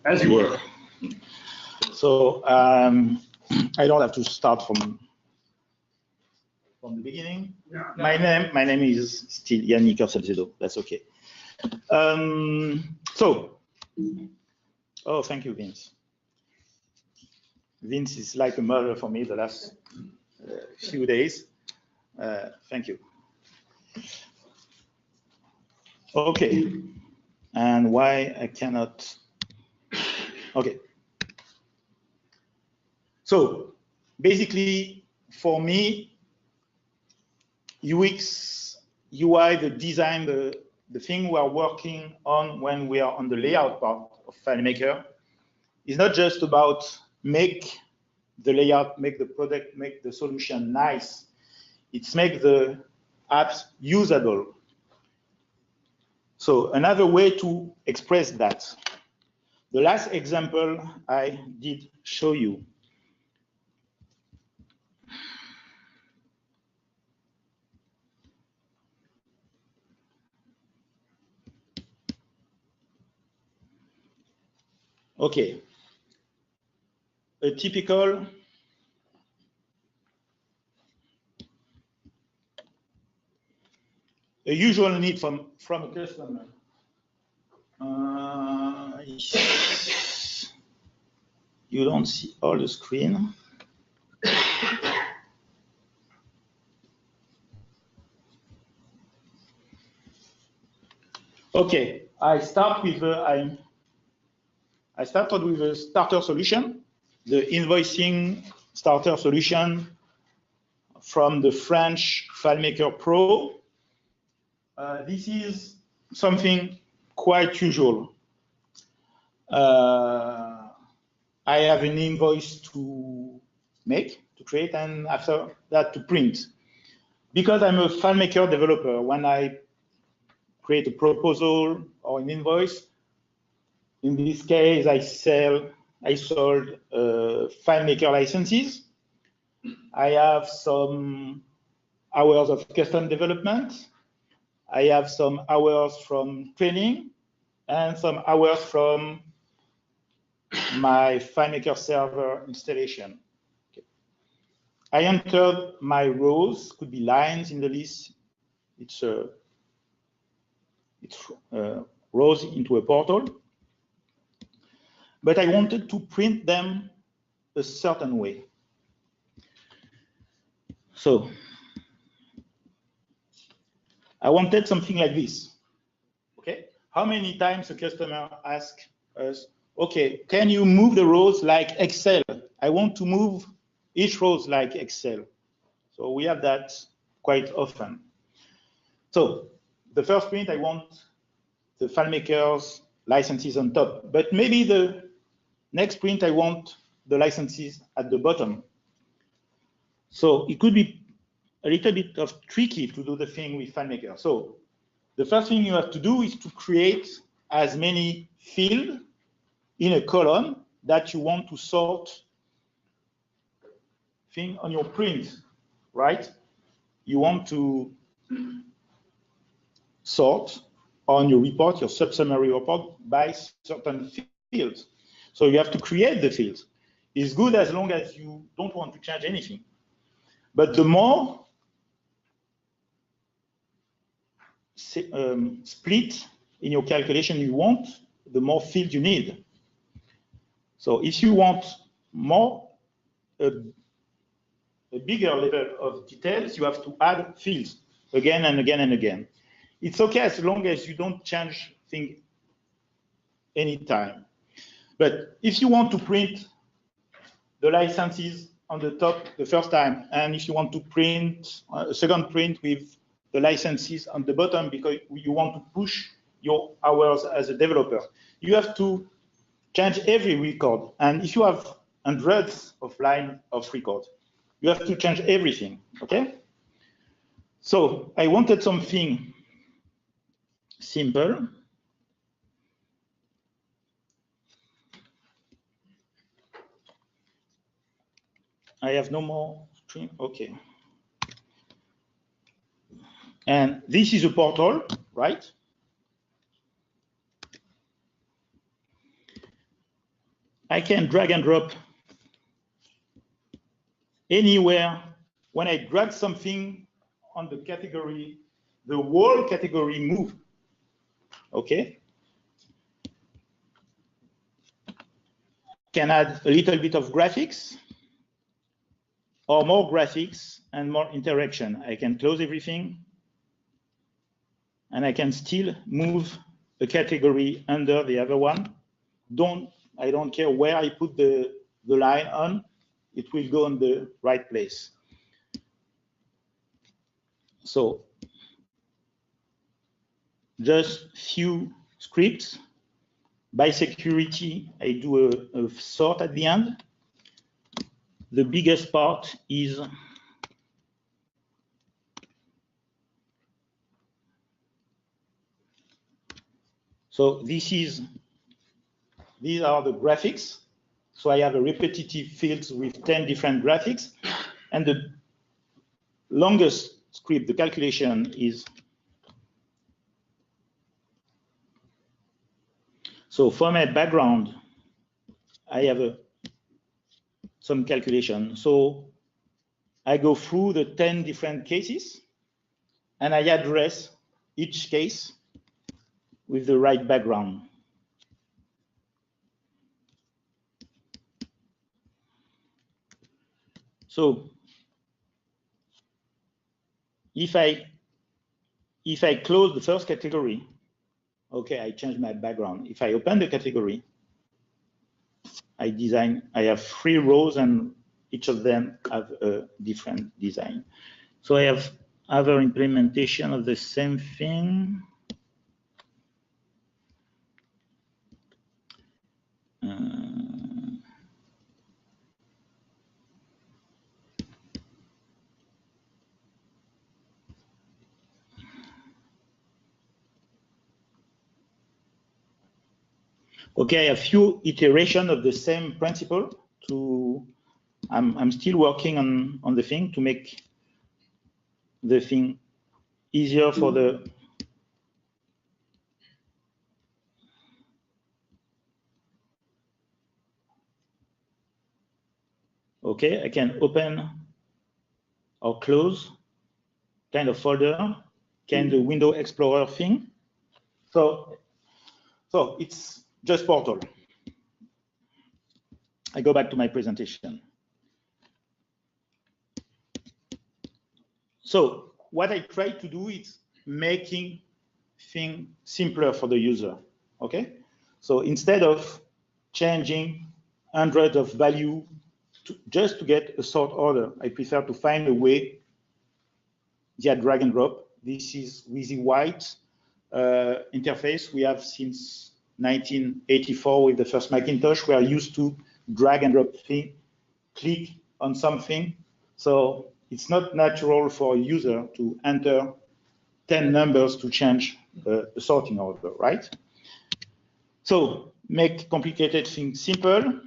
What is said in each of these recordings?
As you were. So I don't have to start from the beginning. Yeah. My name is still Yann Liqueur-Salzédo. That's okay. Oh, thank you, Vince. Vince is like a mother for me the last few days. Thank you. Okay. And why I cannot. Okay. So basically, for me, UX, UI, the design, the thing we are working on when we are on the layout part of FileMaker is not just about make the layout, make the product, make the solution nice. It's make the apps usable. So another way to express that. The last example I did show you. Okay. A typical usual need from a customer. You don't see all the screen. Okay, I started with a starter solution, the invoicing starter solution from the French FileMaker Pro. This is something quite usual. I have an invoice to create, and after that to print. Because I'm a FileMaker developer, when I create a proposal or an invoice, in this case, I sold FileMaker licenses. I have some hours of custom development. I have some hours from training and some hours from my FileMaker server installation. Okay. I entered my rows, could be lines in the list. It's rows into a portal. But I wanted to print them a certain way. So I wanted something like this. Okay, how many times a customer asks us, okay, can you move the rows like Excel? I want to move each rows like Excel. So we have that quite often. So the first print, I want the FileMaker's licenses on top, but maybe the next print, I want the licenses at the bottom. So it could be a little bit of tricky to do the thing with FileMaker. So the first thing you have to do is to create as many fields in a column that you want to sort thing on your print, right? You want to sort on your report, your sub-summary report, by certain fields. So you have to create the fields. It's good as long as you don't want to change anything. But the more split in your calculation you want, the more fields you need. So if you want more, a bigger level of details, you have to add fields again and again and again. It's okay as long as you don't change things anytime. But if you want to print the licenses on the top the first time, and if you want to print a second print with the licenses on the bottom because you want to push your hours as a developer, you have to change every record. And if you have hundreds of lines of record, you have to change everything, okay? So I wanted something simple. I have no more stream, okay. And this is a portal, right? I can drag and drop anywhere. When I drag something on the category, the whole category move, okay? Can add a little bit of graphics or more graphics and more interaction. I can close everything and I can still move a category under the other one. I don't care where I put the line on, it will go on the right place. So just few scripts. By security, I do a sort at the end. The biggest part is so these are the graphics. So I have a repetitive fields with 10 different graphics, and the longest script, the calculation is. So for my background, I have some calculation. So I go through the 10 different cases, and I address each case with the right background. So if I close the first category, okay, I change my background. If I open the category, I have 3 rows and each of them have a different design. So I have other implementation of the same thing. Okay, I have few iterations of the same principle. I'm still working on the thing to make the thing easier for the. Okay, I can open or close kind of folder, kind of window explorer thing. So it's just portal. I go back to my presentation. So what I try to do is making things simpler for the user. Okay, so instead of changing hundreds of value just to get a sort order. I prefer to find a way via drag and drop. This is with the white interface we have since 1984 with the first Macintosh. We are used to drag and drop thing, click on something. So it's not natural for a user to enter 10 numbers to change the sorting order, right? So make complicated things simple.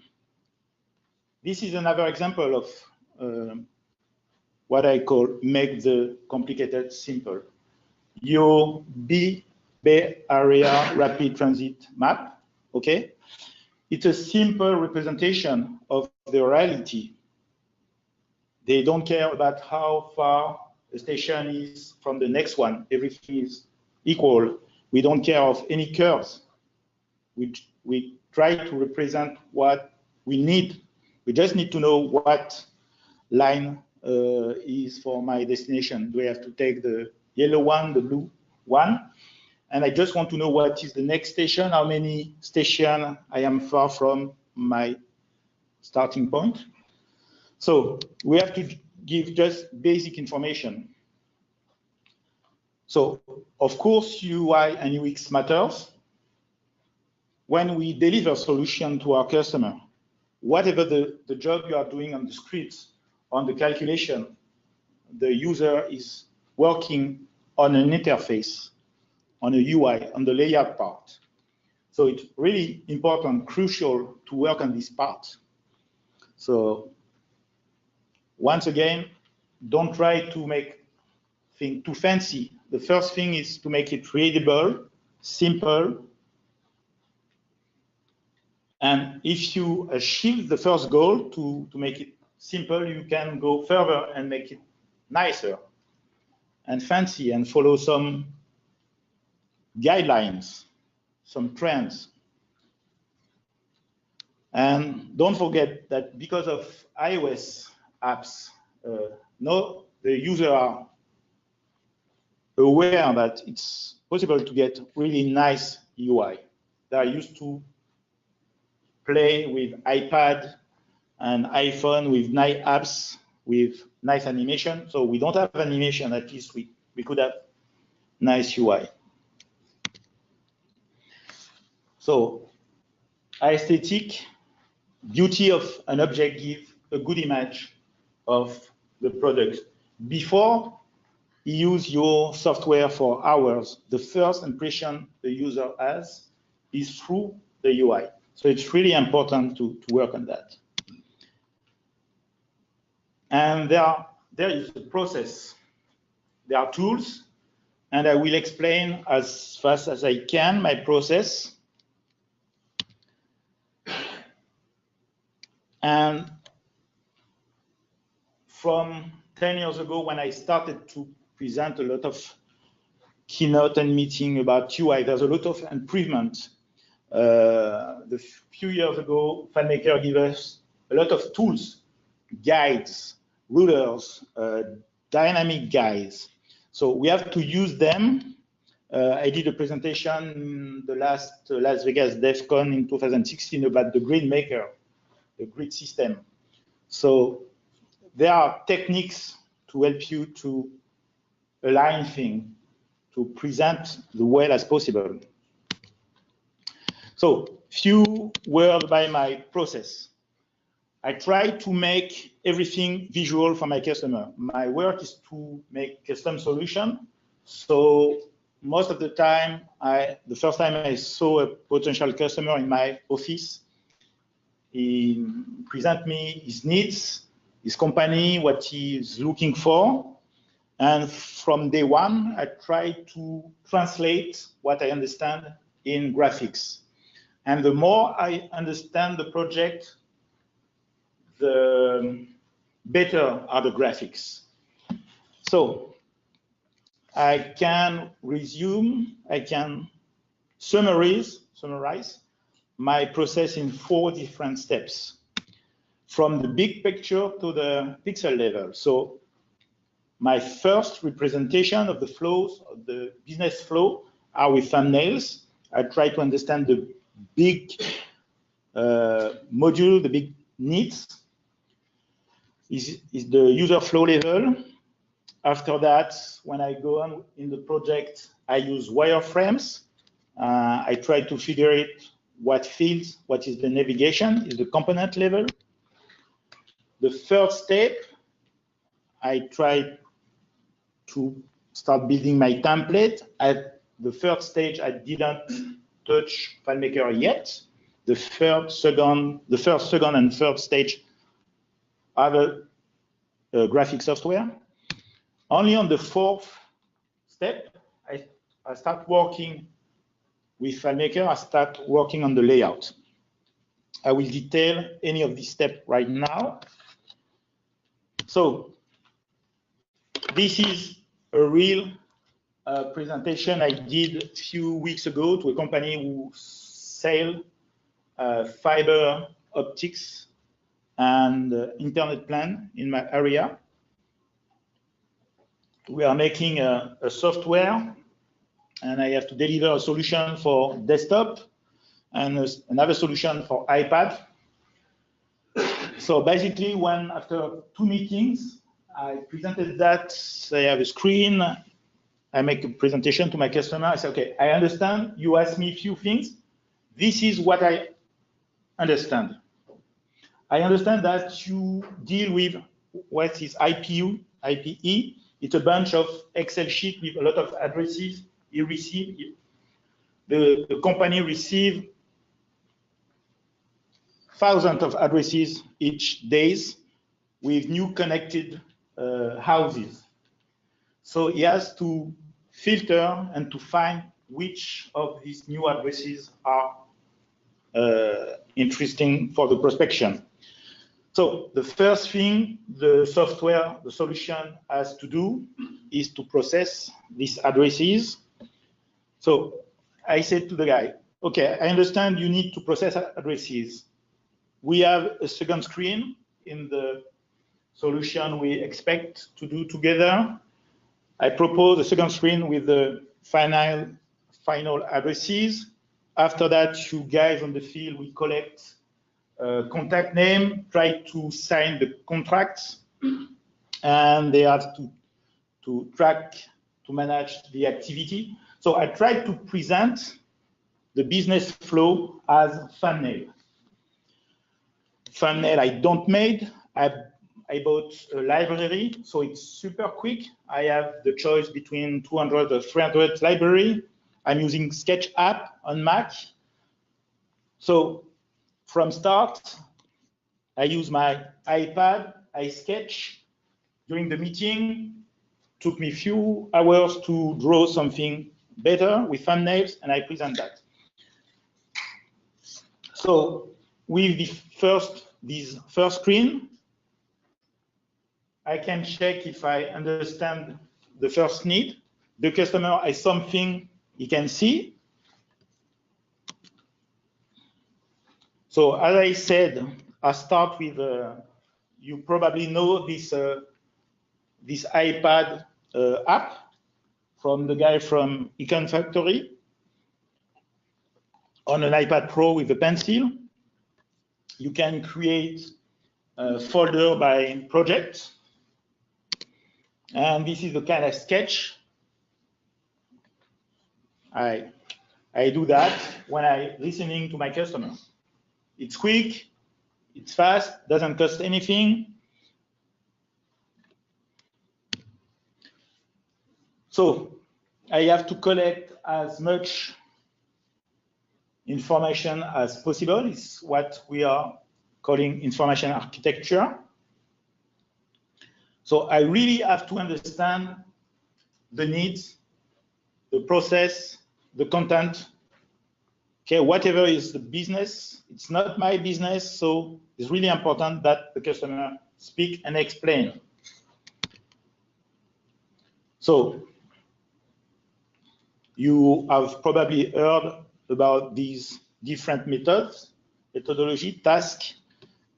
This is another example of what I call make the complicated simple. Your Bay Area Rapid Transit map, okay? It's a simple representation of the reality. They don't care about how far the station is from the next one. Everything is equal. We don't care of any curves. We try to represent what we need. We just need to know what line is for my destination. Do I have to take the yellow one, the blue one? And I just want to know what is the next station, how many stations I am far from my starting point. So we have to give just basic information. So of course, UI and UX matters. When we deliver solution to our customer, whatever the job you are doing on the scripts, on the calculation, the user is working on an interface, on a UI, on the layout part. So it's really important, crucial to work on this part. So once again, don't try to make things too fancy. The first thing is to make it readable, simple. And if you achieve the first goal to make it simple, you can go further and make it nicer and fancy and follow some guidelines, some trends. And don't forget that because of iOS apps, the users are aware that it's possible to get really nice UI. They are used to play with iPad and iPhone with nice apps, with nice animation. So we don't have animation, at least we could have nice UI. So aesthetic, beauty of an object give a good image of the product. Before you use your software for hours, the first impression the user has is through the UI. So it's really important to work on that. And there is a process. There are tools, and I will explain as fast as I can my process. And from 10 years ago, when I started to present a lot of keynote and meeting about UI, there's a lot of improvement. A few years ago, FileMaker gave us a lot of tools, guides, rulers, dynamic guides. So we have to use them. I did a presentation in the last Las Vegas DevCon in 2016 about the grid maker, the grid system. So there are techniques to help you to align things, to present the well as possible. So few words by my process. I try to make everything visual for my customer. My work is to make custom solution. So most of the time, the first time I saw a potential customer in my office, he present me his needs, his company, what he is looking for. And from day one, I try to translate what I understand in graphics. And the more I understand the project, the better are the graphics. So I can summarize my process in 4 different steps, from the big picture to the pixel level. So my first representation of the flows, of the business flow, are with thumbnails. I try to understand the big module, the big needs, is the user flow level. After that, when I go on in the project, I use wireframes. I try to figure it, what fields, what is the navigation, is the component level. The third step, I try to start building my template. At the third stage, I didn't touch FileMaker yet. The first, second, and third stage are the graphic software. Only on the fourth step, I start working with FileMaker. I start working on the layout. I will detail any of these steps right now. So this is a real presentation I did a few weeks ago to a company who sell fiber optics and internet plan in my area. We are making a software, and I have to deliver a solution for desktop and another solution for iPad. So basically, after 2 meetings, I presented that. I have a screen. I make a presentation to my customer. I say, okay, I understand. You asked me a few things. This is what I understand. I understand that you deal with what is IPE. It's a bunch of Excel sheet with a lot of addresses you receive. The company receives thousands of addresses each day with new connected houses. So he has to filter and to find which of these new addresses are interesting for the prospection. So the first thing the software, the solution has to do is to process these addresses. So I said to the guy, okay, I understand you need to process addresses. We have a second screen in the solution we expect to do together. I propose a second screen with the final addresses. After that, you guys on the field will collect contact name, try to sign the contracts, and they have to track, to manage the activity. So I tried to present the business flow as thumbnail. Thumbnail I don't made. I bought a library, so it's super quick. I have the choice between 200 or 300 library. I'm using Sketch app on Mac. So from start, I use my iPad, I sketch. During the meeting, took me a few hours to draw something better with thumbnails, and I present that. So with this first screen, I can check if I understand the first need. The customer has something he can see. So as I said, I start with, you probably know this iPad app from the guy from Econ Factory on an iPad Pro with a pencil. You can create a folder by project. And this is the kind of sketch I do that when I'm listening to my customer. It's quick, it's fast, doesn't cost anything. So I have to collect as much information as possible. It's what we are calling information architecture. So I really have to understand the needs, the process, the content. Okay, whatever is the business, it's not my business, so it's really important that the customer speak and explain. So you have probably heard about these different methodology, task,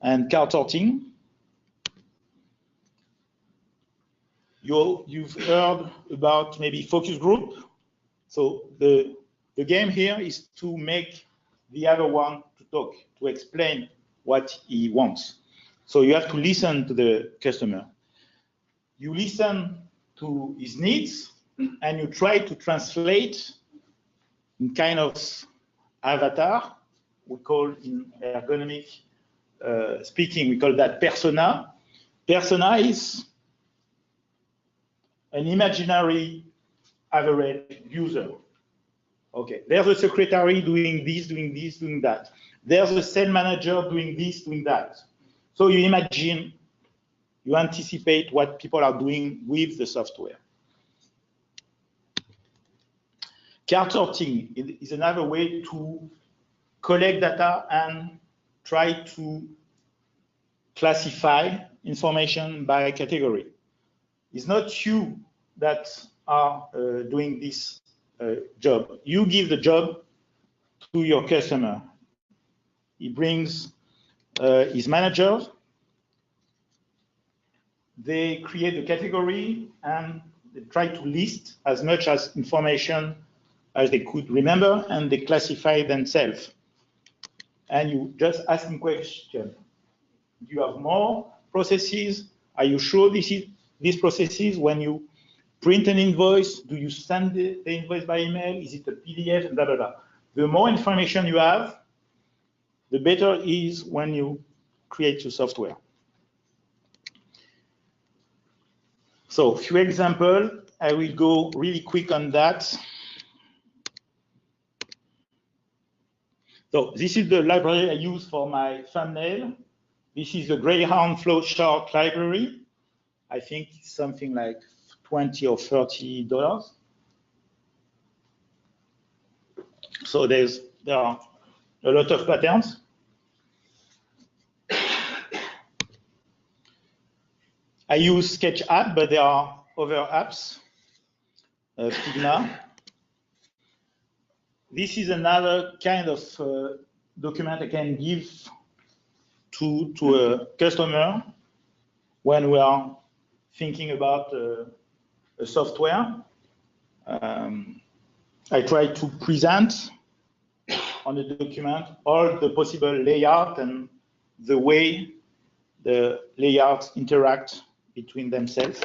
and card sorting. You've heard about maybe focus group. So the game here is to make the other one to talk, to explain what he wants. So you have to listen to the customer. You listen to his needs and you try to translate in kind of avatar. We call in ergonomic speaking, we call that persona. Persona is an imaginary average user. Okay, there's a secretary doing this, doing that. There's a sales manager doing this, doing that. So you imagine, you anticipate what people are doing with the software. Card sorting is another way to collect data and try to classify information by category. It's not you that are doing this job. You give the job to your customer. He brings his managers. They create the category and they try to list as much as information as they could remember, and they classify themselves. And you just ask them question. Do you have more processes? Are you sure this is these processes? When you print an invoice, do you send the invoice by email? Is it a PDF? Blah, blah, blah. The more information you have, the better it is when you create your software. So a few examples. I will go really quick on that. So this is the library I use for my thumbnail. This is the Greyhound flowchart library. I think it's something like $20 or $30. So there are a lot of patterns. I use Sketch app, but there are other apps. Figma. This is another kind of document I can give to a customer when we are thinking about a software. I try to present on the document all the possible layout and the way the layouts interact between themselves.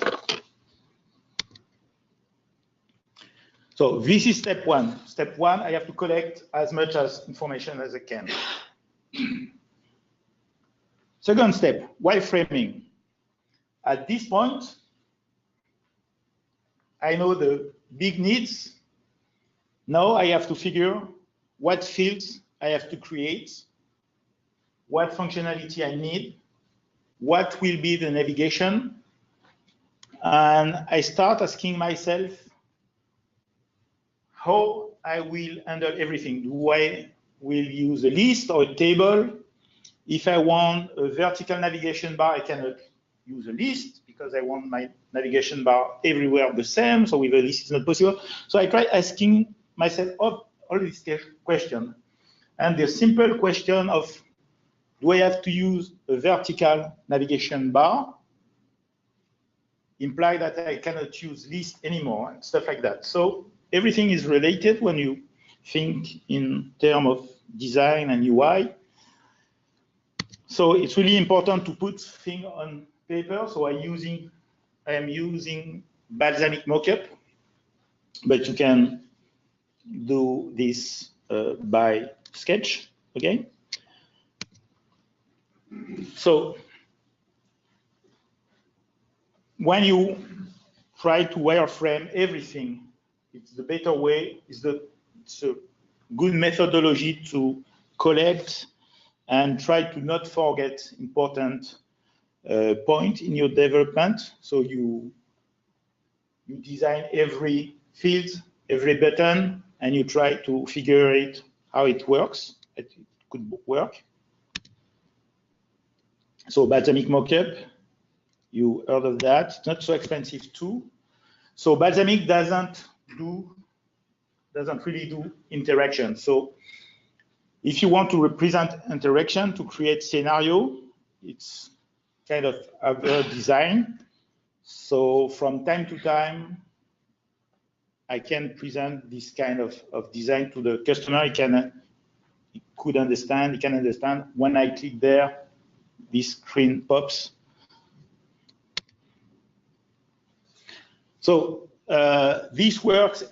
So this is step one. Step one, I have to collect as much as information as I can. Second step, wireframing. At this point, I know the big needs. Now I have to figure what fields I have to create, what functionality I need, what will be the navigation. And I start asking myself how I will handle everything. Do I will use a list or a table? If I want a vertical navigation bar, I cannot use a list because I want my navigation bar everywhere the same. So with a list, it's not possible. So I try asking myself all these questions. And the simple question of, do I have to use a vertical navigation bar? Imply that I cannot use list anymore, and stuff like that. So everything is related when you think in terms of design and UI. So it's really important to put things on paper. So I am using Balsamiq Mockup, but you can do this by Sketch, okay? So when you try to wireframe everything, it's the better way, it's a good methodology to collect and try to not forget important point in your development. So you design every field, every button, and you try to figure it how it works. It could work. So Balsamiq Mockup, you heard of that. It's not so expensive too. So Balsamiq doesn't really do interaction. So if you want to represent interaction to create scenario, it's kind of other design. So from time to time, I can present this kind of design to the customer. I can he can understand. When I click there, this screen pops. So this works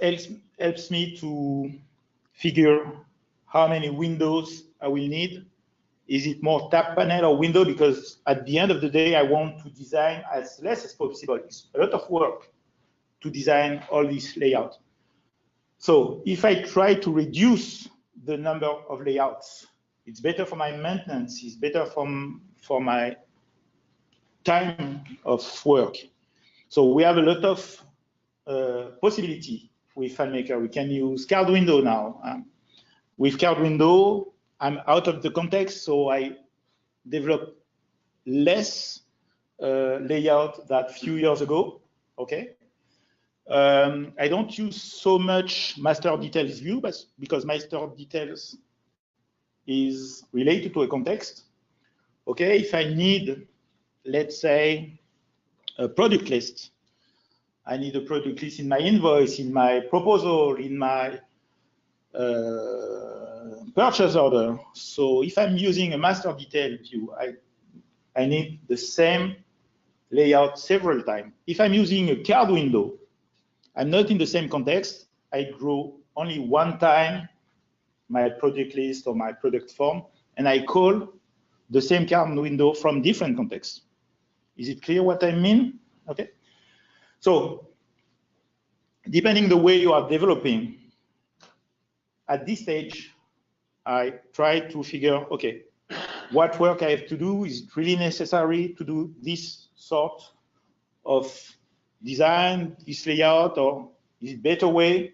helps me to figure how many windows I will need. Is it more tab panel or window? Because at the end of the day, I want to design as less as possible. It's a lot of work to design all this layout. So if I try to reduce the number of layouts, it's better for my maintenance, it's better for my time of work. So we have a lot of possibility with FileMaker. We can use card window now. With card window, I'm out of the context, so I develop less layout than a few years ago. Okay. I don't use so much master details view, but because master details is related to a context. Okay, if I need, let's say, a product list, I need a product list in my invoice, in my proposal, in my purchase order. So if I'm using a master detail view, I need the same layout several times. If I'm using a card window, I'm not in the same context. I draw only one time my product list or my product form, and I call the same card window from different contexts. Is it clear what I mean? Okay. So depending the way you are developing, at this stage, I try to figure, okay, what work I have to do? Is it really necessary to do this sort of design, this layout, or is it better way?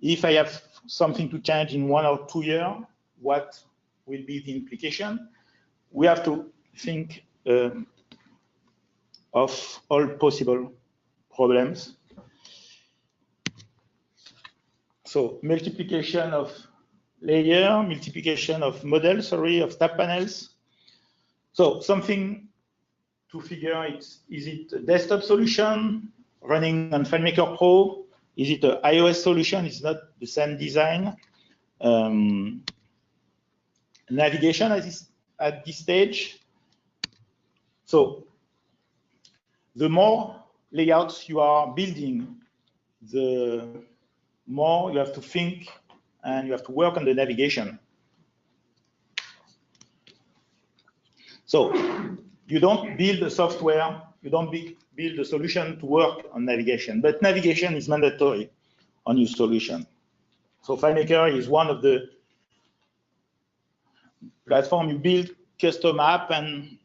If I have something to change in 1 or 2 years, what will be the implication? We have to think of all possible problems. So multiplication of layer, multiplication of models, sorry, of tab panels. So something to figure, is it a desktop solution running on FileMaker Pro? Is it an iOS solution? It's not the same design. Navigation at this stage. So the more layouts you are building, the more you have to think and you have to work on the navigation. So you don't build a software, you don't build a solution to work on navigation, but navigation is mandatory on your solution. So FileMaker is one of the platform you build custom app and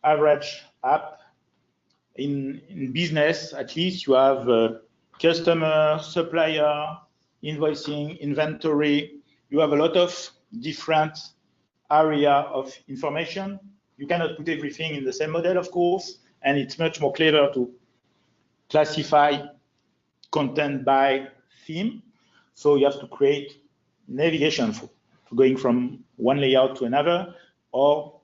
average app. In business, at least, you have customer, supplier, invoicing, inventory. You have a lot of different area of information. You cannot put everything in the same model, of course, and it's much more clever to classify content by theme. So you have to create navigation for going from one layout to another, or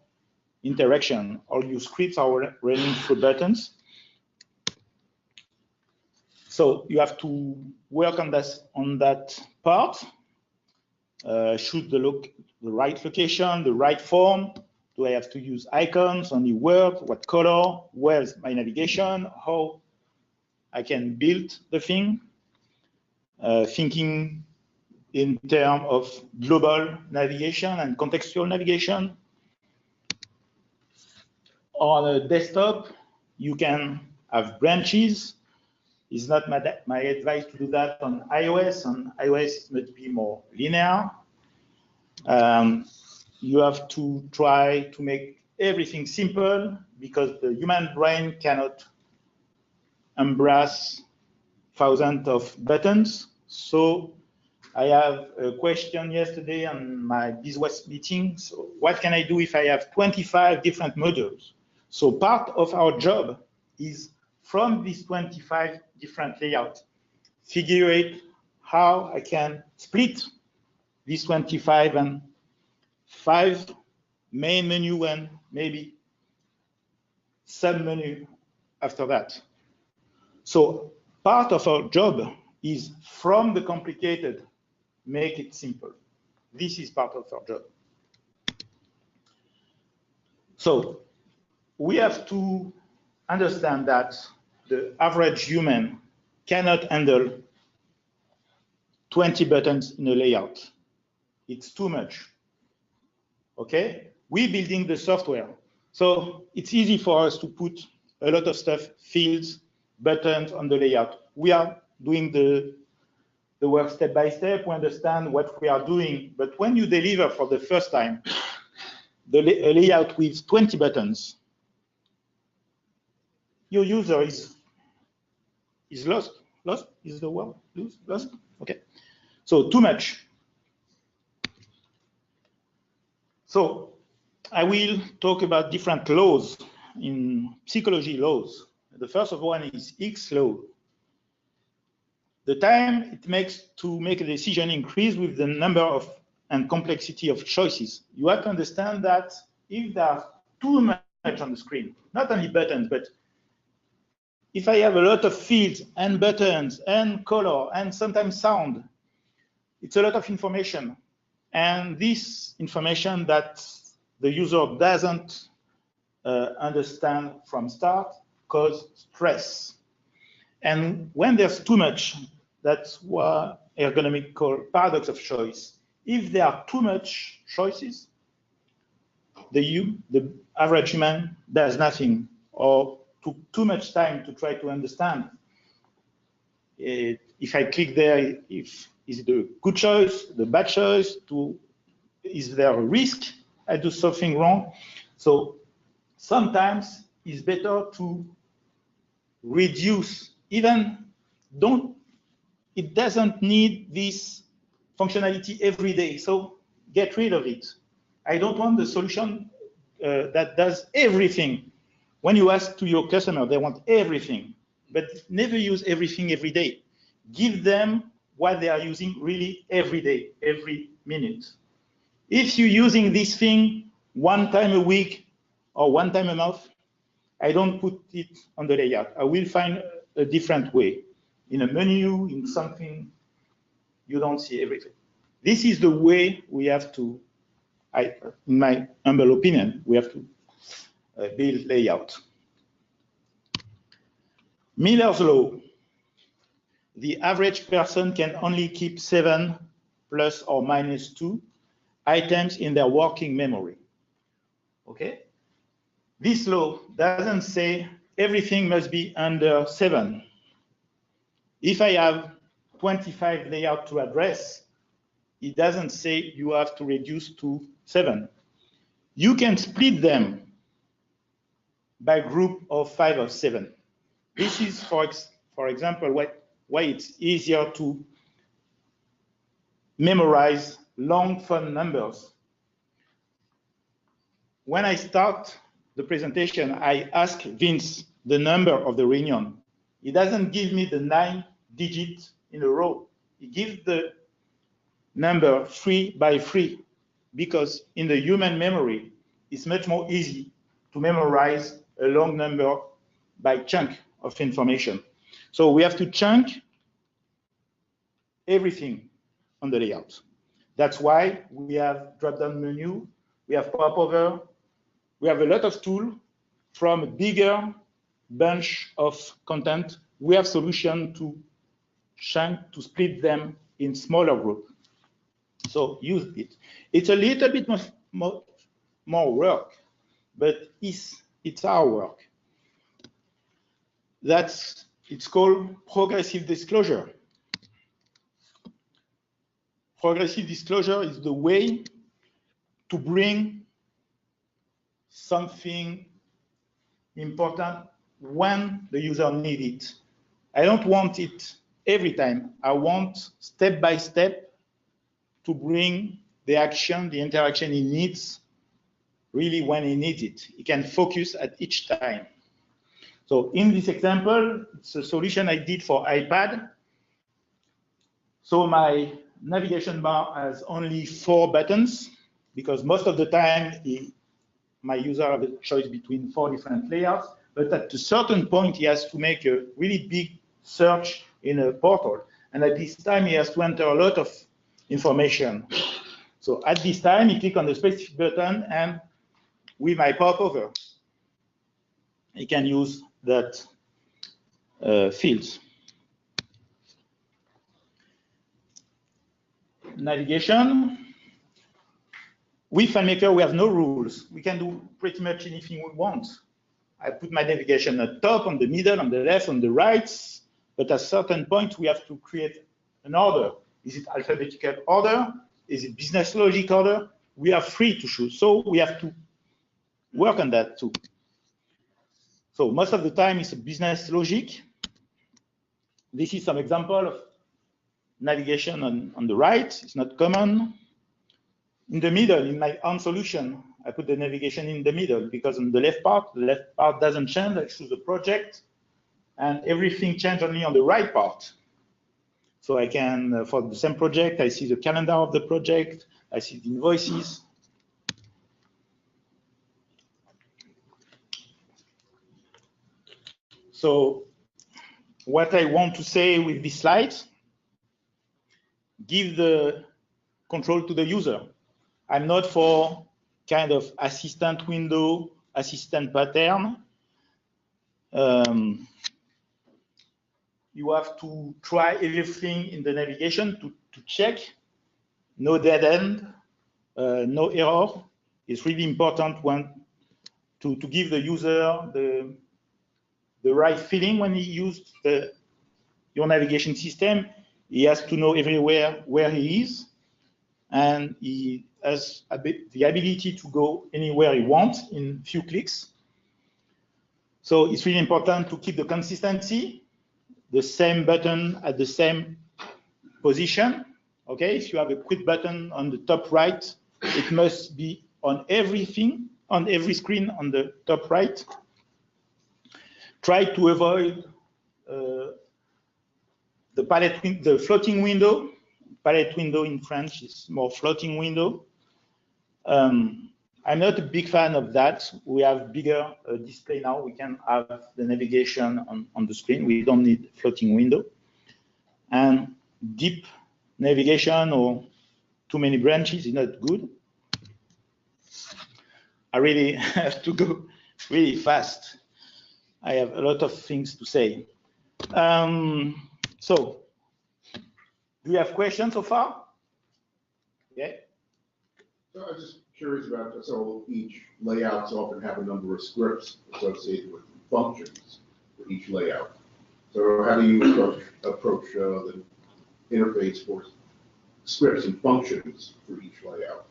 interaction. All your scripts are running through buttons. So you have to work on that part. Choose the right location, the right form. Do I have to use icons, only words, what color, where's my navigation, how I can build the thing. Thinking in terms of global navigation and contextual navigation. On a desktop, you can have branches. It's not my advice to do that on iOS. On iOS, it must be more linear. You have to try to make everything simple because the human brain cannot embrace thousands of buttons. So I have a question yesterday on my business meeting. So what can I do if I have 25 different modules? So part of our job is from these 25 different layouts, figure out how I can split these 25 and 5 main menu and maybe sub menu after that. So part of our job is from the complicated, make it simple. This is part of our job. So we have to understand that the average human cannot handle 20 buttons in a layout. It's too much. Okay? We're building the software. So it's easy for us to put a lot of stuff, fields, buttons on the layout. We are doing the work step by step. We understand what we are doing. But when you deliver for the first time a layout with 20 buttons, your user is lost. Lost is the word? Lost? Okay. So too much. So I will talk about different laws in psychology laws. The first one is X law. The time it makes to make a decision increase with the number of and complexity of choices. You have to understand that if there are too much on the screen, not only buttons, but if I have a lot of fields and buttons and color and sometimes sound, it's a lot of information. And this information that the user doesn't understand from start cause stress. And when there's too much, that's what ergonomics call paradox of choice. If there are too much choices, the average human does nothing or took too much time to try to understand. If I click there, is it a good choice, the bad choice? Is there a risk I do something wrong? So sometimes it's better to reduce, it doesn't need this functionality every day, so get rid of it. I don't want the solution that does everything. When you ask to your customer, they want everything, but never use everything every day. Give them what they are using really every day, every minute. If you're using this thing one time a week or one time a month, I don't put it on the layout. I will find a different way. In a menu, in something, you don't see everything. This is the way we have to, in my humble opinion, we have to build layout. Miller's law. The average person can only keep 7 plus or minus 2 items in their working memory. Okay? This law doesn't say everything must be under 7. If I have 25 layouts to address, it doesn't say you have to reduce to 7. You can split them by group of 5 or 7. This is, for example, why it's easier to memorize long phone numbers. When I start the presentation, I ask Vince the number of the reunion. He doesn't give me the 9 digits in a row. He gives the number 3 by 3, because in the human memory, it's much more easy to memorize a long number by chunk of information. So we have to chunk everything on the layout. That's why we have drop-down menu, we have popover, we have a lot of tools. From a bigger bunch of content, we have solution to chunk, to split them in smaller groups. So use it. It's a little bit more work, but it's our work. It's called progressive disclosure. Progressive disclosure is the way to bring something important when the user needs it. I don't want it every time. I want step by step to bring the action, the interaction he needs, really when he needs it. He can focus at each time. So in this example, it's a solution I did for iPad. So my navigation bar has only 4 buttons, because most of the time my user has a choice between 4 different layouts. But at a certain point, he has to make a really big search in a portal. And at this time, he has to enter a lot of information. So at this time, I click on the specific button, and with my popover, I can use that fields. Navigation. With FileMaker, we have no rules. We can do pretty much anything we want. I put my navigation at the top, on the middle, on the left, on the right, but at a certain point, we have to create an order. Is it alphabetical order? Is it business logic order? We are free to choose, so we have to work on that too. So most of the time, it's a business logic. This is some example of navigation on the right. It's not common. In the middle, in my own solution, I put the navigation in the middle because on the left part doesn't change. I choose the project, and everything changes only on the right part. So I can, for the same project, I see the calendar of the project, I see the invoices. So what I want to say with this slide, give the control to the user. I'm not for kind of assistant window, assistant pattern. You have to try everything in the navigation to check. No dead end, no error. It's really important to give the user the right feeling when he used your navigation system. He has to know everywhere where he is, and he has the ability to go anywhere he wants in few clicks. So it's really important to keep the consistency, the same button at the same position. Okay, if you have a quit button on the top right, it must be on everything, on every screen on the top right. Try to avoid the floating window. Palette window in French is more floating window. I'm not a big fan of that. We have bigger display now. We can have the navigation on the screen. We don't need floating window. And deep navigation or too many branches is not good. I really have to go really fast. I have a lot of things to say. So, do you have questions so far? Yeah. So I was just curious about, so each layouts often have a number of scripts associated with functions for each layout. So how do you approach the interface for scripts and functions for each layout?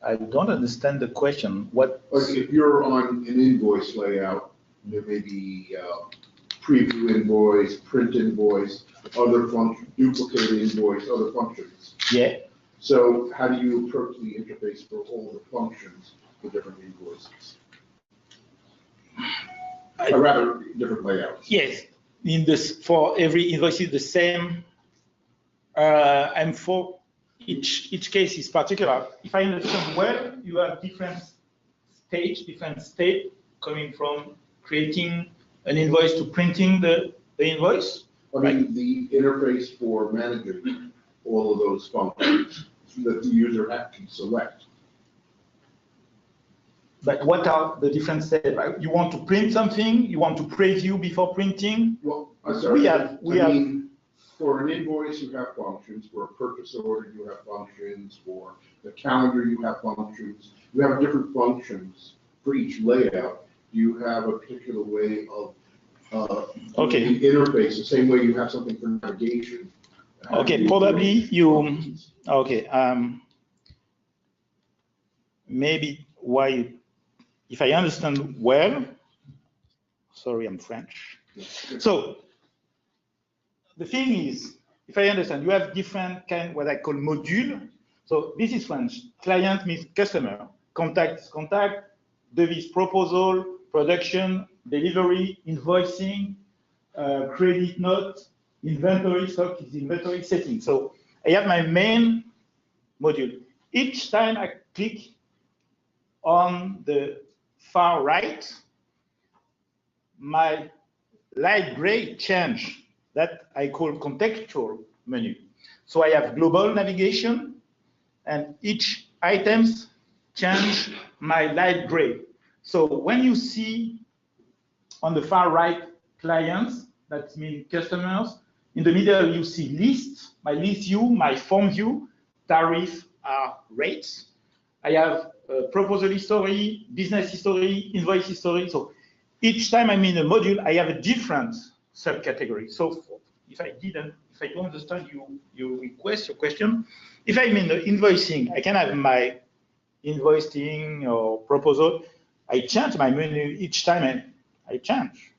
I don't understand the question. What? If you're on an invoice layout, there may be preview invoice, print invoice, other functions, duplicate invoice, other functions. Yeah. So how do you approach the interface for all the functions for different invoices? Or rather, different layouts. Yes. In this, for every invoice is the same. And for each case is particular. If I understand well, you have different state coming from creating an invoice to printing the invoice. I mean, the interface for managing all of those functions that the user can select. But what are the different steps? Right? You want to print something, you want to preview before printing. Well, I'm sorry. We have for an invoice, you have functions. For a purchase order, you have functions. For the calendar, you have functions. You have different functions for each layout. You have a particular way of the interface, the same way you have something for navigation. Okay, probably you. Okay, maybe why, if I understand well. Sorry, I'm French. So the thing is, if I understand, you have different kind, what I call module. So this is French. Client means customer. Contact is contact. Devis proposal, production, delivery, invoicing, credit note, inventory, stock is inventory setting. So I have my main module. Each time I click on the far right, my light gray change that I call contextual menu. So I have global navigation, and each items change my light gray. So when you see on the far right clients, that means customers, in the middle you see list, my list view, my form view, tariff are rates. I have proposal history, business history, invoice history. So each time I'm in a module, I have a different subcategory. So if I don't understand your request, your question, if I'm in the invoicing, I can have my invoicing or proposal. I change my menu each time I change.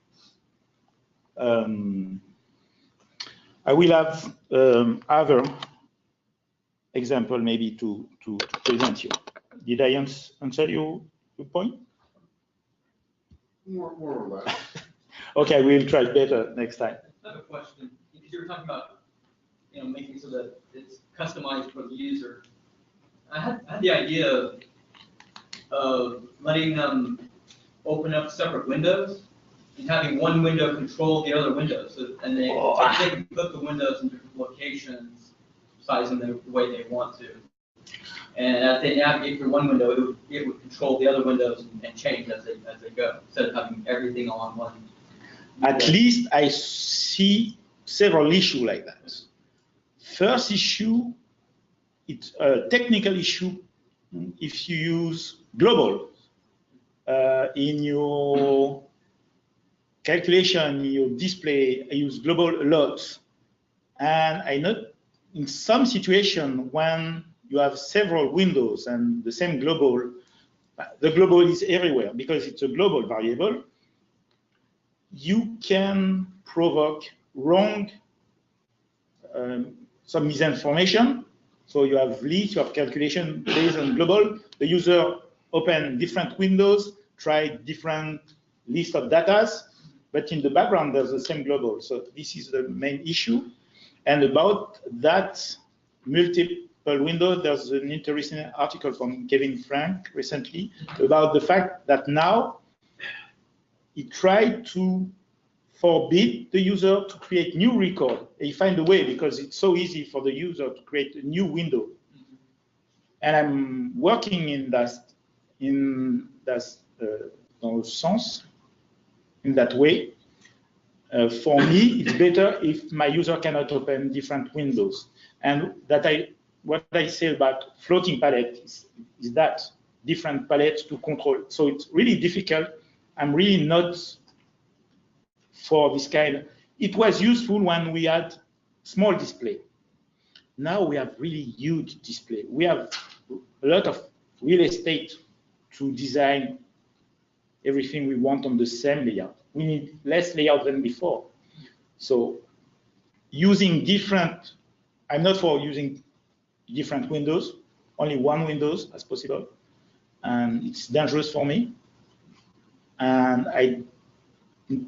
I will have other example maybe to present you. Did I answer your point? More or less. Okay, we'll try better next time. I have a question. Because you were talking about, making so that it's customized for the user. I had the idea of letting them open up separate windows and having one window control the other windows, and they can put the windows in different locations, size them the way they want to. And as they navigate through one window, it would control the other windows and change as they go, instead of having everything all on one. At least I see several issues like that. First issue, it's a technical issue if you use global in your calculation, in your display, I use global a lot. And I know in some situation when you have several windows and the same global, the global is everywhere because it's a global variable, you can provoke wrong, some misinformation. So you have list, you have calculation based on global. The user open different windows, try different list of datas, but in the background there's the same global. So this is the main issue. And about that multiple window, there's an interesting article from Kevin Frank recently about the fact that now he tried to forbid the user to create new record. He find a way because it's so easy for the user to create a new window. And I'm working in that sense, in that way. For me, it's better if my user cannot open different windows. And what I say about floating palette is that different palettes to control. So it's really difficult. I'm really not for this kind. It was useful when we had small display. Now we have really huge display. We have a lot of real estate to design everything we want on the same layout. We need less layout than before. So using different, I'm not for using different windows, only one windows as possible. And it's dangerous for me. And I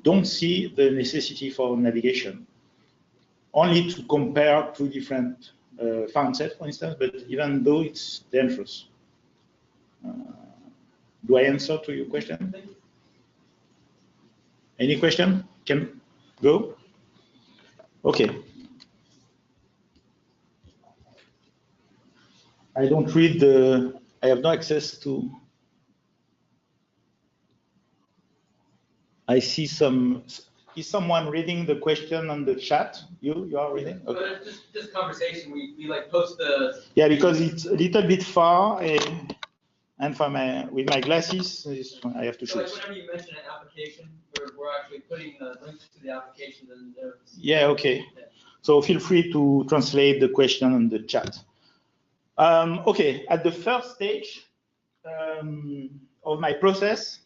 don't see the necessity for navigation. Only to compare two different font sets, for instance, but even though it's dangerous. Do I answer to your question? Any question? Can go? Okay. I don't read the, I have no access to, I see some, is someone reading the question on the chat? You are reading? Okay. But this conversation, we like post the. Yeah, because it's a little bit far, and for with my glasses, I have to So shoot. like whenever you mention an application, we're actually putting links to the application and yeah, okay. Yeah. So feel free to translate the question on the chat. Okay, at the first stage of my process,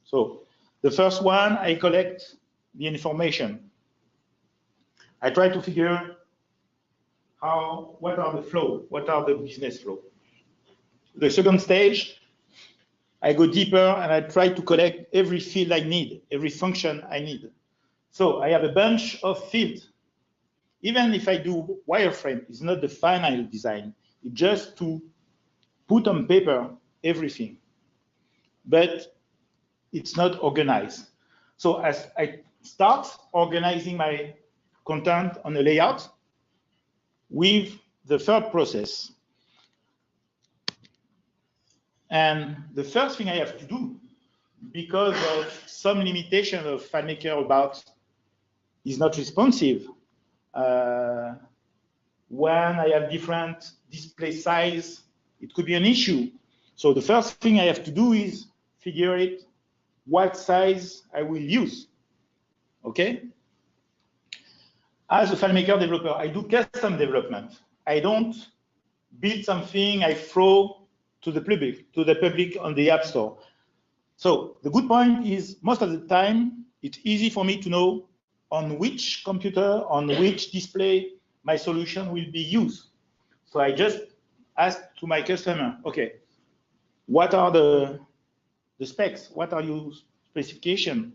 so the first one, I collect the information. I try to figure what are the flow, what are the business flow. The second stage, I go deeper and I try to collect every field I need, every function I need. So I have a bunch of fields. Even if I do wireframe, it's not the final design. It's just to put on paper everything. But it's not organized. So as I start organizing my content on a layout with the third process, And the first thing I have to do, because of some limitation of FileMaker about is not responsive, when I have different display size, it could be an issue. So the first thing I have to do is figure it what size I will use. Okay? As a FileMaker developer, I do custom development. I don't build something I throw to the public on the App Store. So the good point is most of the time, it's easy for me to know on which computer, on which display my solution will be used. So I just ask to my customer, okay, what are the specs? What are your specifications?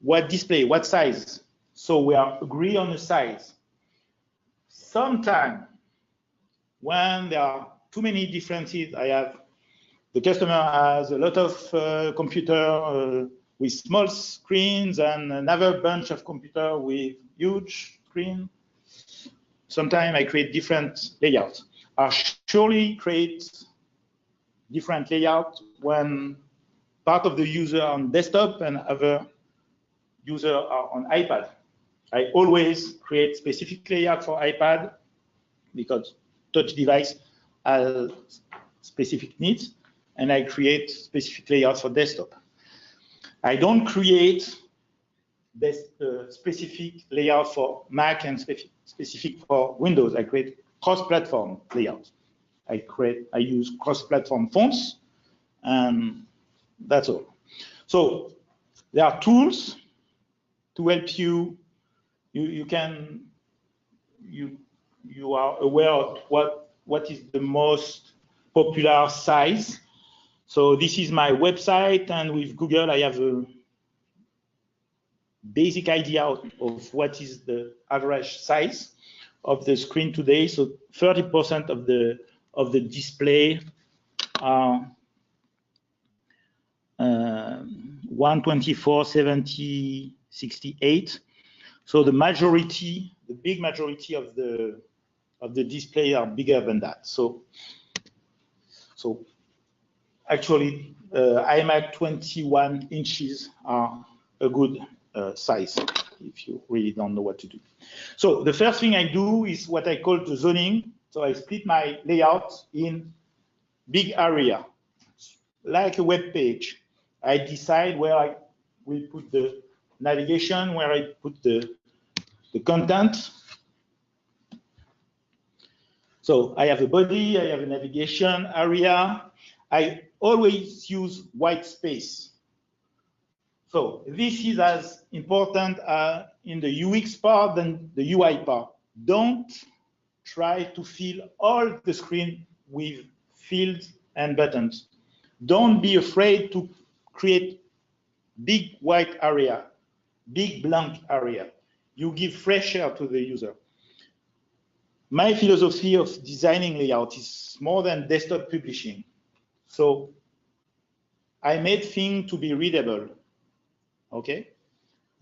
What display? What size? So we are agree on the size. Sometimes when there are too many differences, the customer has a lot of computer with small screens and another bunch of computer with huge screen. Sometimes I create different layouts. I surely create different layout when part of the user on desktop and other user are on iPad. I always create specific layout for iPad because touch device has specific needs, and I create specific layouts for desktop. I don't create specific layout for Mac and specific for Windows. I create cross-platform layout. I use cross-platform fonts, and that's all. So there are tools to help you. You are aware of what is the most popular size. So this is my website, and with Google I have a basic idea of what is the average size of the screen today. So 30% of the display are 124, 70, 68. So the big majority of the display are bigger than that. So actually, iMac 21 inches are a good size if you really don't know what to do. So the first thing I do is what I call the zoning. So I split my layout in big area, like a web page. I decide where I will put the navigation, where I put the content. So I have a body, I have a navigation area. I always use white space. So this is as important in the UX part than the UI part. Don't try to fill all the screen with fields and buttons. Don't be afraid to create big white area, big blank area. You give fresh air to the user. My philosophy of designing layout is more than desktop publishing. So I made things to be readable. Okay,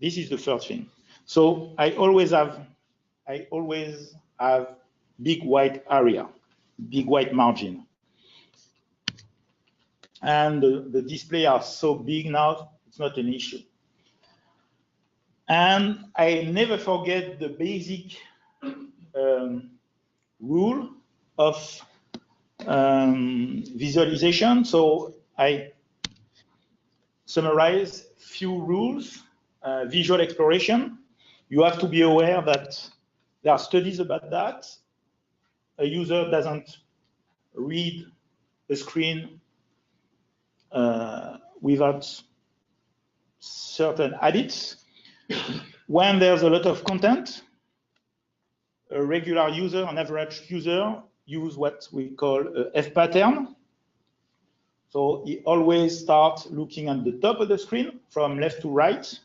this is the first thing. So I always have big white area, big white margin. And the display are so big now, it's not an issue. And I never forget the basic rule of visualization. So I summarize few rules. Visual exploration. You have to be aware that there are studies about that. A user doesn't read the screen without certain habits. When there's a lot of content, a regular user, an average user, use what we call a F pattern. So he always starts looking at the top of the screen from left to right,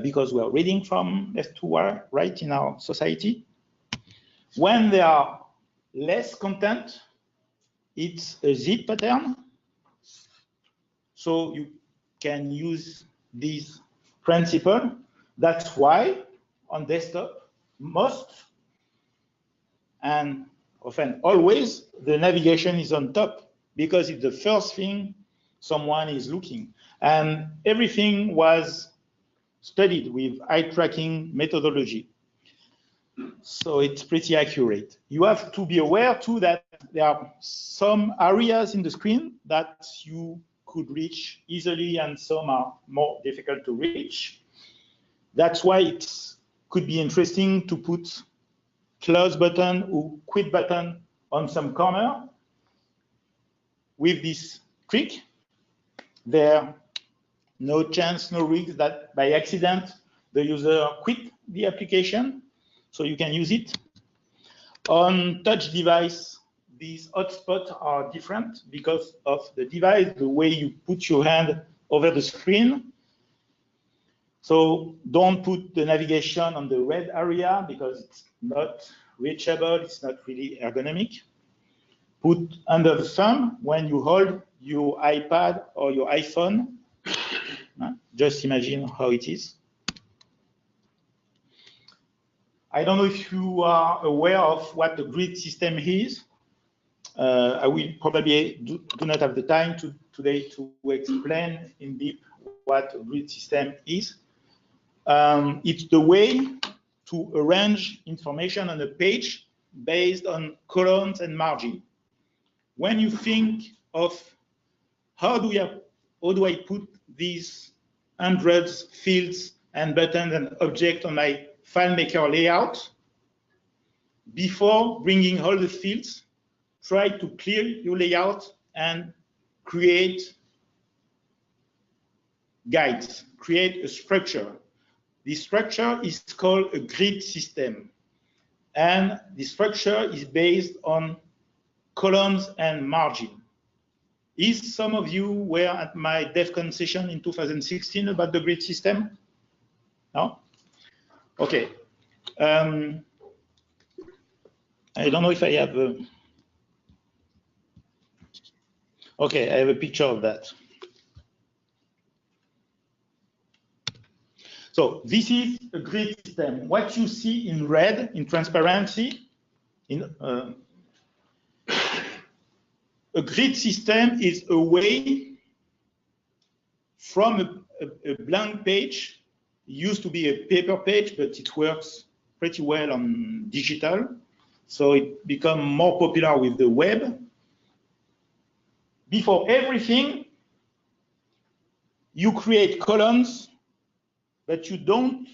because we are reading from left to right in our society. When there are less content, it's a Z pattern. So you can use this principle. That's why on desktop, most and often always the navigation is on top, because it's the first thing someone is looking. And everything was studied with eye tracking methodology. So it's pretty accurate. You have to be aware too that there are some areas in the screen that you could reach easily and some are more difficult to reach. That's why it could be interesting to put close button or quit button on some corner. With this trick, there no chance, no risk that by accident the user quit the application, so you can use it. On touch device, these hotspots are different because of the device, the way you put your hand over the screen. So don't put the navigation on the red area because it's not reachable, it's not really ergonomic. Put under the thumb when you hold your iPad or your iPhone. Just imagine how it is. I don't know if you are aware of what the grid system is. I will probably do not have the time today to explain in deep what a grid system is. It's the way to arrange information on a page based on columns and margin. When you think of how do I put these hundreds fields and buttons and objects on my FileMaker layout, before bringing all the fields, try to clear your layout and create guides, create a structure. This structure is called a grid system. And the structure is based on columns and margin. Is some of you were at my DEFCON session in 2016 about the grid system? No? Okay. I don't know if I have okay, I have a picture of that. So this is a grid system. What you see in red, in transparency, a grid system is a way from a blank page. It used to be a paper page, but it works pretty well on digital. So it became more popular with the web. Before everything, you create columns, but you don't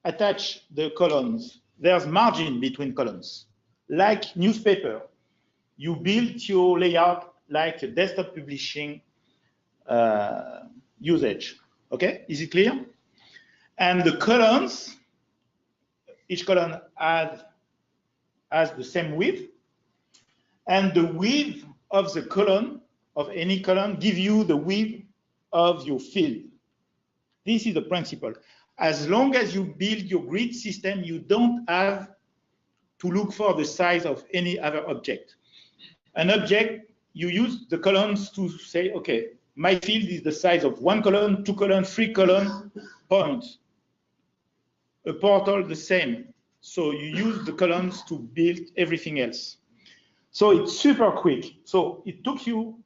attach the columns. There's margin between columns. Like newspaper, you build your layout like a desktop publishing usage. Okay, is it clear? And the columns, each column has the same width, and the width of the column, of any column, give you the width of your field. This is the principle. As long as you build your grid system, you don't have to look for the size of any other object. An object, you use the columns to say, okay, my field is the size of 1 column, 2 column, 3 column, points. A portal, the same. So you use the columns to build everything else. So it's super quick. So it took you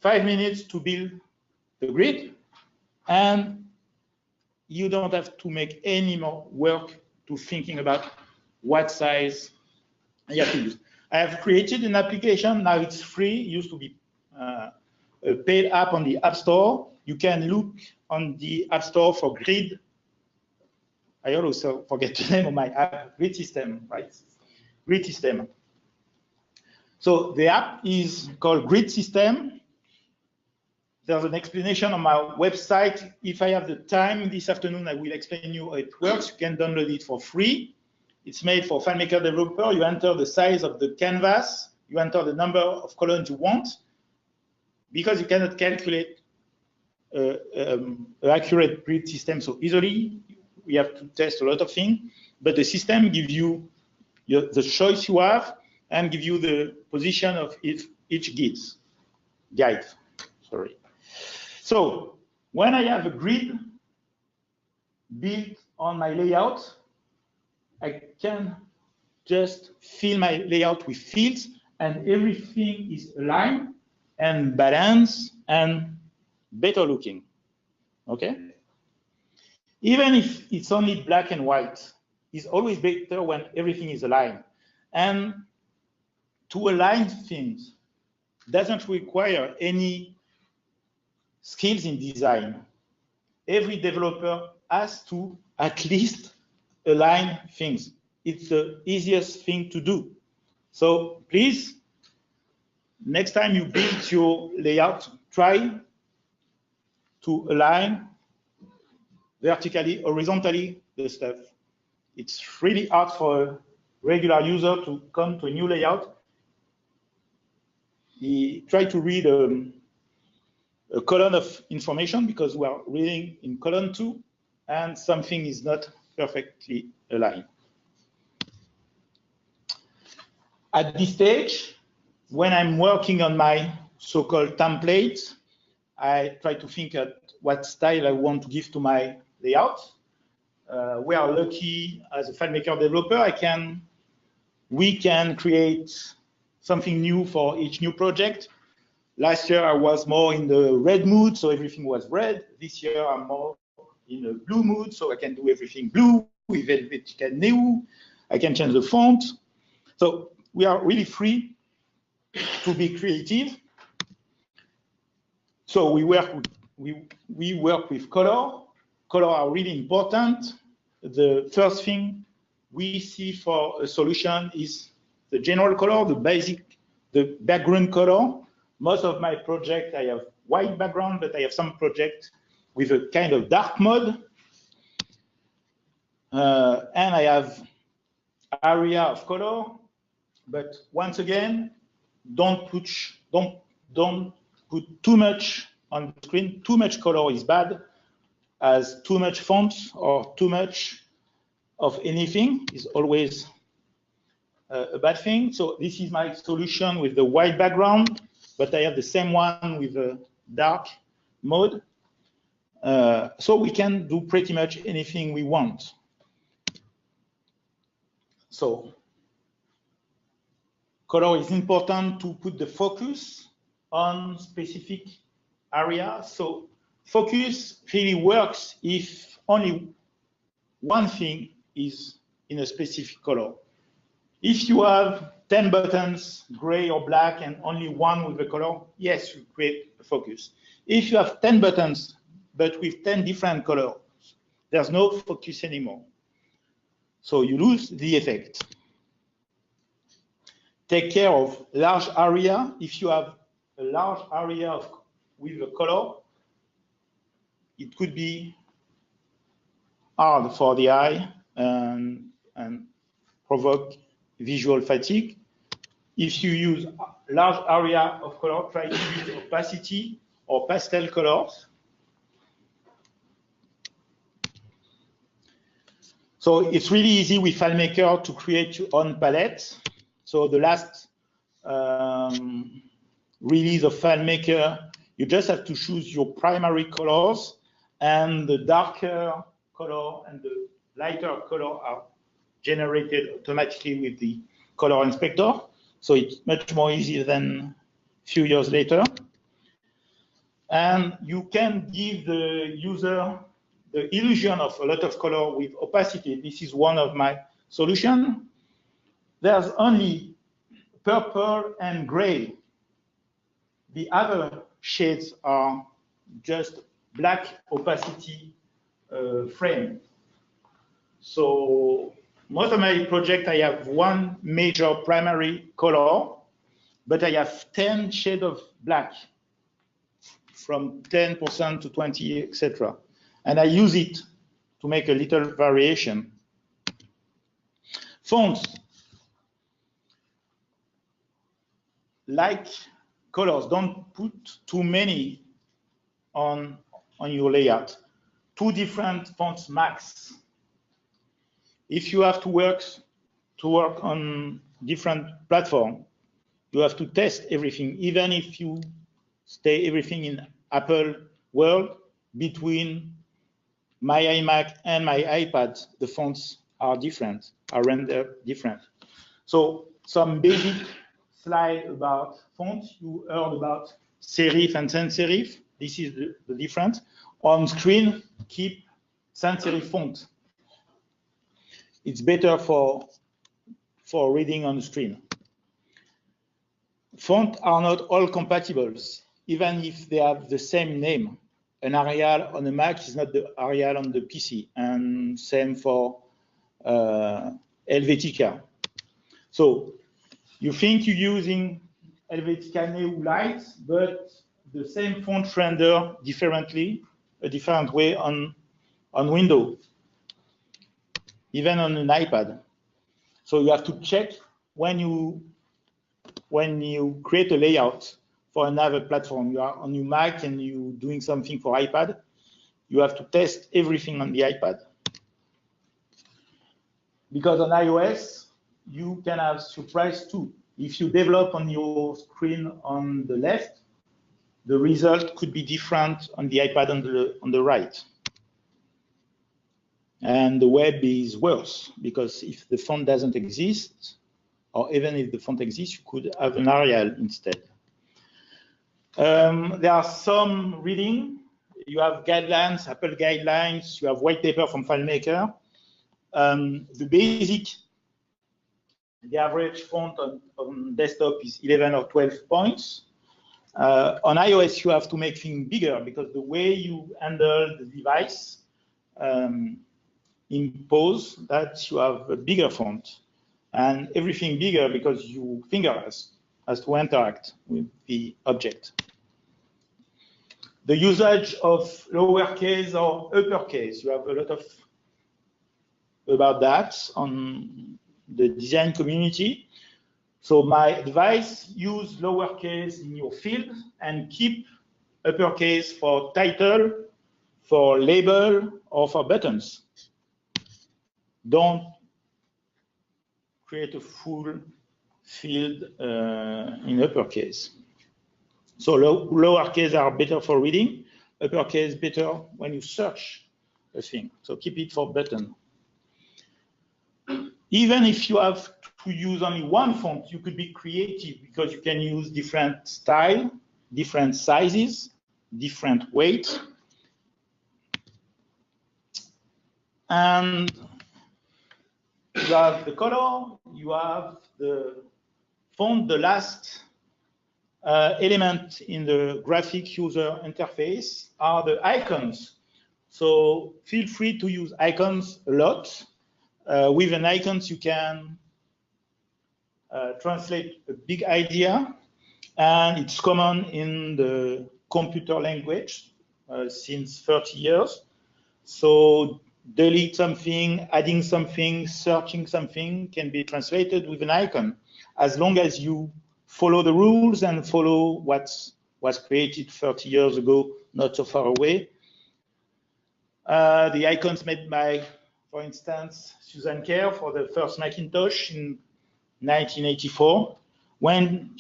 5 minutes to build the grid, and you don't have to make any more work to thinking about what size you have to use. I have created an application, now it's free, it used to be a paid app on the App Store. You can look on the App Store for grid. I also forget the name of my app, grid system, right? Grid system. So the app is called Grid System. There's an explanation on my website. If I have the time this afternoon, I will explain you how it works. You can download it for free. It's made for FileMaker developer. You enter the size of the canvas. You enter the number of columns you want. Because you cannot calculate an accurate grid system so easily, we have to test a lot of things. But the system gives you the choice you have and give you the position of each guide. Sorry. So when I have a grid built on my layout, I can just fill my layout with fields and everything is aligned and balanced and better looking. Okay? Even if it's only black and white, it's always better when everything is aligned. And to align things doesn't require any skills in design. Every developer has to at least align things. It's the easiest thing to do. So please, next time you build your layout, try to align vertically, horizontally the stuff. It's really hard for a regular user to come to a new layout. He try to read a column of information because we are reading in column 2, and something is not perfectly aligned. At this stage, when I'm working on my so-called templates, I try to think at what style I want to give to my layout. We are lucky as a FileMaker developer, we can create something new for each new project. Last year I was more in the red mood, so everything was red. This year I'm more in a blue mood, so I can do everything blue with Helvetica Neu. I can change the font. So we are really free to be creative. So we work with color. Color are really important. The first thing we see for a solution is the general color, the background color. Most of my projects, I have white background, but I have some projects with a kind of dark mode. And I have area of color, but once again, don't put too much on the screen. Too much color is bad, as too much fonts or too much of anything is always a bad thing. So this is my solution with the white background, but I have the same one with a dark mode. So we can do pretty much anything we want. So color is important to put the focus on specific area. So focus really works if only one thing is in a specific color. If you have 10 buttons, gray or black, and only one with the color, yes, you create a focus. If you have 10 buttons, but with 10 different colors, there's no focus anymore. So you lose the effect. Take care of large area. If you have a large area with a color, it could be hard for the eye and provoke visual fatigue. If you use large area of color, try to use opacity or pastel colors. So it's really easy with FileMaker to create your own palette. So the last release of FileMaker, you just have to choose your primary colors, and the darker color and the lighter color are generated automatically with the color inspector. So it's much more easy than a few years later. And you can give the user the illusion of a lot of color with opacity. This is one of my solutions. There's only purple and gray. The other shades are just black opacity frame. So most of my projects, I have one major primary color, but I have 10 shades of black, from 10% to 20, etc. And I use it to make a little variation. Fonts, like colors, don't put too many on your layout. 2 different fonts max. If you have to work on different platforms, you have to test everything. Even if you stay everything in Apple world, between my iMac and my iPad, the fonts are different, are rendered different. So some basic slide about font, you heard about serif and sans serif. This is the difference. On screen, keep sans serif font. It's better for reading on the screen. Fonts are not all compatible, even if they have the same name. An Arial on a Mac is not the Arial on the PC, and same for Helvetica. So you think you're using Helvetica Neo Lite, but the same font render differently, a different way on Windows, even on an iPad. So you have to check when you create a layout for another platform. You are on your Mac and you're doing something for iPad, you have to test everything on the iPad. Because on iOS, you can have surprise too. If you develop on your screen on the left, the result could be different on the iPad on the right. And the web is worse, because if the font doesn't exist, or even if the font exists, you could have an Arial instead. There are some reading. You have guidelines, Apple guidelines, you have white paper from FileMaker. The basic, the average font on desktop is 11 or 12 points. On iOS, you have to make things bigger, because the way you handle the device impose that you have a bigger font, and everything bigger because your finger has to interact with the object. The usage of lowercase or uppercase, you have a lot about that on the design community. So my advice, use lowercase in your field and keep uppercase for title, for label, or for buttons. Don't create a full field in uppercase. So lowercase are better for reading, uppercase better when you search a thing. So keep it for button. Even if you have to use only one font, you could be creative, because you can use different style, different sizes, different weight. And you have the color, you have the font, the last element in the graphic user interface are the icons. So feel free to use icons a lot. With an icons, you can translate a big idea, and it's common in the computer language since 30 years. So delete something, adding something, searching something can be translated with an icon, as long as you follow the rules and follow what was created 30 years ago, not so far away. The icons made by, for instance, Susan Kerr for the first Macintosh in 1984, when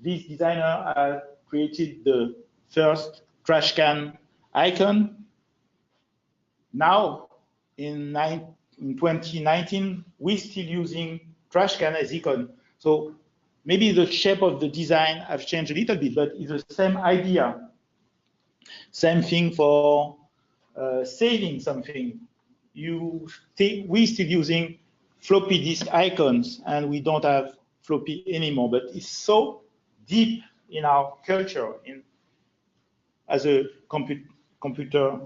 this designer created the first trash can icon. Now, in 2019, we're still using trash can as icon. So maybe the shape of the design has changed a little bit, but it's the same idea. Same thing for saving something. We're still using floppy disk icons, and we don't have floppy anymore, but it's so deep in our culture as a computer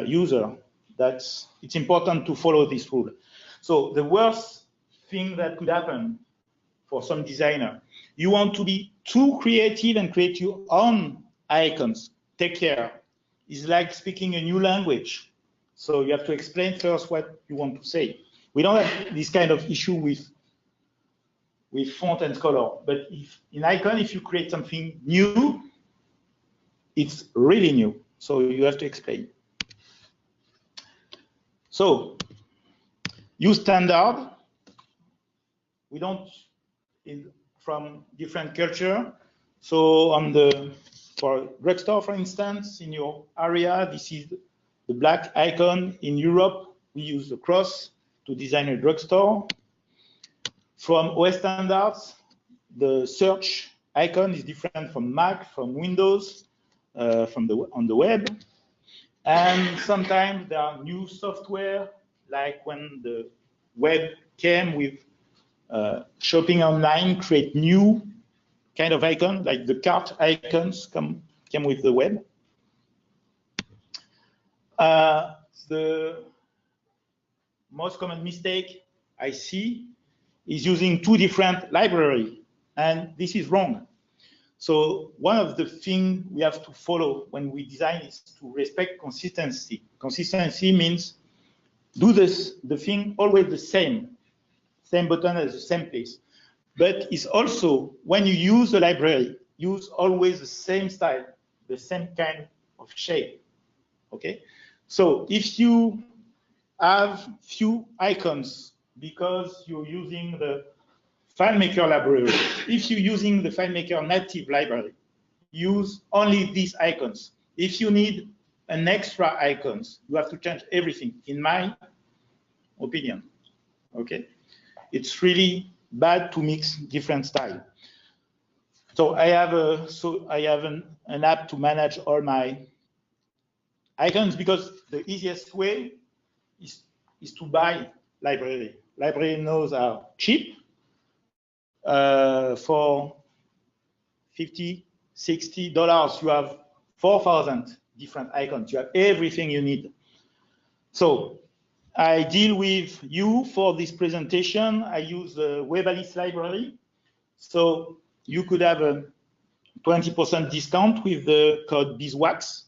user that it's important to follow this rule. So the worst thing that could happen for some designer, you want to be too creative and create your own icons. Take care. It's like speaking a new language. So you have to explain first what you want to say. We don't have this kind of issue with font and color, but in icon, if you create something new, it's really new. So you have to explain. So use standard. We don't from different culture. So for drugstore, for instance, in your area, this is the black icon. In Europe, we use the cross to design a drugstore. From OS standards, the search icon is different from Mac, from Windows, on the web. And sometimes there are new software, like when the web came with shopping online, create new kind of icon, like the cart icons came with the web. The most common mistake I see is using two different libraries, and this is wrong. So one of the things we have to follow when we design is to respect consistency. Consistency means do the thing always the same button at the same place. But it's also, when you use the library, use always the same style, the same kind of shape, okay? So if you have few icons because you're using the FileMaker library, if you're using the FileMaker native library, use only these icons. If you need an extra icons, you have to change everything, in my opinion, okay? It's really bad to mix different styles. So I have an app to manage all my icons, because the easiest way is to buy library. Library nodes are cheap. For $50, $60, you have 4,000 different icons. You have everything you need. So I deal with you for this presentation. I use the évangéliste library. So you could have a 20% discount with the code beeswax.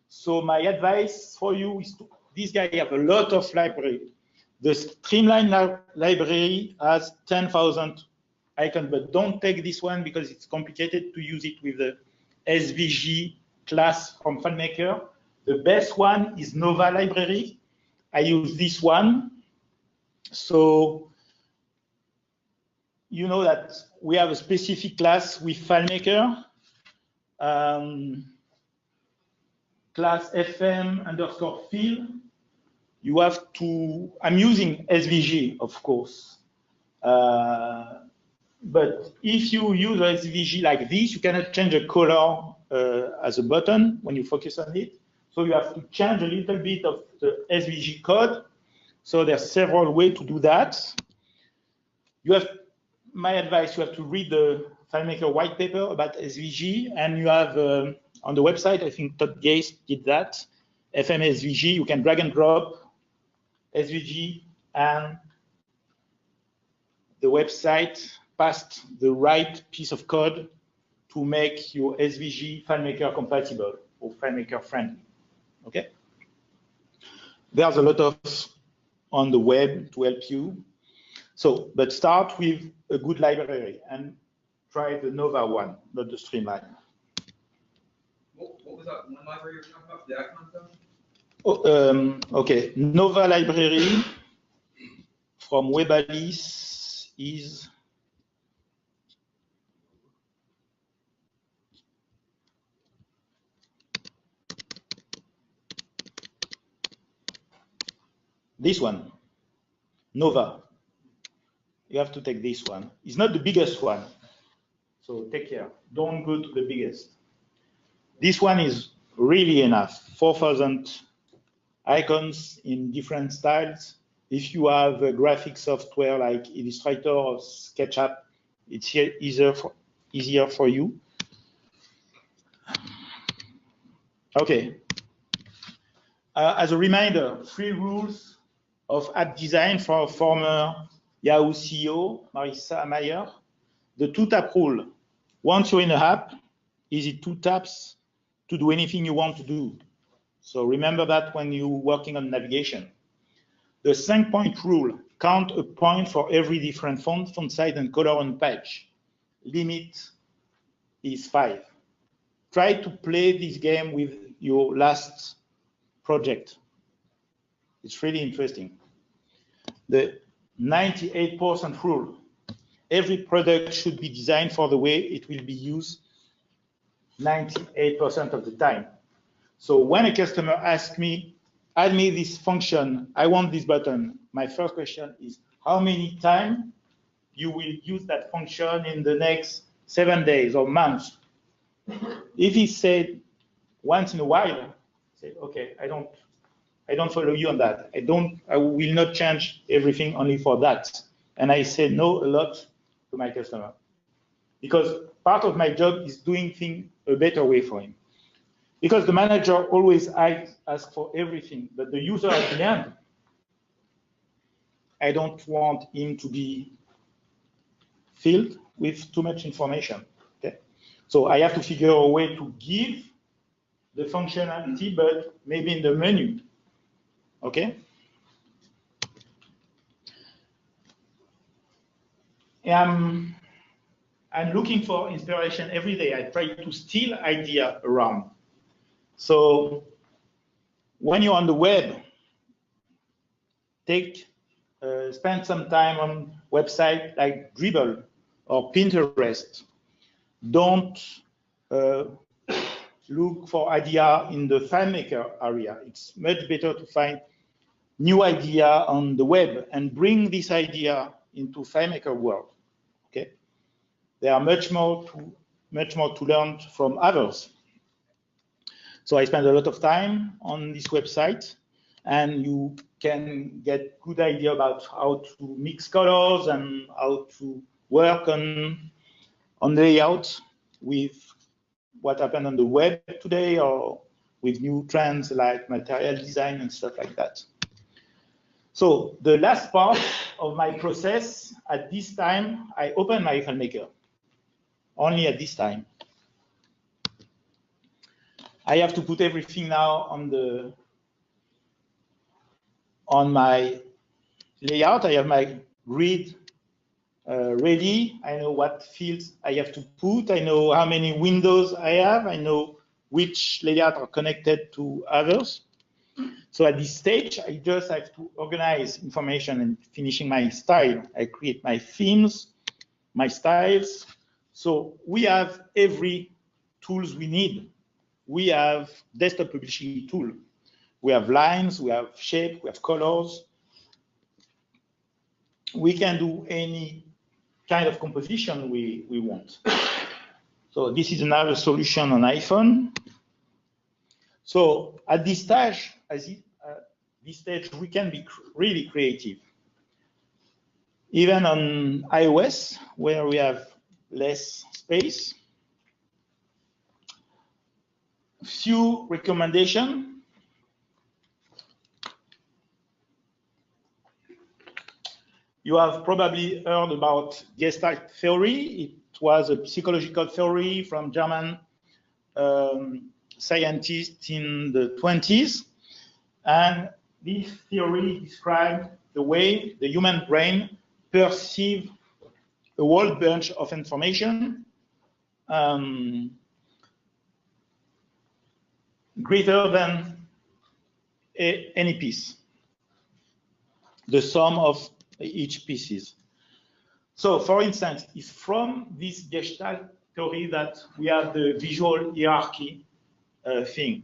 So my advice for you is this guy have a lot of library. The Streamline library has 10,000 icons, but don't take this one because it's complicated to use it with the SVG class from FileMaker. The best one is Nova library. I use this one. So you know that we have a specific class with FileMaker. Class FM_fill. You have to, I'm using SVG, of course. But if you use SVG like this, you cannot change the color as a button when you focus on it. So you have to change a little bit of the SVG code. So there's several ways to do that. You have, my advice, you have to read the FileMaker white paper about SVG, and you have on the website, I think Todd Gates did that, FM SVG, you can drag and drop SVG, and the website passed the right piece of code to make your SVG FileMaker compatible or FileMaker friendly, okay? There's a lot of on the web to help you. So, but start with a good library and try the Nova one, not the Streamline. What was that one library you were talking about, the icon stuff? Oh, okay, Nova library from évangéliste is this one, Nova. You have to take this one. It's not the biggest one, so take care. Don't go to the biggest. This one is really enough, 4,000 icons in different styles. If you have a graphic software like Illustrator or SketchUp, it's easier for you. Okay. As a reminder, 3 rules of app design for former Yahoo CEO, Marissa Mayer. The 2-tap rule. Once you're in an app, is it 2 taps to do anything you want to do? So remember that when you're working on navigation. The 5-point rule. Count a point for every different font size, and color on page. Limit is 5. Try to play this game with your last project. It's really interesting. The 98% rule. Every product should be designed for the way it will be used 98% of the time. So when a customer asks me, add me this function, I want this button, my first question is, how many times you will use that function in the next 7 days or months. If he said once in a while, say, okay, I don't follow you on that. I will not change everything only for that. And I say no a lot to my customer, because part of my job is doing things a better way for him. Because the manager always asks for everything, but the user at the end, I don't want him to be filled with too much information. Okay? So I have to figure a way to give the functionality, but maybe in the menu. Okay? I'm looking for inspiration every day. I try to steal ideas around. So when you're on the web, spend some time on websites like Dribble or Pinterest. Don't look for idea in the FileMaker area. It's much better to find new idea on the web and bring this idea into FileMaker world. Okay, there are much more to learn from others. So I spend a lot of time on this website, and you can get good idea about how to mix colors and how to work on layout with what happened on the web today, or with new trends like material design and stuff like that. So the last part of my process, at this time, I open my FileMaker. Only at this time. I have to put everything now on my layout. I have my grid ready. I know what fields I have to put. I know how many windows I have. I know which layout are connected to others. So at this stage, I just have to organize information and finishing my style. I create my themes, my styles. So we have every tools we need. We have desktop publishing tool. We have lines, we have shape, we have colors. We can do any kind of composition we want. So this is another solution on iPhone. So at this stage, we can be really creative. Even on iOS, where we have less space. Few recommendations. You have probably heard about Gestalt theory. It was a psychological theory from German scientists in the 20s. And this theory described the way the human brain perceives a whole bunch of information greater than any piece, the sum of each pieces. So, for instance, it's from this Gestalt theory that we have the visual hierarchy thing.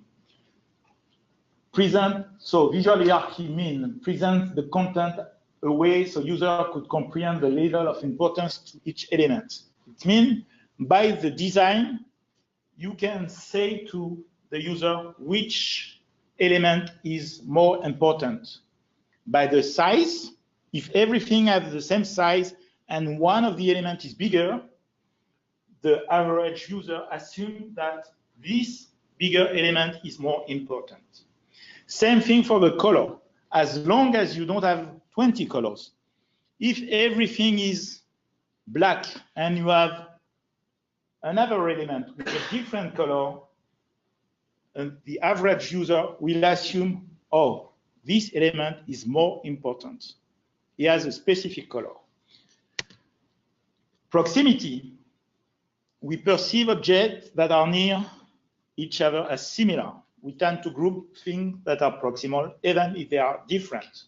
So visual hierarchy means present the content a way so user could comprehend the level of importance to each element. It means by the design, you can say to the user which element is more important. By the size, if everything has the same size and one of the elements is bigger, the average user assumes that this bigger element is more important. Same thing for the color. As long as you don't have 20 colors, if everything is black and you have another element with a different color, the average user will assume, oh, this element is more important. It has a specific color. Proximity. We perceive objects that are near each other as similar. We tend to group things that are proximal, even if they are different.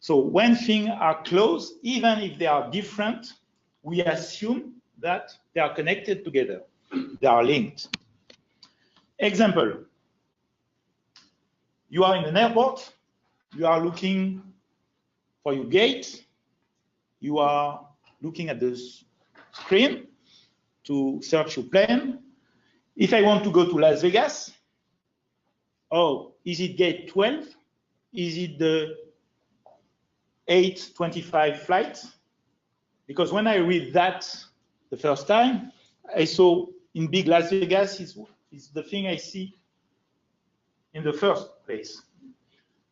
So when things are close, even if they are different, we assume that they are connected together. They are linked. Example. You are in an airport. You are looking for your gate. You are looking at the screen to search your plane. If I want to go to Las Vegas, oh, is it gate 12? Is it the 8:25 flight? Because when I read that the first time, I saw in big Las Vegas is the thing I see in the first place.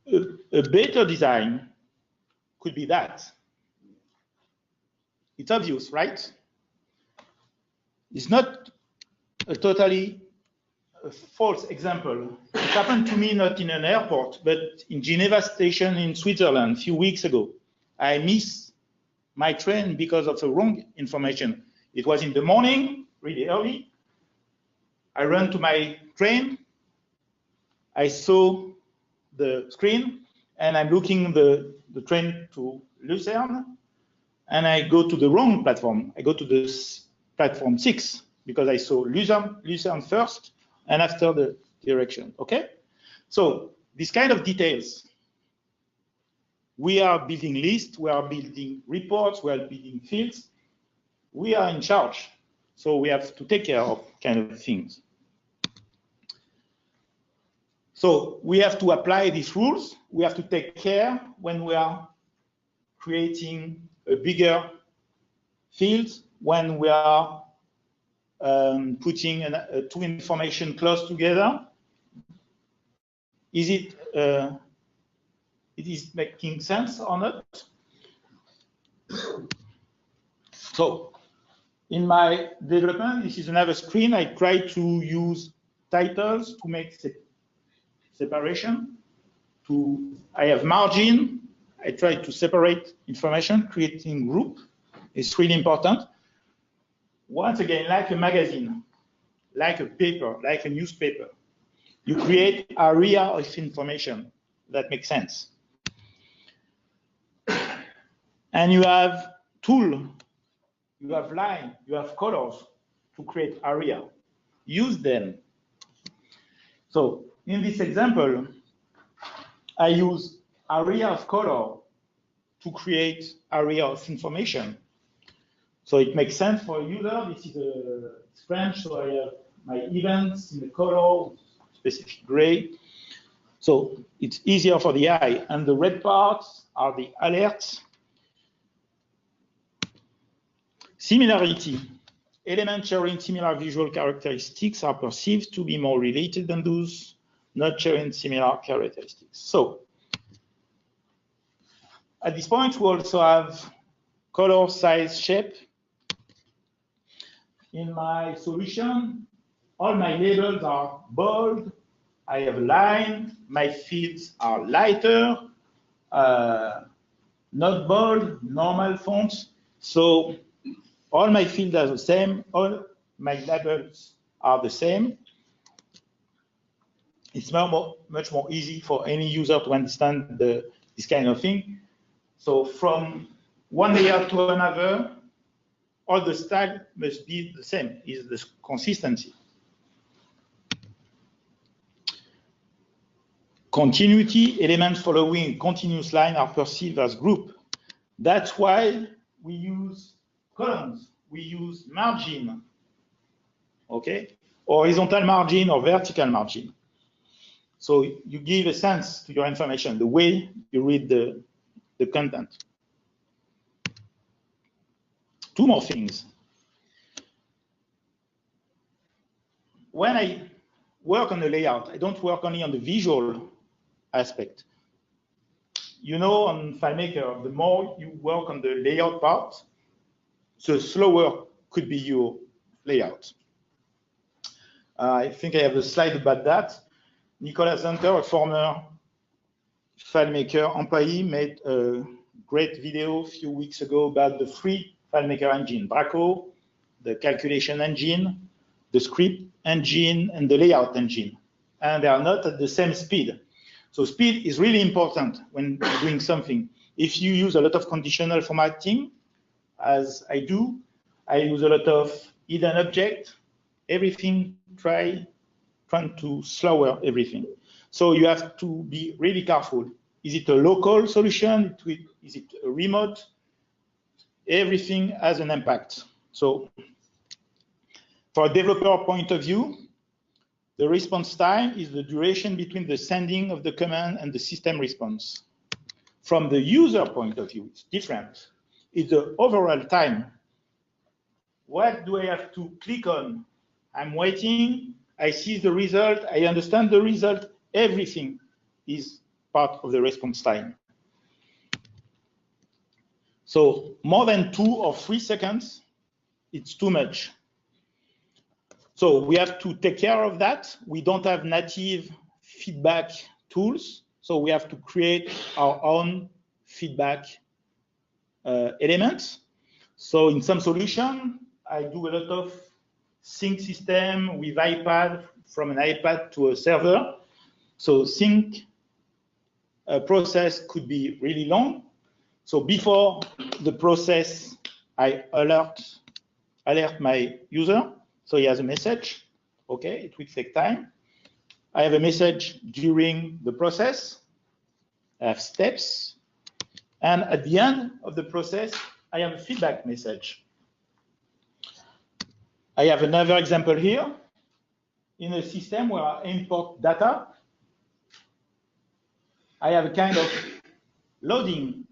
A better design could be that. It's obvious, right? It's not a totally false example. It happened to me not in an airport, but in Geneva station in Switzerland a few weeks ago. I missed my train because of the wrong information. It was in the morning, really early. I ran to my train. I saw the screen, and I'm looking the train to Lucerne, and I go to the wrong platform. I go to the platform 6 because I saw Lucerne first, and after the direction. Okay, so this kind of details. We are building lists, we are building reports, we are building fields. We are in charge, so we have to take care of kind of things. So we have to apply these rules. We have to take care when we are creating a bigger field, when we are putting two information close together. Is it is making sense or not? So in my development, this is another screen. I try to use titles to make separation. I have margin. I try to separate information, creating group. It's really important. Once again, like a magazine, like a paper, like a newspaper, you create area of information that makes sense. And you have tool, you have line, you have colors to create area. Use them. So in this example, I use area of color to create area of information. So it makes sense for a user. This is it's French, so I have my events in the color, specific gray. So it's easier for the eye. And the red parts are the alerts. Similarity. Elements sharing similar visual characteristics are perceived to be more related than those not sharing similar characteristics. So at this point, we also have color, size, shape. In my solution, all my labels are bold. I have a line. My fields are lighter, not bold, normal fonts. So all my fields are the same. All my labels are the same. It's much more easy for any user to understand this kind of thing. So from one layer to another, all the style must be the same, is the consistency. Continuity, elements following a continuous line are perceived as group. That's why we use columns, we use margin, okay? Horizontal margin or vertical margin. So you give a sense to your information, the way you read the content. Two more things. When I work on the layout, I don't work only on the visual aspect. You know, on FileMaker, the more you work on the layout part, the slower could be your layout. I think I have a slide about that. Nicolas Hunter, a former FileMaker employee, made a great video a few weeks ago about the free FileMaker engine, Braco, the calculation engine, the script engine, and the layout engine. And they are not at the same speed. So speed is really important when doing something. If you use a lot of conditional formatting, as I do, I use a lot of hidden object, everything, trying to slower everything. So you have to be really careful. Is it a local solution? Is it a remote everything has an impact. So for a developer point of view, the response time is the duration between the sending of the command and the system response. From the user point of view, it's different. It's the overall time. What do I have to click on? I'm waiting, I see the result, I understand the result, everything is part of the response time. So more than 2 or 3 seconds, it's too much. So we have to take care of that. We don't have native feedback tools, so we have to create our own feedback elements. So in some solution, I do a lot of sync system with iPad, from an iPad to a server. So sync process could be really long. So before the process, I alert my user. So he has a message. Okay, it will take time. I have a message during the process. I have steps. And at the end of the process, I have a feedback message. I have another example here. In a system where I import data, I have a kind of loading.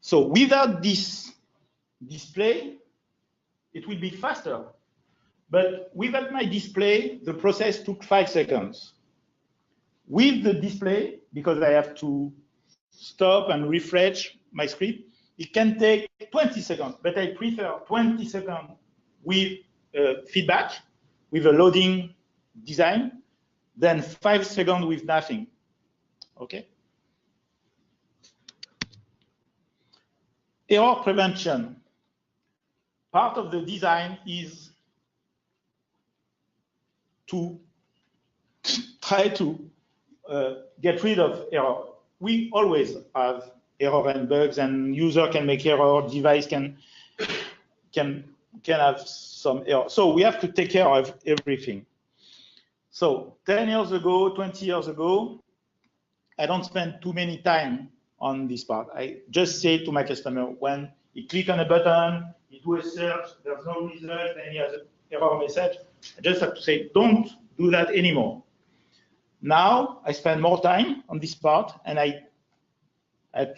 So without this display, it will be faster. But without my display, the process took 5 seconds. With the display, because I have to stop and refresh my script, it can take 20 seconds. But I prefer 20 seconds with feedback, with a loading design, than 5 seconds with nothing. Okay? Error prevention. Part of the design is to try to get rid of error. We always have error and bugs, and user can make error, device can have some error. So we have to take care of everything. So 10 years ago, 20 years ago, I don't spend too many time on this part. I just say to my customer, when he click on a button, he do a search, there's no result, and he has an error message, I just have to say, don't do that anymore. Now, I spend more time on this part, and I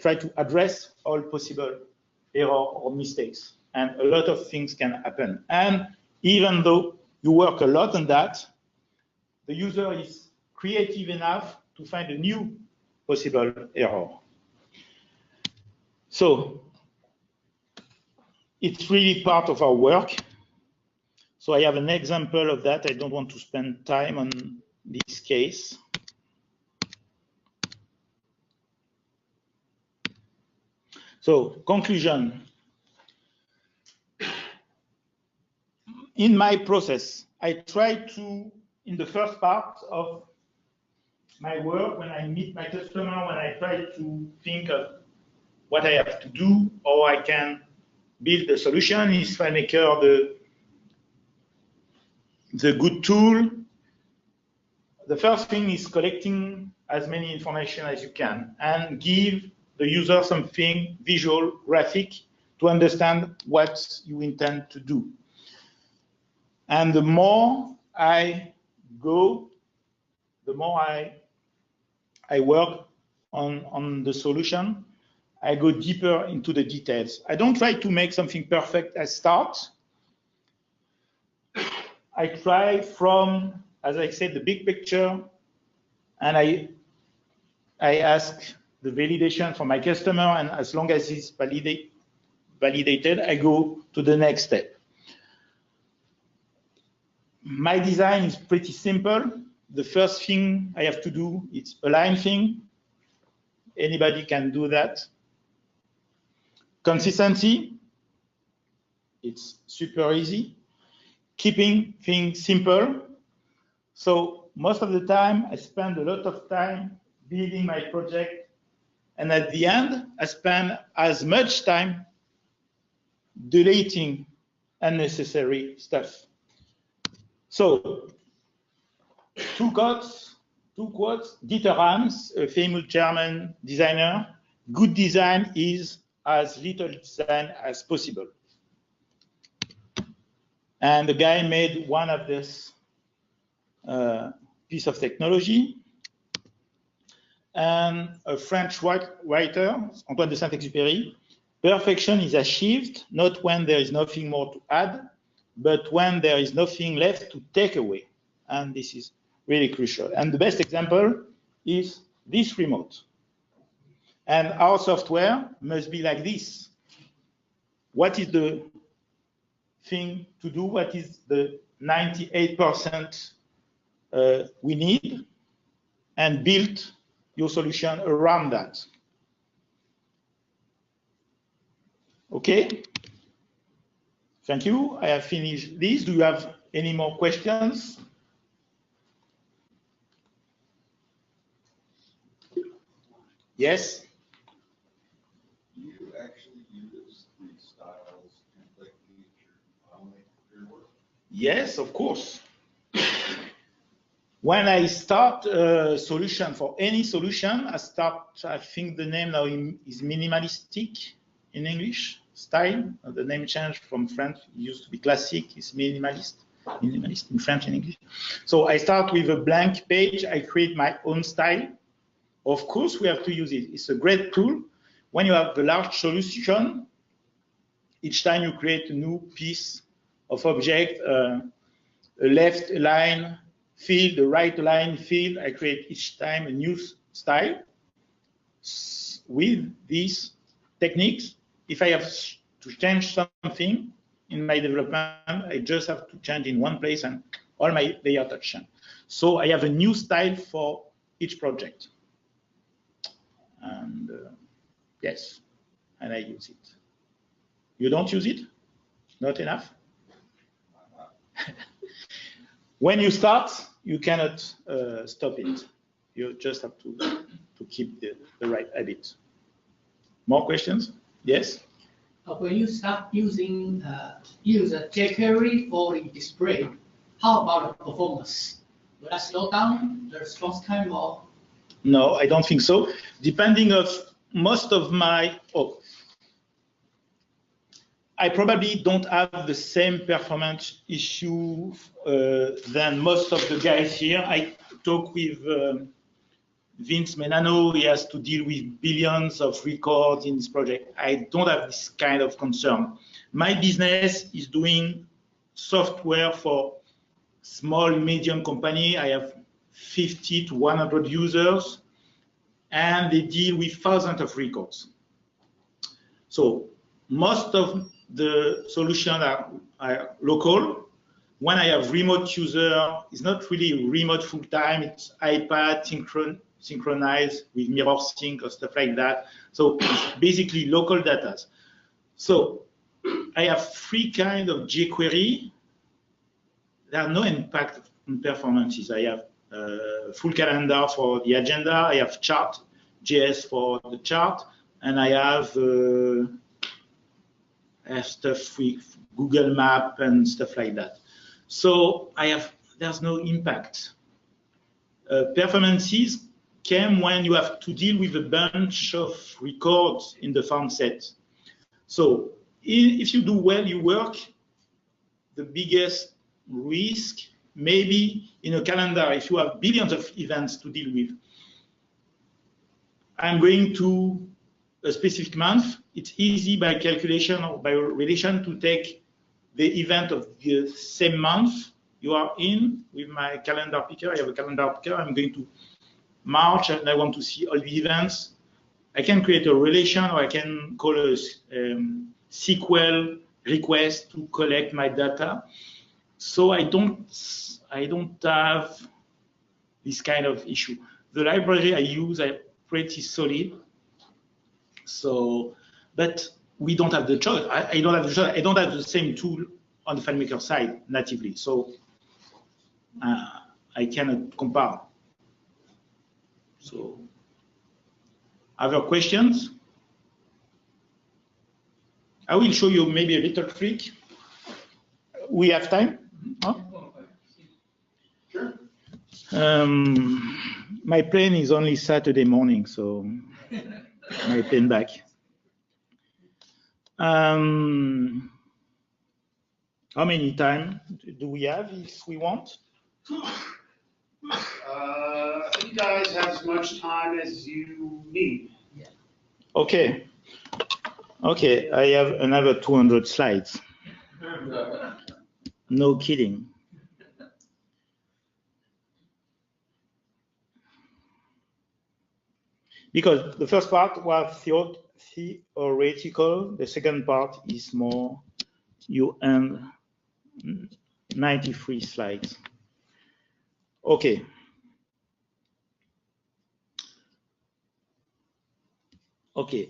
try to address all possible error or mistakes. And a lot of things can happen. And even though you work a lot on that, the user is creative enough to find a new possible error. So it's really part of our work. So I have an example of that. I don't want to spend time on this case. So conclusion. In my process, I try to, in the first part of my work, when I meet my customer, when I try to think of what I have to do, or I can build a solution, is FileMaker the good tool? The first thing is collecting as many information as you can and give the user something visual, graphic, to understand what you intend to do. And the more I go, the more I work on the solution, I go deeper into the details. I don't try to make something perfect at start. I try from, as I said, the big picture, and I ask the validation from my customer, and as long as it's validated, I go to the next step. My design is pretty simple. The first thing I have to do is align thing. Anybody can do that. Consistency, it's super easy. Keeping things simple. So most of the time, I spend a lot of time building my project, and at the end, I spend as much time deleting unnecessary stuff. So, two quotes. Dieter Rams, a famous German designer. Good design is as little design as possible. And the guy made one of this piece of technology. And a French writer, Antoine de Saint-Exupéry, perfection is achieved not when there is nothing more to add, but when there is nothing left to take away. And this is really crucial. And the best example is this remote. And our software must be like this. What is the thing to do? What is the 98% we need? And build your solution around that. Okay. Thank you. I have finished this. Do you have any more questions? Yes? Do you actually use the styles template feature on your work? Yes, of course. When I start a solution for any solution, I think the name now is minimalistic in English style. The name changed from French, it used to be classic, it's minimalist in French and English. So I start with a blank page, I create my own style. Of course, we have to use it. It's a great tool. When you have a large solution, each time you create a new piece of object, a left line field, a right line field, I create each time a new style. With these techniques, if I have to change something in my development, I just have to change in one place and all my layer touch. So I have a new style for each project. And yes, and I use it. You don't use it? Not enough? When you start, you cannot stop it. You just have to keep the right habit. More questions? Yes? When you start using use a jQuery for the display, how about the performance? Will that slow down the response time or? No, I don't think so. Depending of most of my, I probably don't have the same performance issue than most of the guys here. I talk with Vince Menano. He has to deal with billions of records in this project. I don't have this kind of concern. My business is doing software for small, medium company. I have 50 to 100 users, and they deal with thousands of records. So most of the solutions are local. When I have remote user, it's not really remote full time. It's iPad synchronized with mirror sync or stuff like that. So it's basically local data. So I have three kinds of jQuery. There are no impact on performances. I have full calendar for the agenda. I have chart.js for the chart, and I have stuff with Google Map and stuff like that. So there's no impact. Performances came when you have to deal with a bunch of records in the farm set. So if you do well your work, the biggest risk maybe in a calendar, if you have billions of events to deal with. I'm going to a specific month. It's easy by calculation or by relation to take the event of the same month you are in with my calendar picker. I have a calendar picker. I'm going to March and I want to see all the events. I can create a relation, or I can call a SQL request to collect my data. So I don't have this kind of issue. The library I use are pretty solid. So, but we don't have the choice. I don't have the choice. I don't have the same tool on the FileMaker side natively. So I cannot compare. So, other questions? I will show you maybe a little trick. We have time? Huh? Sure. My plane is only Saturday morning, so my plane back. How many time do we have if we want? You guys have as much time as you need. Okay. Okay, I have another 200 slides. No kidding. Because the first part was theoretical, the second part is more, you end 93 slides. Okay. Okay.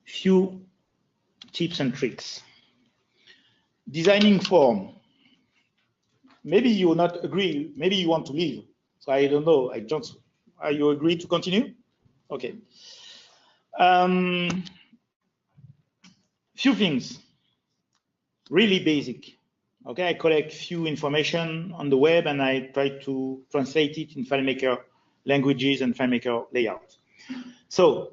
Few tips and tricks. Designing form. Maybe you will not agree, maybe you want to leave. So I don't know, are you agree to continue? Okay. Few things, really basic. Okay, I collect few information on the web and I try to translate it in FileMaker languages and FileMaker layout. So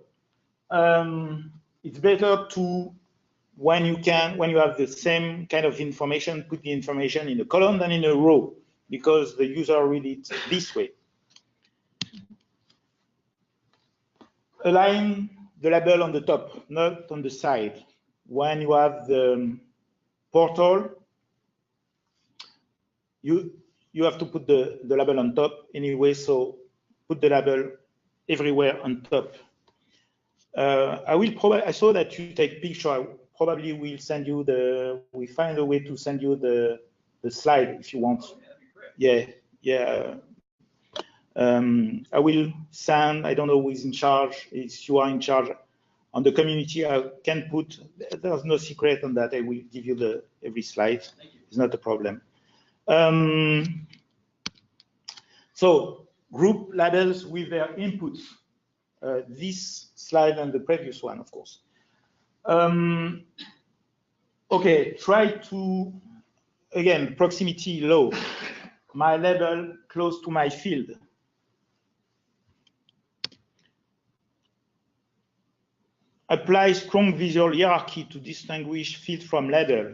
it's better to, when you have the same kind of information, put the information in a column than in a row, because the user read it this way. Align the label on the top, not on the side. When you have the portal, you have to put the label on top anyway, so put the label everywhere on top. I saw that you take picture. I probably will send you we find a way to send you the slide if you want. Yeah. I will send, I don't know who is in charge, if you are in charge on the community, I can put, there's no secret on that, I will give you every slide, it's not a problem. So group labels with their inputs, this slide and the previous one, of course. Okay, try to, again, proximity low, my label close to my field. Apply strong visual hierarchy to distinguish field from label.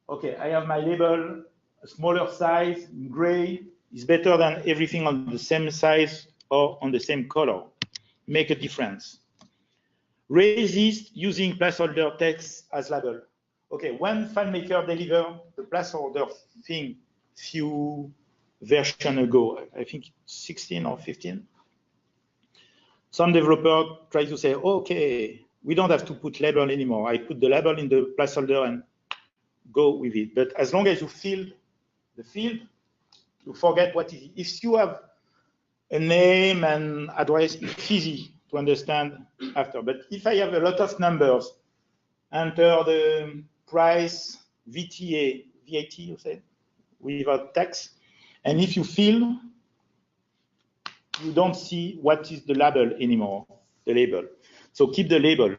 Okay, I have my label, a smaller size, in gray, is better than everything on the same size or on the same color. Make a difference. Resist using placeholder text as label. Okay, when FileMaker delivered the placeholder thing few versions ago, I think 16 or 15, some developer try to say, okay, we don't have to put label anymore. I put the label in the placeholder and go with it. But as long as you fill the field, you forget what is it. If you have a name and address, it's easy to understand after. But if I have a lot of numbers, enter the price, VAT, you say, without tax, and if you fill, you don't see what is the label anymore, the label. So keep the label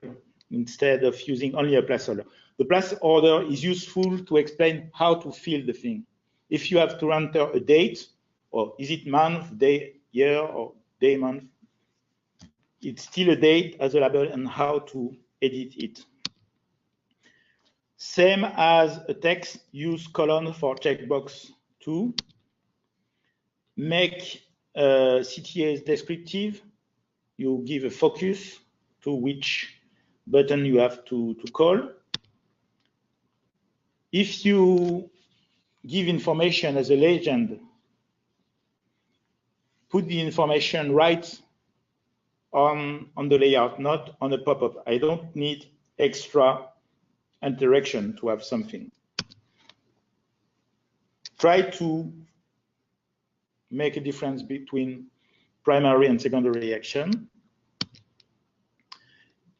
instead of using only a placeholder. The placeholder is useful to explain how to fill the thing. If you have to enter a date, or is it month, day, year, or day, month, it's still a date as a label and how to edit it. Same as a text, use colon for checkbox 2. Make CTAs descriptive. You give a focus to which button you have to call. If you give information as a legend, put the information right on the layout, not on a pop-up. I don't need extra interaction to have something. Try to make a difference between primary and secondary action.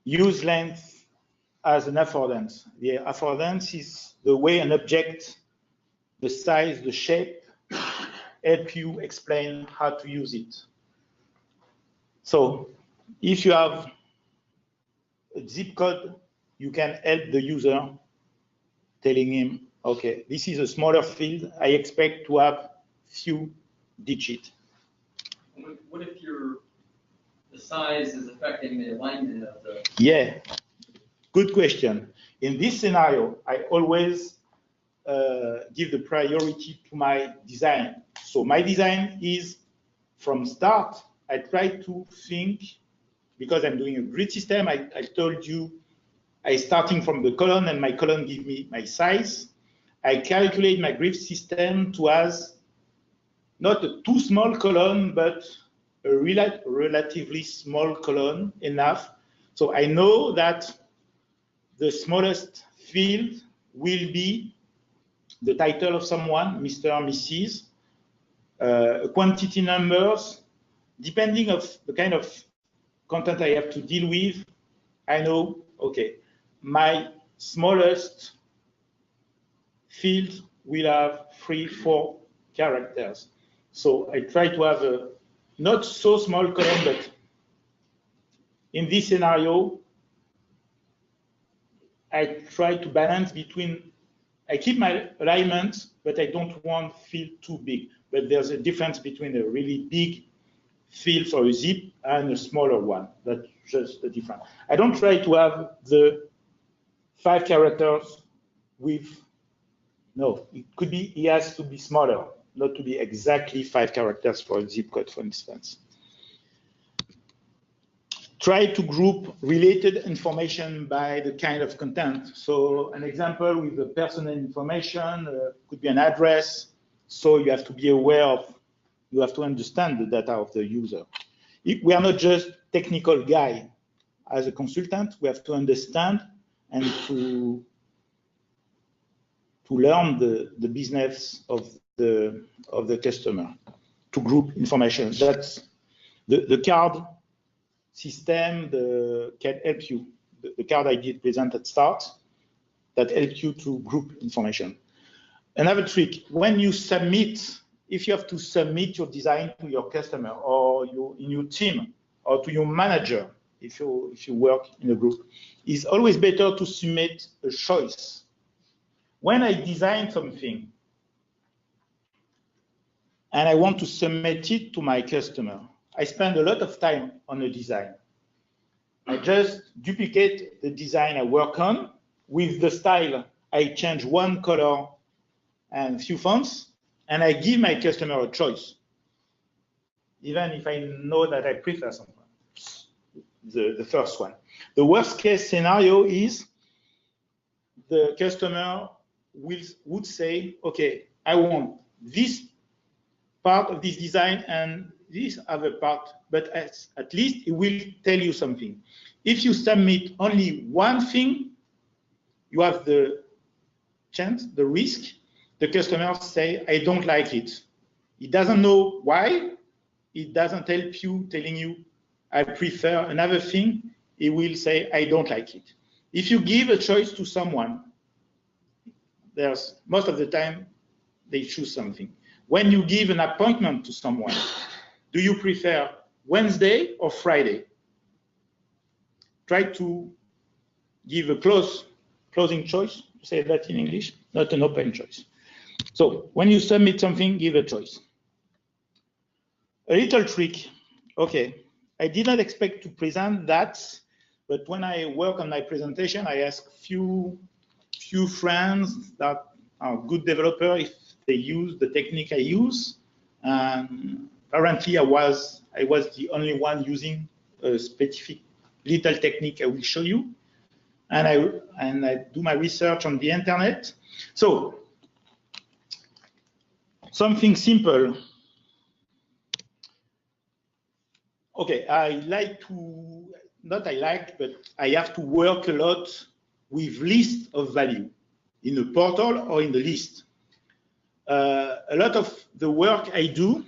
Use length as an affordance. The affordance is the way an object, the size, the shape, help you explain how to use it. So if you have a zip code, you can help the user telling him, okay, this is a smaller field. I expect to have few digits. What if size is affecting the alignment of the. Yeah, good question. In this scenario, I always give the priority to my design. So my design is from start, I try to think, because I'm doing a grid system, I told you, I starting from the column and my column give me my size. I calculate my grid system to has not a too small column, but a relatively small column enough. So I know that the smallest field will be the title of someone, Mr., Mrs., quantity numbers, depending of the kind of content I have to deal with. I know, okay, my smallest field will have 3-4 characters. So I try to have a not so small column, but in this scenario, I try to balance between, I keep my alignment, but I don't want field too big. But there's a difference between a really big field for a zip and a smaller one. That's just the difference. I don't try to have the 5 characters with, no, it could be, it has to be smaller, not to be exactly 5 characters for a zip code, for instance. Try to group related information by the kind of content. So an example with the personal information could be an address. So you have to be aware of, you have to understand the data of the user. We are not just technical guy. As a consultant, we have to understand and to learn the business of the customer, to group information. That's the card system can help you. The card I did present at start that helps you to group information. Another trick, when you submit, if you have to submit your design to your customer or in your team or to your manager, if you work in a group, it's always better to submit a choice. When I design something and I want to submit it to my customer, I spend a lot of time on the design. I just duplicate the design I work on. With the style, I change one color and few fonts, and I give my customer a choice, even if I know that I prefer something. The first one. The worst case scenario is the customer would say, okay, I want this part of this design and this other part, but at least it will tell you something. If you submit only one thing, you have the chance, the risk, the customer say, I don't like it. He doesn't know why. It doesn't help you, telling you, I prefer another thing. He will say, I don't like it. If you give a choice to someone, there's most of the time they choose something. When you give an appointment to someone, do you prefer Wednesday or Friday? Try to give a closing choice, say that in English, not an open choice. So when you submit something, give a choice. A little trick, okay, I did not expect to present that, but when I work on my presentation, I ask few friends that are good developer if they use the technique I use. Apparently, I was the only one using a specific little technique I will show you, and I do my research on the internet. So something simple. Okay, but I have to work a lot with list of value in a portal or in the list. A lot of the work I do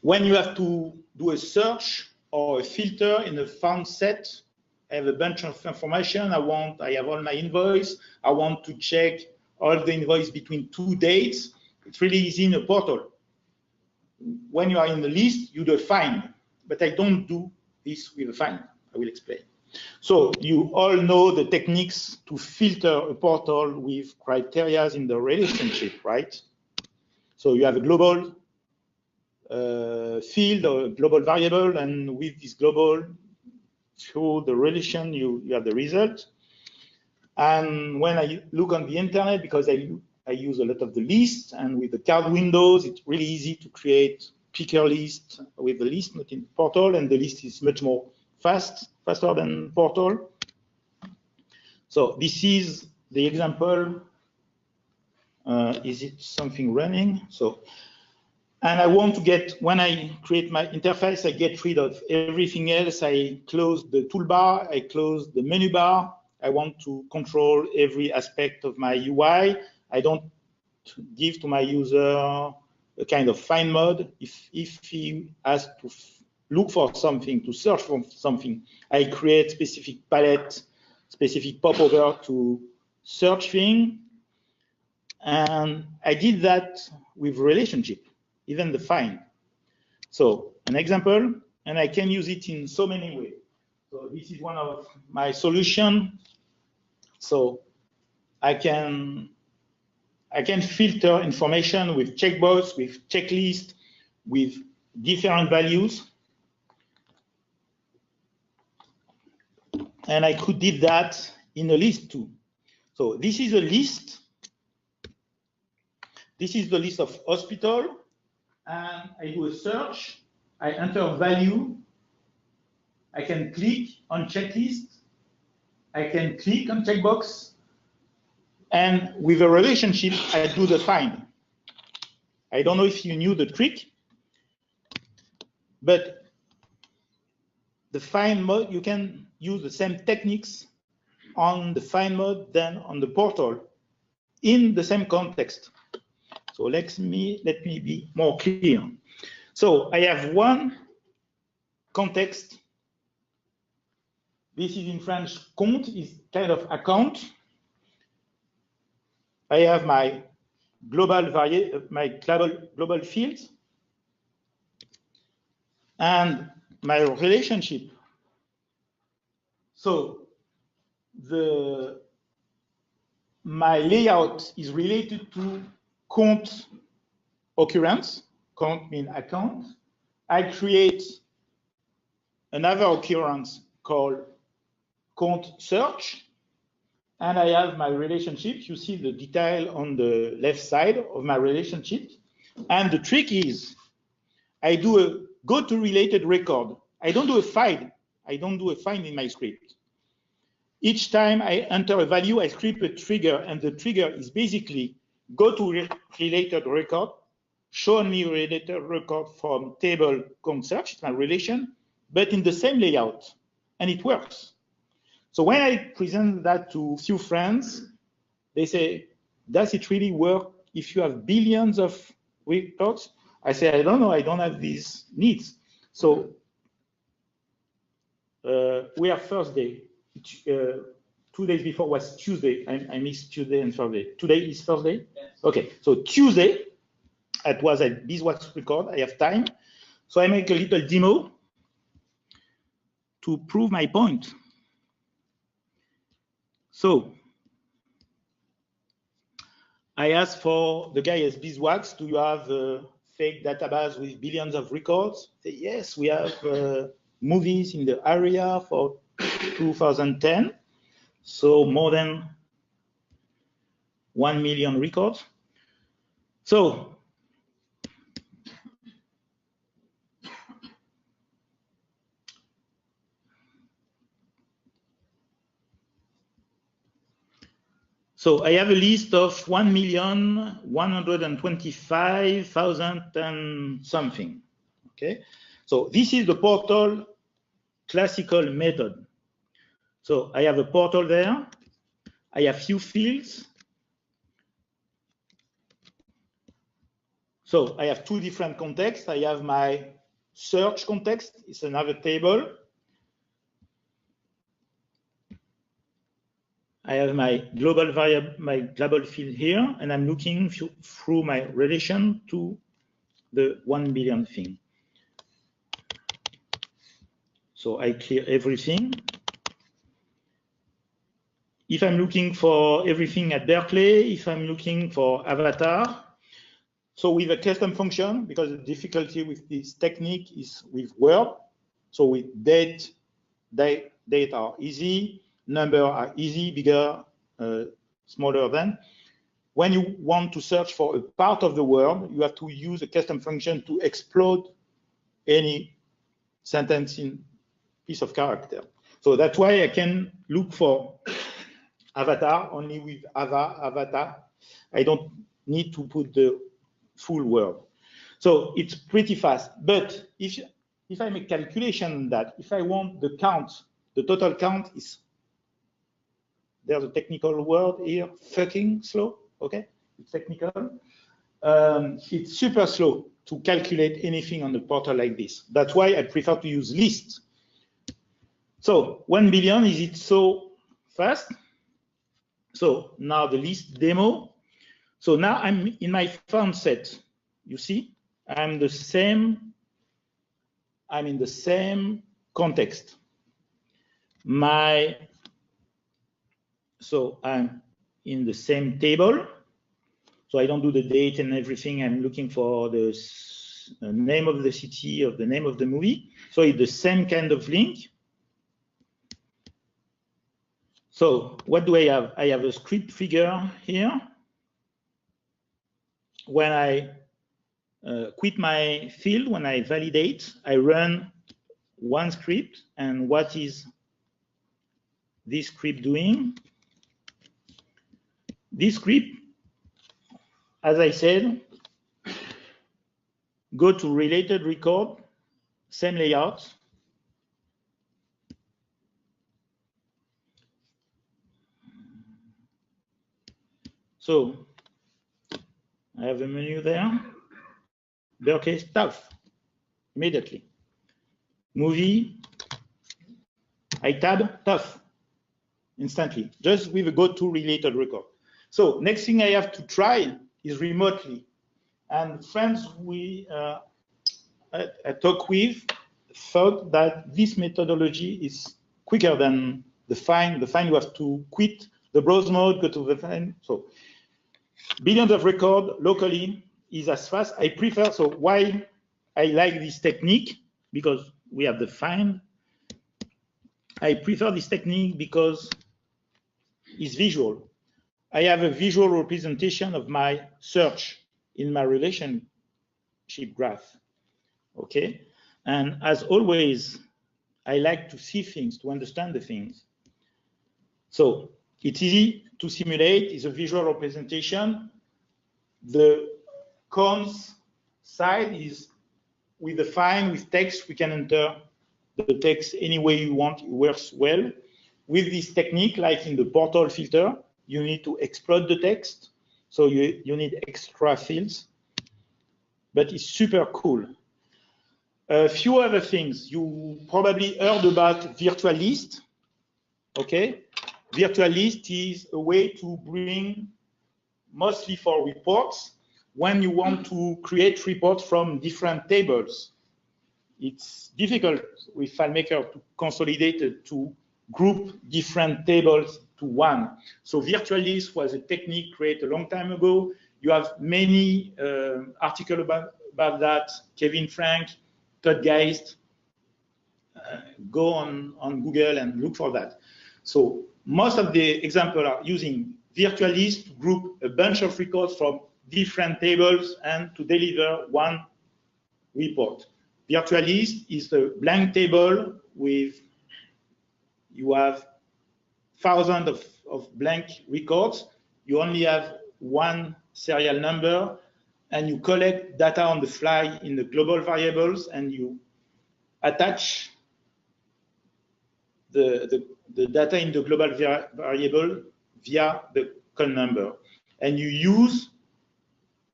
when you have to do a search or a filter in a found set, I have a bunch of information. I have all my invoice. I want to check all the invoice between 2 dates. It's really easy in a portal. When you are in the list, you do a find, but I don't do this with a find. I will explain. So you all know the techniques to filter a portal with criteria in the relationship, right? So you have a global field or a global variable, and with this global, through the relation, you have the result. And when I look on the internet, because I use a lot of the list, and with the card windows, it's really easy to create picker list with the list, not in portal, and the list is much more faster than portal. So this is the example. Is it something running? So, and I want to get, when I create my interface, I get rid of everything else. I close the toolbar, I close the menu bar. I want to control every aspect of my UI. I don't give to my user a kind of find mode. If he has to look for something, to search for something, I create specific palette, specific popover to search thing. And I did that with relationship, even the find. So an example, and I can use it in so many ways. So this is one of my solutions. So I can filter information with checkbox, with checklist, with different values. And I could do that in a list too. So this is a list. This is the list of hospital. And I do a search. I enter value. I can click on checklist. I can click on checkbox. And with a relationship, I do the find. I don't know if you knew the trick, but the find mode, you can use the same techniques on the find mode than on the portal in the same context. So let me be more clear. So I have one context. This is in French, compte is kind of account. I have my global global fields and my relationship. So my layout is related to compte occurrence. Compte means account. I create another occurrence called compte search, and I have my relationship. You see the detail on the left side of my relationship. And the trick is, I do a go to related record. I don't do a find. I don't do a find in my script. Each time I enter a value, I script a trigger, and the trigger is basically go to related record, show me related record from table compte search, it's my relation, but in the same layout, and it works. So when I present that to a few friends, they say, does it really work if you have billions of records? I say, I don't know, I don't have these needs. So we are Thursday. 2 days before was Tuesday. I missed Tuesday and Thursday. Today is Thursday? Yes. Okay, so Tuesday, it was a beeswax record. I have time. So I make a little demo to prove my point. So I asked for the guy as beeswax, do you have a fake database with billions of records? Say, yes, we have movies in the area for 2010. So more than 1 million records. So I have a list of 1,125,000 and something. Okay, so this is the portal classical method. So I have a portal there. I have few fields. So I have two different contexts. I have my search context. It's another table. I have my global variable, my global field here, and I'm looking through my relation to the 1 billion thing. So I clear everything. if I'm looking for everything at Berkeley, if I'm looking for avatar, so with a custom function, because the difficulty with this technique is with Word, so with date are easy, number are easy, bigger, smaller than. When you want to search for a part of the word, you have to use a custom function to explode any sentence in piece of character. So that's why I can look for avatar only with avatar. I don't need to put the full word. So it's pretty fast. But if I make calculation on that, if I want the count, the total count is, there's a technical word here, fucking slow, okay? It's technical. It's super slow to calculate anything on the portal like this. That's why I prefer to use list. So 1 billion, is it so fast? So now the list demo. So now I'm in my font set. You see, I'm in the same context. So I'm in the same table. So I don't do the date and everything. I'm looking for the name of the city, of the name of the movie. So it's the same kind of link. So what do I have? I have a script figure here. When I quit my field, when I validate, I run one script. And what is this script doing? This script, as I said, go to related record, same layout. So I have a menu there. Berkeley stuff immediately. Movie, I tab tough instantly, just with a go to related record. So next thing I have to try is remotely. And friends I talk with thought that this methodology is quicker than the find. The find you have to quit the browse mode, go to the find. So billions of records locally is as fast. I prefer, so why I like this technique, because we have the find. I prefer this technique because it's visual. I have a visual representation of my search in my relationship graph, okay? And as always, I like to see things, to understand the things. So it's easy to simulate, it's a visual representation. The cons side is with the find, with text, we can enter the text any way you want, it works well. With this technique, like in the portal filter, you need to explode the text, so you need extra fields, but it's super cool. A few other things. You probably heard about virtual list, okay? Virtual list is a way to bring, mostly for reports, when you want to create reports from different tables. It's difficult with FileMaker to consolidate it, to group different tables to one. So virtual list was a technique created a long time ago. You have many articles about that. Kevin Frank, Todd Geist. Go on Google and look for that. So most of the examples are using virtual list to group a bunch of records from different tables and to deliver one report. Virtual list is a blank table with, you have thousands of blank records. You only have one serial number, and you collect data on the fly in the global variables, and you attach the data in the global variable via the call number. And you use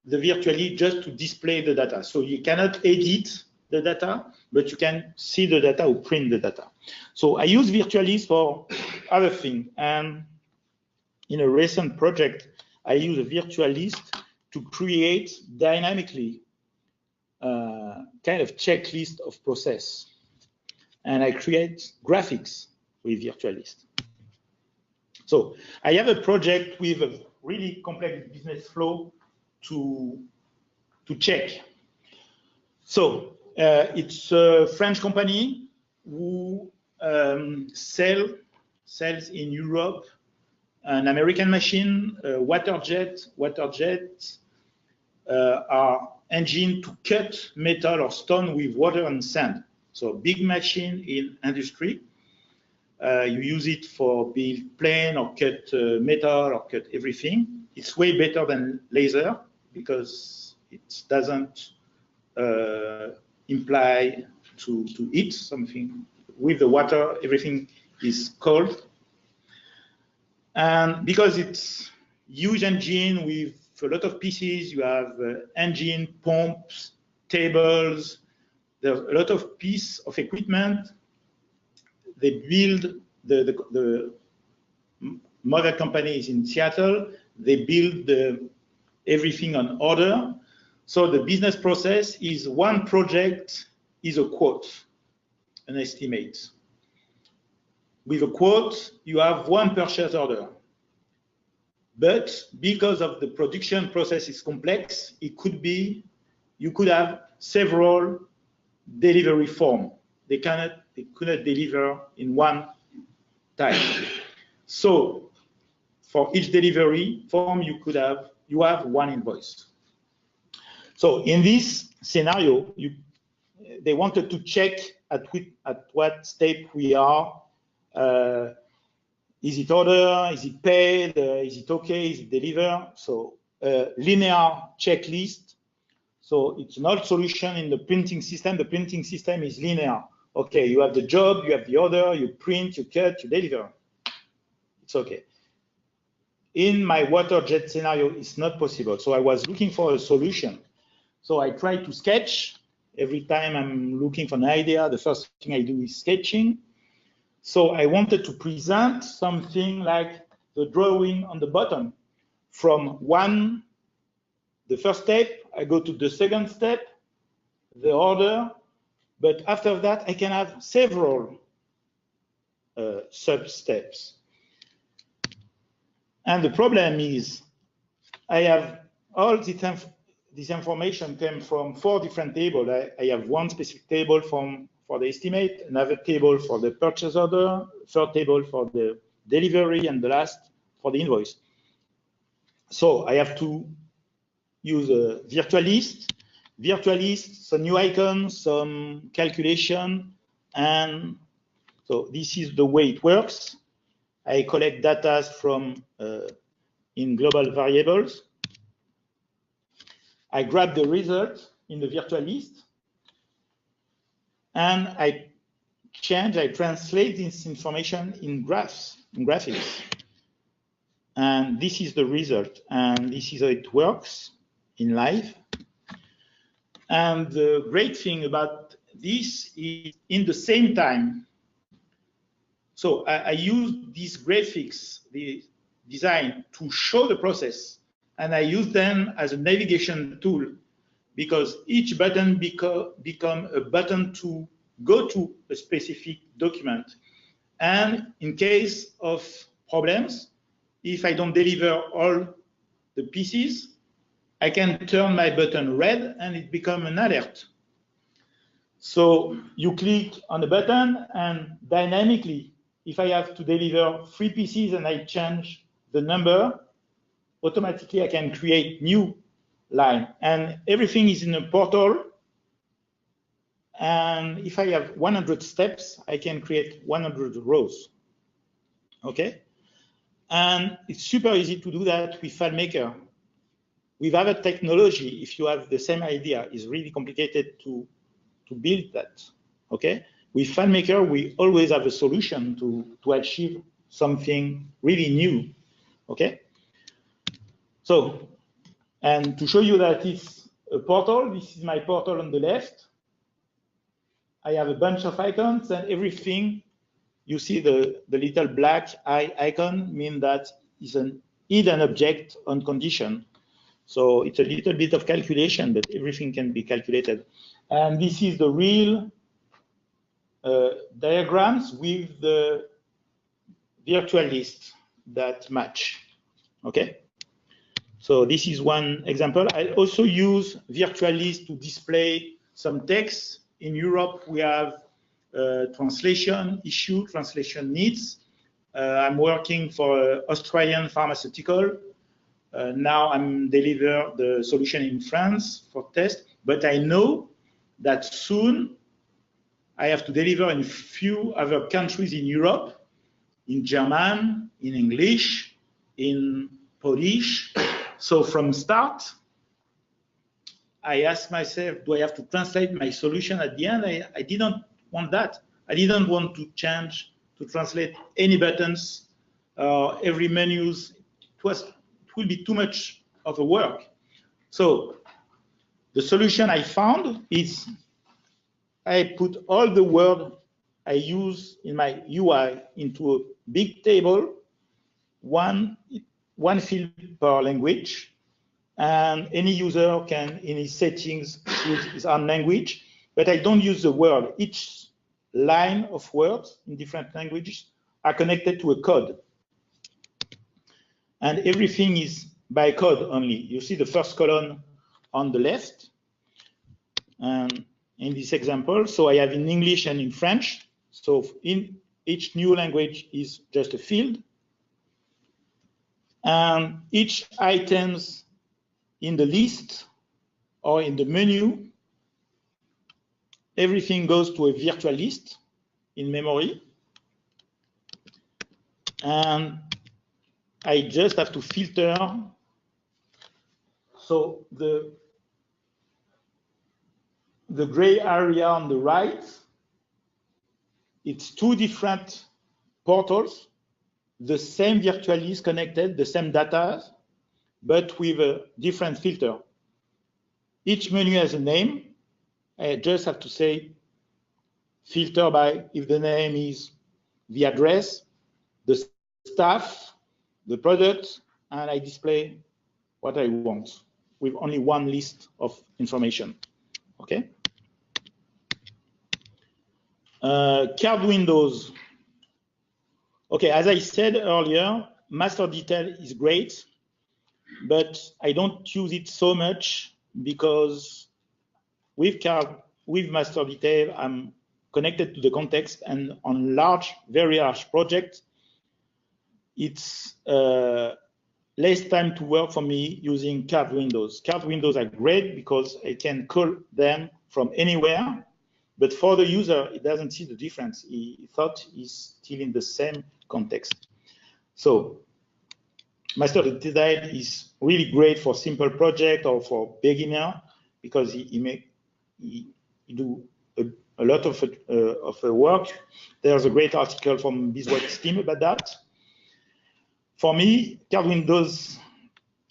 the virtual list just to display the data. So you cannot edit the data, but you can see the data or print the data. So I use virtual list for other things. And in a recent project, I use a virtual list to create dynamically kind of checklist of process. And I create graphics with virtual list. So I have a project with a really complex business flow to check. So it's a French company who sells in Europe an American machine, water jet are engine to cut metal or stone with water and sand. So big machine in industry. You use it for build plane or cut metal or cut everything. It's way better than laser because it doesn't imply to heat something. With the water, everything is cold. And because it's huge engine with a lot of pieces, you have engine, pumps, tables, there's a lot of piece of equipment. They build, the mother company is in Seattle, they build everything on order. So the business process is one project is a quote, an estimate. With a quote, you have one purchase order. But because of the production process is complex, it could be, you could have several delivery forms. They couldn't deliver in one time. So for each delivery form, you have one invoice. So in this scenario, they wanted to check at what step we are. Is it order? Is it paid? Is it okay? Is it delivered? So linear checklist. So it's an old solution in the printing system. The printing system is linear. Okay, you have the job, you have the order, you print, you cut, you deliver. It's okay. In my water jet scenario, it's not possible. So I was looking for a solution. So I tried to sketch. Every time I'm looking for an idea, the first thing I do is sketching. So I wanted to present something like the drawing on the bottom. From the first step, I go to the second step, the order, but after that, I can have several sub-steps. And the problem is, I have all this information came from 4 different tables. I have one specific table for the estimate, another table for the purchase order, third table for the delivery, and the last for the invoice. So I have to use a virtualist, some new icons, some calculation, and so this is the way it works. I collect data from in global variables. I grab the result in the virtualist, and I translate this information in graphics. And this is the result, and this is how it works in live. And the great thing about this is in the same time. So I use these graphics, the design, to show the process, and I use them as a navigation tool because each button become a button to go to a specific document. And in case of problems, if I don't deliver all the pieces, I can turn my button red and it becomes an alert. So you click on the button and dynamically, if I have to deliver 3 pieces and I change the number, automatically I can create new line. And everything is in a portal. And if I have 100 steps, I can create 100 rows. Okay? And it's super easy to do that with FileMaker. With other technology, if you have the same idea, it's really complicated to build that. Okay? With FileMaker, we always have a solution to achieve something really new. Okay? So, and to show you that it's a portal, this is my portal on the left. I have a bunch of icons, and everything, you see the little black eye icon mean that is an hidden object on condition. So it's a little bit of calculation, but everything can be calculated. And this is the real diagrams with the virtual list. that match. Okay. So this is one example. I also use Virtualist to display some text. In Europe, we have translation issue, translation needs. I'm working for an Australian pharmaceutical. Now I'm deliver the solution in France for test, but I know that soon I have to deliver in a few other countries in Europe, in German, in English, in Polish. So from start, I asked myself, do I have to translate my solution at the end? I didn't want that. I didn't want to change, to translate any buttons, every menus. It will be too much of a work. So the solution I found is I put all the word I use in my UI into a big table, one field per language, and any user can, in his settings, choose his own language, but I don't use the word. Each line of words in different languages are connected to a code. And everything is by code only. You see the first column on the left. And in this example, so I have in English and in French. So in each new language is just a field. And each items in the list or in the menu, everything goes to a virtual list in memory. And I just have to filter. So the gray area on the right, it's two different portals, the same virtual list connected, the same data, but with a different filter. Each menu has a name. I just have to say filter by if the name is the address, the staff, the product, and I display what I want with only one list of information. Okay. Card windows. Okay, as I said earlier, master detail is great, but I don't use it so much because with master detail, I'm connected to the context, and on large, very large projects, it's less time to work for me using card windows. Card windows are great because I can call them from anywhere, but for the user, it doesn't see the difference. He thought he's still in the same context. So master detail is really great for simple project or for beginner because he do a lot of work. There's a great article from Bizworks team about that. For me, card windows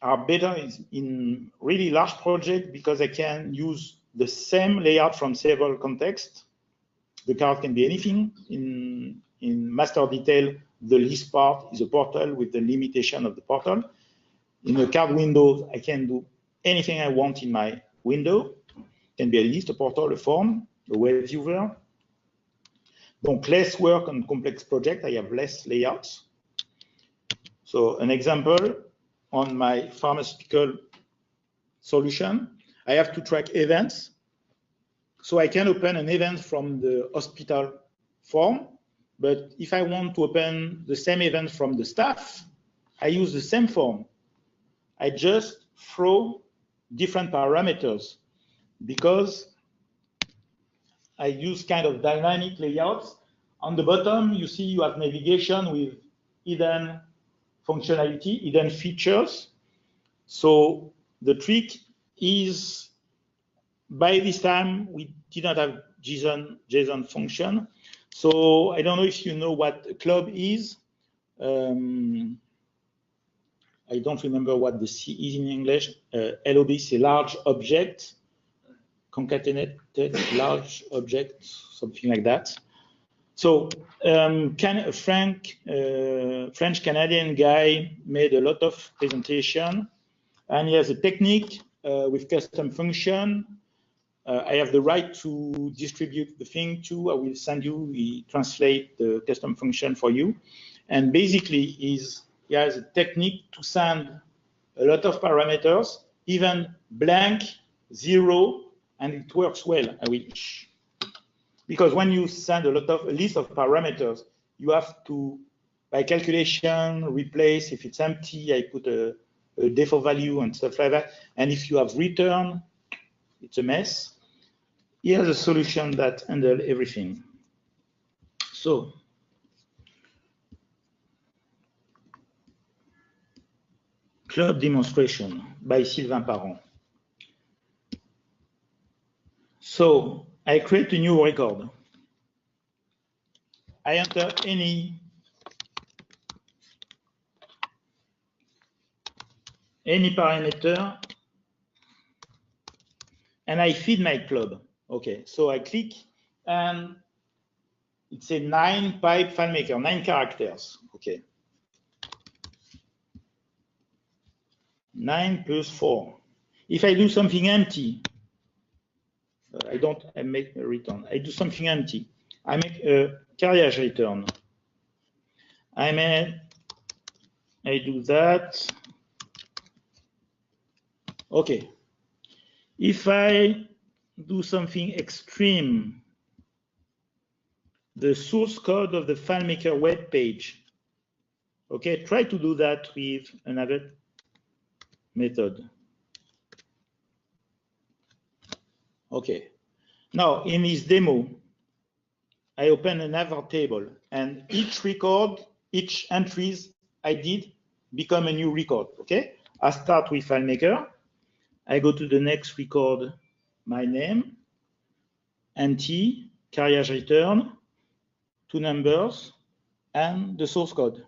are better in really large projects because I can use the same layout from several contexts. The card can be anything. In master detail, the list part is a portal with the limitation of the portal. In a card window, I can do anything I want in my window. It can be a list, a portal, a form, a web viewer. Donc less work on complex project, I have less layouts. So an example, on my pharmaceutical solution, I have to track events. So I can open an event from the hospital form, but if I want to open the same event from the staff, I use the same form. I just throw different parameters because I use kind of dynamic layouts. On the bottom, you see you have navigation with hidden functionality, hidden features. So the trick is, by this time, we did not have JSON function. So I don't know if you know what a club is. I don't remember what the C is in English. LOB is a large object, concatenated large object, something like that. So a French-Canadian guy made a lot of presentation, and he has a technique with custom function. I have the right to distribute the thing too. I will send you, we translate the custom function for you. And basically is he has a technique to send a lot of parameters, even blank, 0, and it works well. Because when you send a list of parameters, you have to, by calculation, replace. If it's empty, I put a default value and stuff like that. And if you have return, it's a mess. Here's a solution that handles everything. So, club demonstration by Sylvain Parent. So, I create a new record. I enter any parameter, and I feed my club. Okay, so I click, and it's a 9-pipe FileMaker, 9 characters. Okay, 9 plus 4. If I do something empty, I make a return. I do something empty. I make a carriage return. I do that. Okay. If I do something extreme, the source code of the FileMaker web page. Okay, try to do that with another method. Okay. Now, in this demo, I open another table, and each record, each entries I did become a new record. Okay, I start with FileMaker. I go to the next record, my name, NT, carriage return, 2 numbers, and the source code.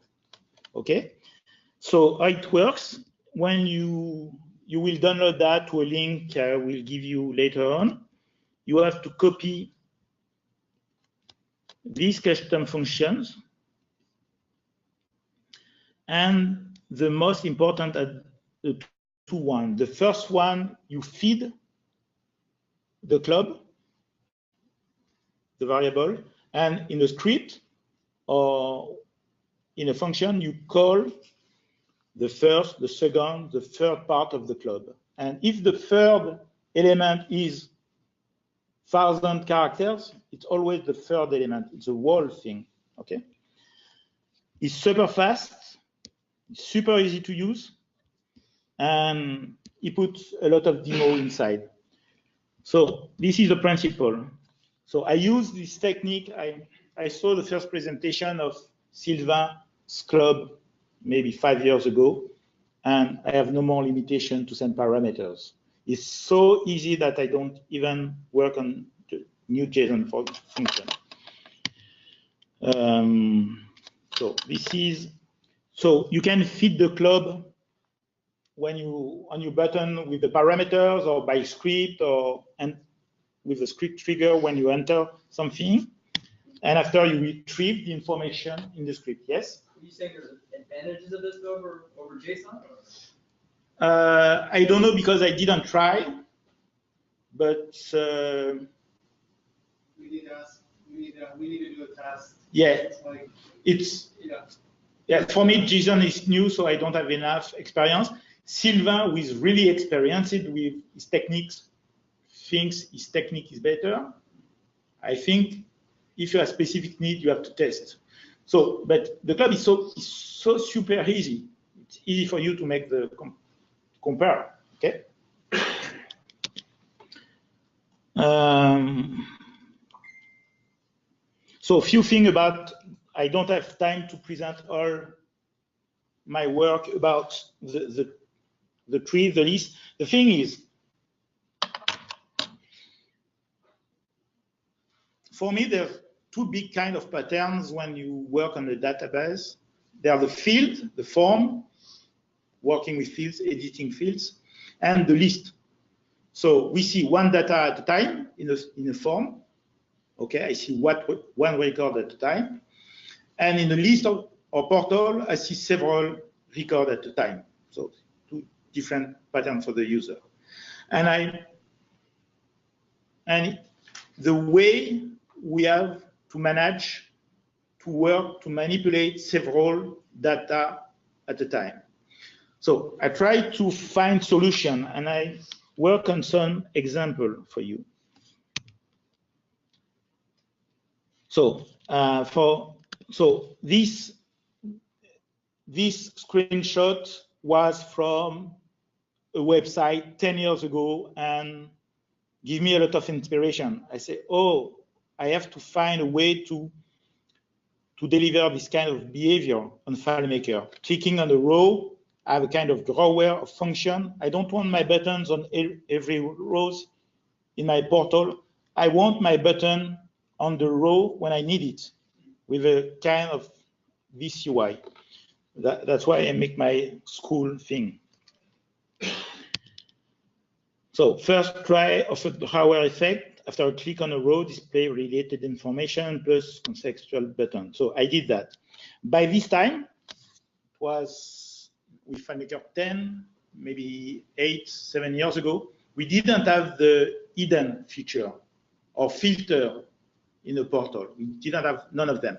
Okay, so how it works, when you will download that to a link I will give you later on, you have to copy these custom functions, and the most important are the two ones. The first one, you feed the club, the variable, and in a script or in a function, you call the first, the second, the third part of the club. And if the third element is 1,000 characters, it's always the third element. It's a whole thing. Okay. It's super fast. It's super easy to use, and it puts a lot of demo inside. So this is the principle. So I use this technique. I saw the first presentation of Sylvain's club maybe 5 years ago, and I have no more limitation to send parameters. It's so easy that I don't even work on the new JSON function. So this is, so you can feed the club when you on your button with the parameters or by script or and with the script trigger when you enter something, and after you retrieve the information in the script. Yes. Are you saying there's advantages of this over JSON? I don't know because I didn't try, but we need to do a test. Yeah, Like, it's yeah. For me, JSON is new, so I don't have enough experience. Sylvain, who is really experienced with his techniques, thinks his technique is better. I think if you have specific need, you have to test. So, but the club is so super easy. It's easy for you to make the compare. Okay. So a few things about, I don't have time to present all my work about the tree, the list. The thing is, for me, there's two big kind of patterns when you work on the database. There are the field, the form, working with fields, editing fields, and the list. So we see one data at a time in a form. Okay, I see one record at a time. And in the list or portal, I see several records at a time. So two different patterns for the user. And the way we have to manage, to work, to manipulate several data at a time. So I try to find solution, and I work on some example for you. So this screenshot was from a website 10 years ago and give me a lot of inspiration. I say, oh, I have to find a way to deliver this kind of behavior on FileMaker. Clicking on the row, I have a kind of drawer of function. I don't want my buttons on every rows in my portal. I want my button on the row when I need it with a kind of this UI. That's why I make my school thing. So first try of a drawer effect. After I click on a row, display related information plus contextual button. So I did that. By this time, it was with FileMaker 10, maybe 8, 7 years ago, we didn't have the hidden feature or filter in the portal. We didn't have none of them.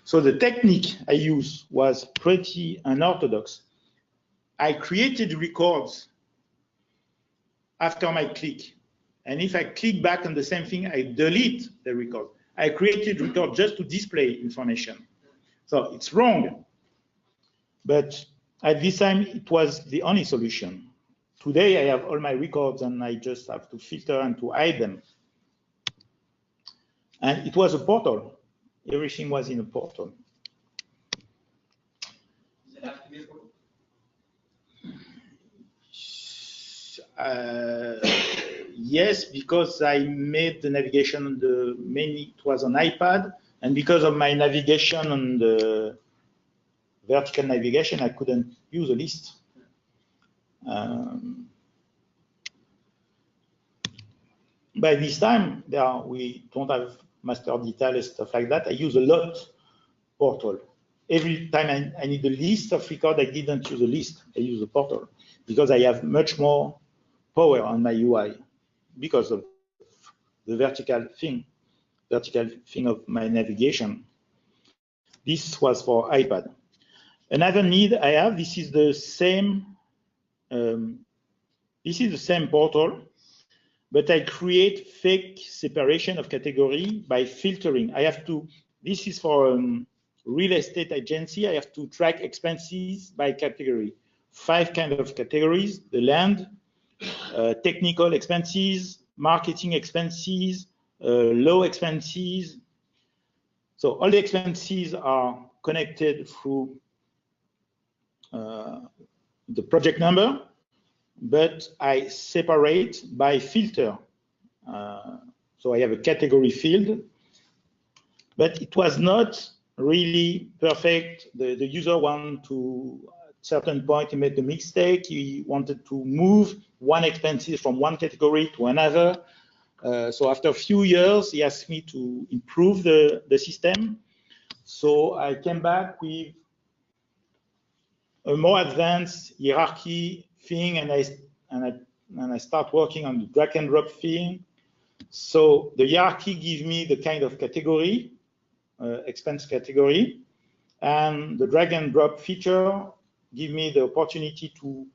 So the technique I used was pretty unorthodox. I created records after my click. And if I click back on the same thing, I delete the record. I created record just to display information. So it's wrong. But at this time, it was the only solution. Today, I have all my records, and I just have to filter and to hide them. And it was a portal. Everything was in a portal. Does it have to be a portal? Yes, because I made the navigation on the mainly it was on iPad, and because of my navigation on the vertical navigation, I couldn't use a list. By this time, we don't have master detail and stuff like that. I use a lot portal. Every time I need a list of record, I didn't use a list. I use a portal because I have much more power on my UI because of the vertical thing of my navigation. This was for iPad. Another need I have, this is the same portal, but I create fake separation of category by filtering. I have to, this is for real estate agency, I have to track expenses by category. 5 kind of categories: the land, technical expenses, marketing expenses, low expenses. So all the expenses are connected through the project number, but I separate by filter. So I have a category field, but it was not really perfect. The user wanted to, at a certain point, he made a mistake. He wanted to move one expenses from one category to another. So after a few years, he asked me to improve the system. So I came back with a more advanced hierarchy thing, and I start working on the drag and drop thing. So the hierarchy gives me the kind of category, expense category, and the drag and drop feature give me the opportunity to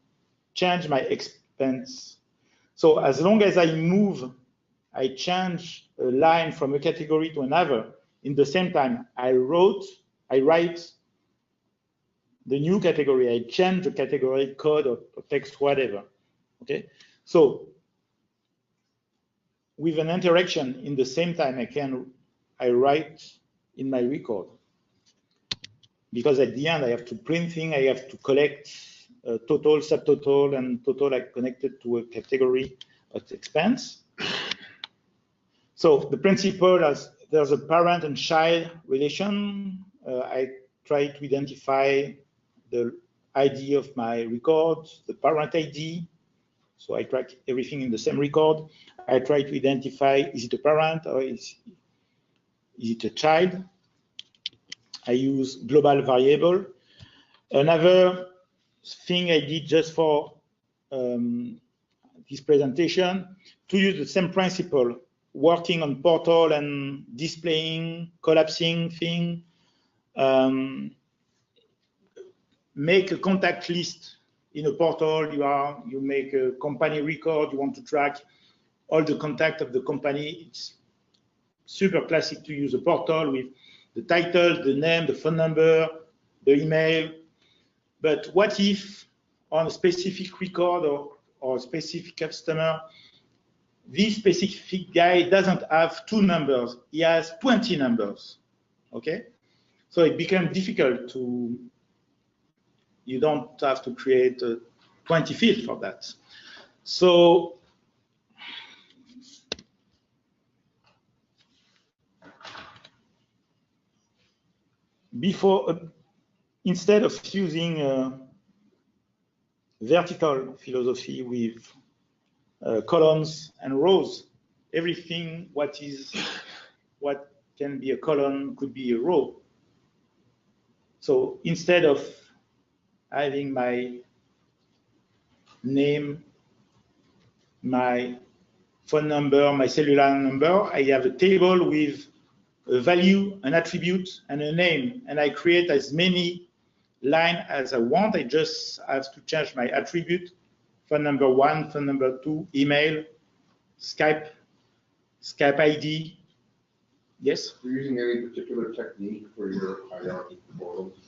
change my expense. So as long as I move, I change a line from a category to another. In the same time, I write the new category. I change the category code or text, whatever. Okay. So with an interaction in the same time, I write in my record, because at the end I have to print things. I have to collect total, subtotal, and total are connected to a category of expense. So the principle is there's a parent and child relation. I try to identify the ID of my record, the parent ID. So I track everything in the same record. I try to identify, is it a parent or is it a child? I use global variable. Another thing I did just for this presentation, to use the same principle, working on portal and displaying, collapsing thing, make a contact list in a portal. You make a company record. You want to track all the contact of the company. It's super classic to use a portal with the title, the name, the phone number, the email. But what if on a specific record or a specific customer, this specific guy doesn't have 2 numbers, he has 20 numbers, okay? So it becomes difficult to, you don't have to create 20 fields for that. So instead of using vertical philosophy with columns and rows, everything what can be a column could be a row. So instead of having my name, my phone number, my cellular number, I have a table with a value, an attribute, and a name, and I create as many lines as I want. I just have to change my attribute, phone number 1, phone number 2, email, Skype ID. Yes? Are you using any particular technique for your hierarchy portals?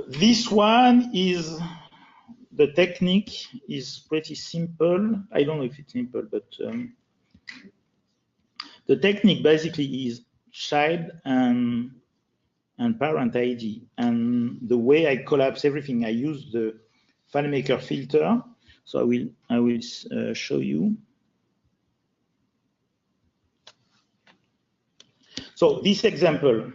This one is, the technique is pretty simple. I don't know if it's simple, but the technique basically is child and parent ID. And the way I collapse everything, I use the FileMaker filter. So I will show you. So this example,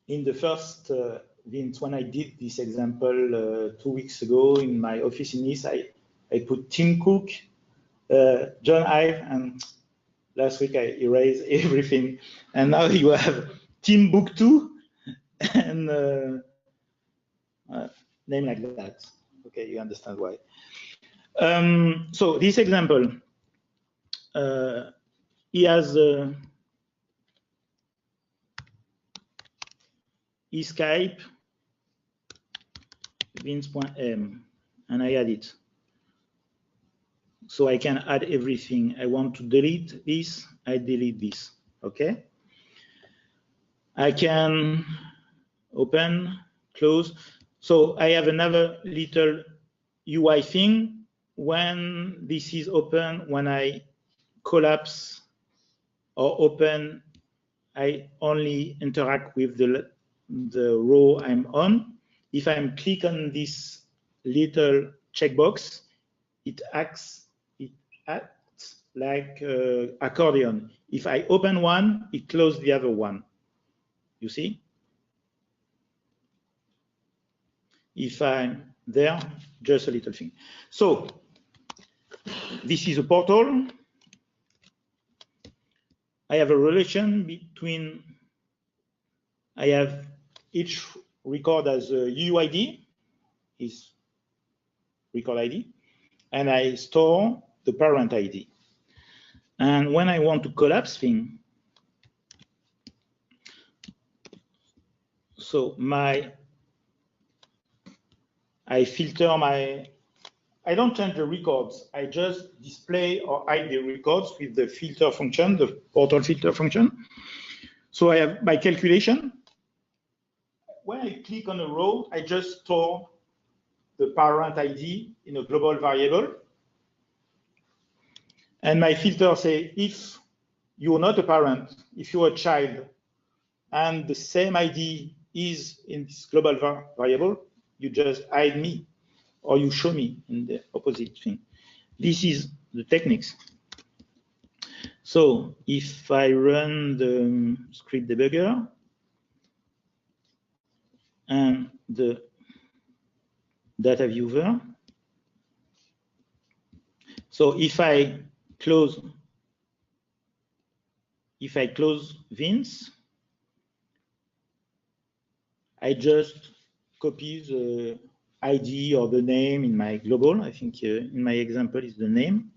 in the first Vince, when I did this example 2 weeks ago in my office in Nice, I put Tim Cook, John Ive, and last week I erased everything. And now you have Timbuktu and name like that. Okay, you understand why. So this example, he has Skype Vince.m, and I add it. So I can add everything. I want to delete this, I delete this, okay? I can open, close. So I have another little UI thing. When this is open, when I collapse or open, I only interact with the row I'm on. If I'm click on this little checkbox, it acts like accordion. If I open one, it closes the other one. You see? If I'm there, just a little thing. So this is a portal. I have a relation between, I have each record as a UID, is record ID, and I store the parent ID. And when I want to collapse thing, so I filter my, I don't change the records. I just display or hide the records with the filter function, the portal filter function. So I have my calculation. When I click on a row, I just store the parent ID in a global variable. And my filter say, if you're not a parent, if you're a child, and the same ID is in this global variable, you just hide me, or you show me in the opposite thing. This is the techniques. So if I run the script debugger and the data viewer, so if I close Vince, I just copy ID or the name in my global. I think in my example is the name.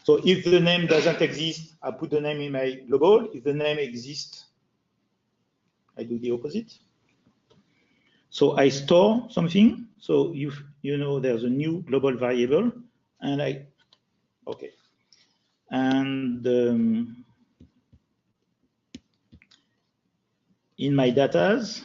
So if the name doesn't exist, I put the name in my global. If the name exists, I do the opposite. So I store something. So you know there's a new global variable, and okay. And in my datas,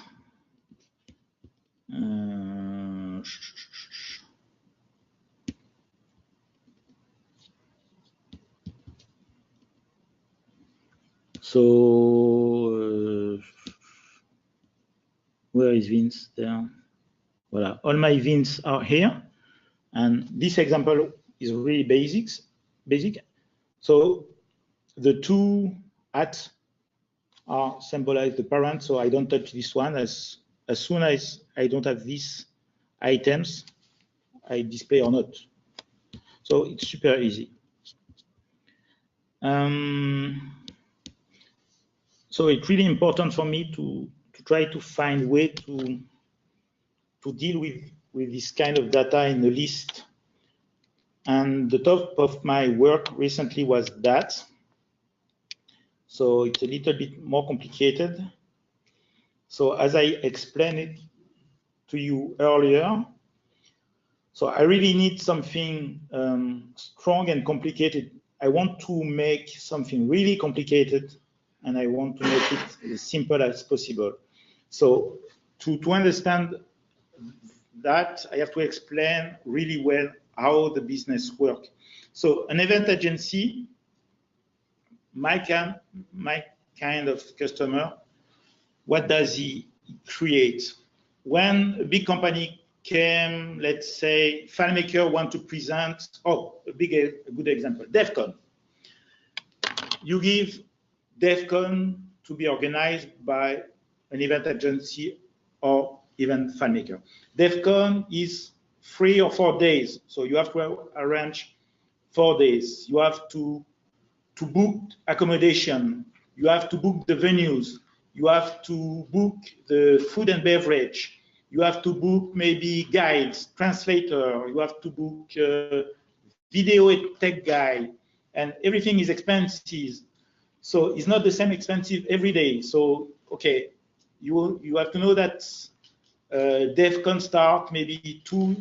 so where is Vince there? Voilà, all my Vince are here, and this example is really basic. So the two @ are symbolize the parent, so I don't touch this one. As soon as I don't have these items, I display or not. So it's super easy. So it's really important for me to try to find a way to deal with this kind of data in the list. And the top of my work recently was that. So it's a little bit more complicated. So as I explained it to you earlier, so I really need something strong and complicated. I want to make something really complicated, and I want to make it as simple as possible. So to understand that, I have to explain really well how the business works. So an event agency, my kind of customer, what does he create? When a big company came, let's say FileMaker want to present, a good example, DevCon. You give DevCon to be organized by an event agency or even FileMaker. DevCon is 3 or 4 days, so you have to arrange 4 days. You have to book accommodation. You have to book the venues. You have to book the food and beverage. You have to book maybe guides, translator. You have to book video tech guy, and everything is expensive. So it's not the same expensive every day. So okay, you have to know that DevCon start maybe 2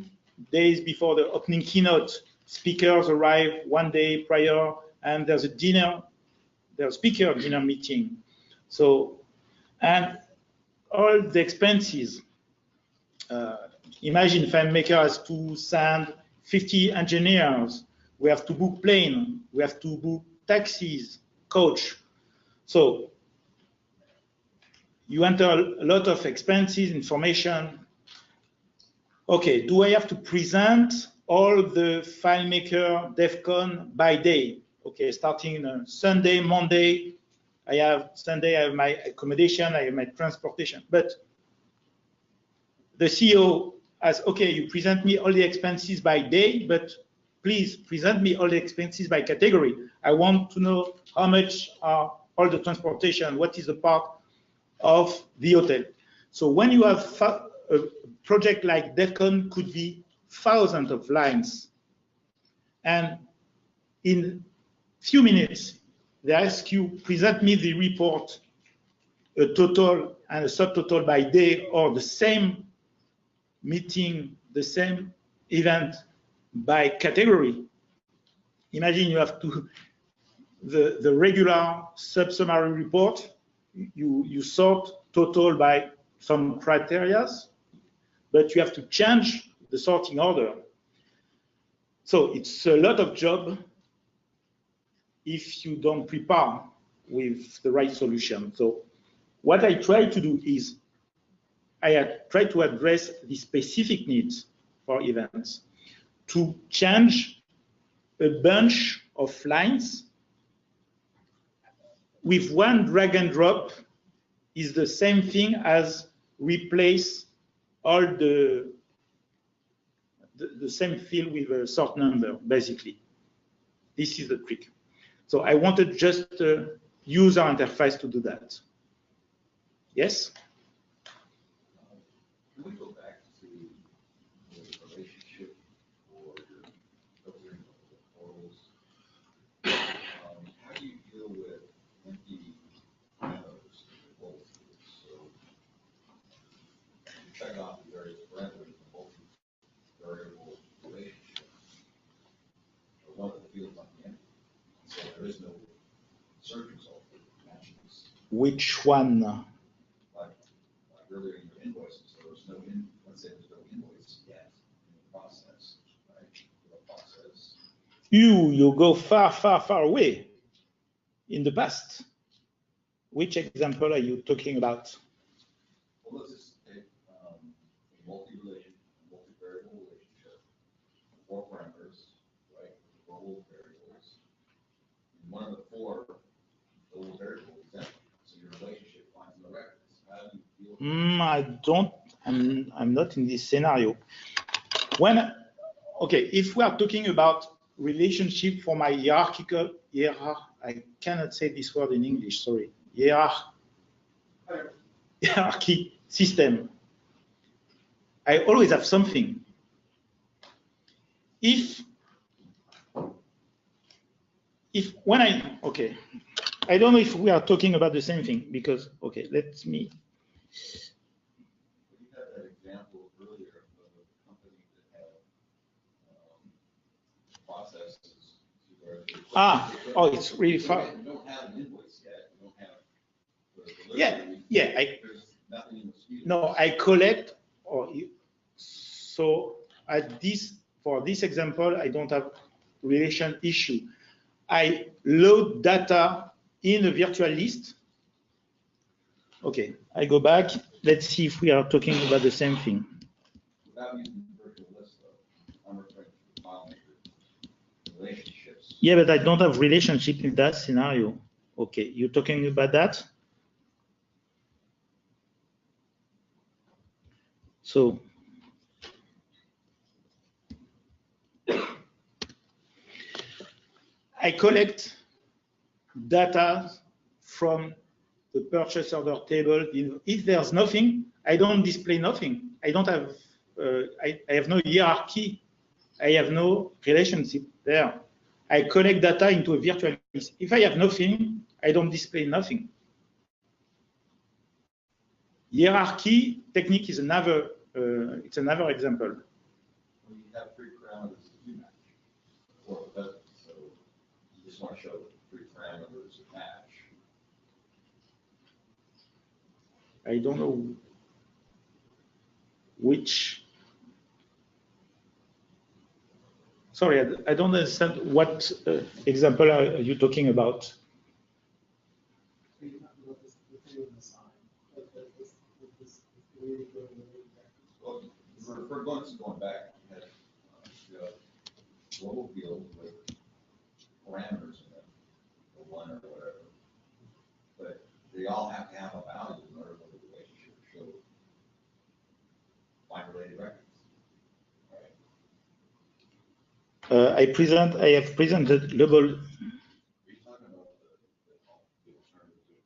days before the opening keynote. Speakers arrive 1 day prior, and there's a dinner, there's a speaker dinner meeting. So, and all the expenses. Imagine FileMaker has to send 50 engineers. We have to book plane. We have to book taxis, coach. So you enter a lot of expenses, information. Okay, do I have to present all the FileMaker DevCon by day? Okay, starting on Sunday, Monday, Sunday I have my accommodation, I have my transportation. But the CEO asks, okay, you present me all the expenses by day, but please present me all the expenses by category. I want to know how much are all the transportation, what is the part of the hotel. So when you have a project like DevCon, could be thousands of lines. And in few minutes, they ask you, present me the report, a total and a subtotal by day, or the same meeting, the same event by category. Imagine you have to, the regular sub-summary report, you sort total by some criteria, but you have to change the sorting order. So it's a lot of job if you don't prepare with the right solution. So what I try to do is I try to address the specific needs for events, to change a bunch of lines with one drag and drop is the same thing as replace all the same field with a sort number, basically. This is the trick. So I wanted just a user interface to do that. Yes? Can we go back to the Which one? Like earlier in your invoices, there was no let's say there's no invoice yet in the process, right? The process. You go far, far, far away in the past. Which example are you talking about? Well, let's just take a multi-variable relationship, 4 parameters, right? Global variables. And one of the 4 global variables is empty, so your relationship finds no records. How do you deal with that? I'm not in this scenario. Okay, if we are talking about relationship for my I cannot say this word in English, sorry. Hierarchy system. I always have something. Okay, I don't know if we are talking about the same thing because, okay, let me. You had that example earlier of a company that had processes where it's really far. You don't have an invoice yet. You don't have the delivery. There's nothing in the dispute. No, I collect, so for this example, I don't have relation issue. I load data in a virtual list. Okay, I go back. Let's see if we are talking about the same thing. Without using virtual list, though, I'm referring to FileMaker relationships. Yeah, but I don't have relationship in that scenario. Okay, you're talking about that? So I collect data from the purchase order table. If there's nothing, I don't display nothing. I don't have, I have no hierarchy. I have no relationship there. I collect data into a virtual list. If I have nothing, I don't display nothing. Hierarchy technique is another, it's another example. Well, you have 3 parameters that do match, or it doesn't. So you just want to show that 3 parameters match. I don't know which. Sorry, I don't understand what example are you talking about. Well, for going back, you had global field with parameters in it, or 1 or whatever, but they all have to have a value in order for the relationship to show find related records. I have presented global. Are you talking about the alternative?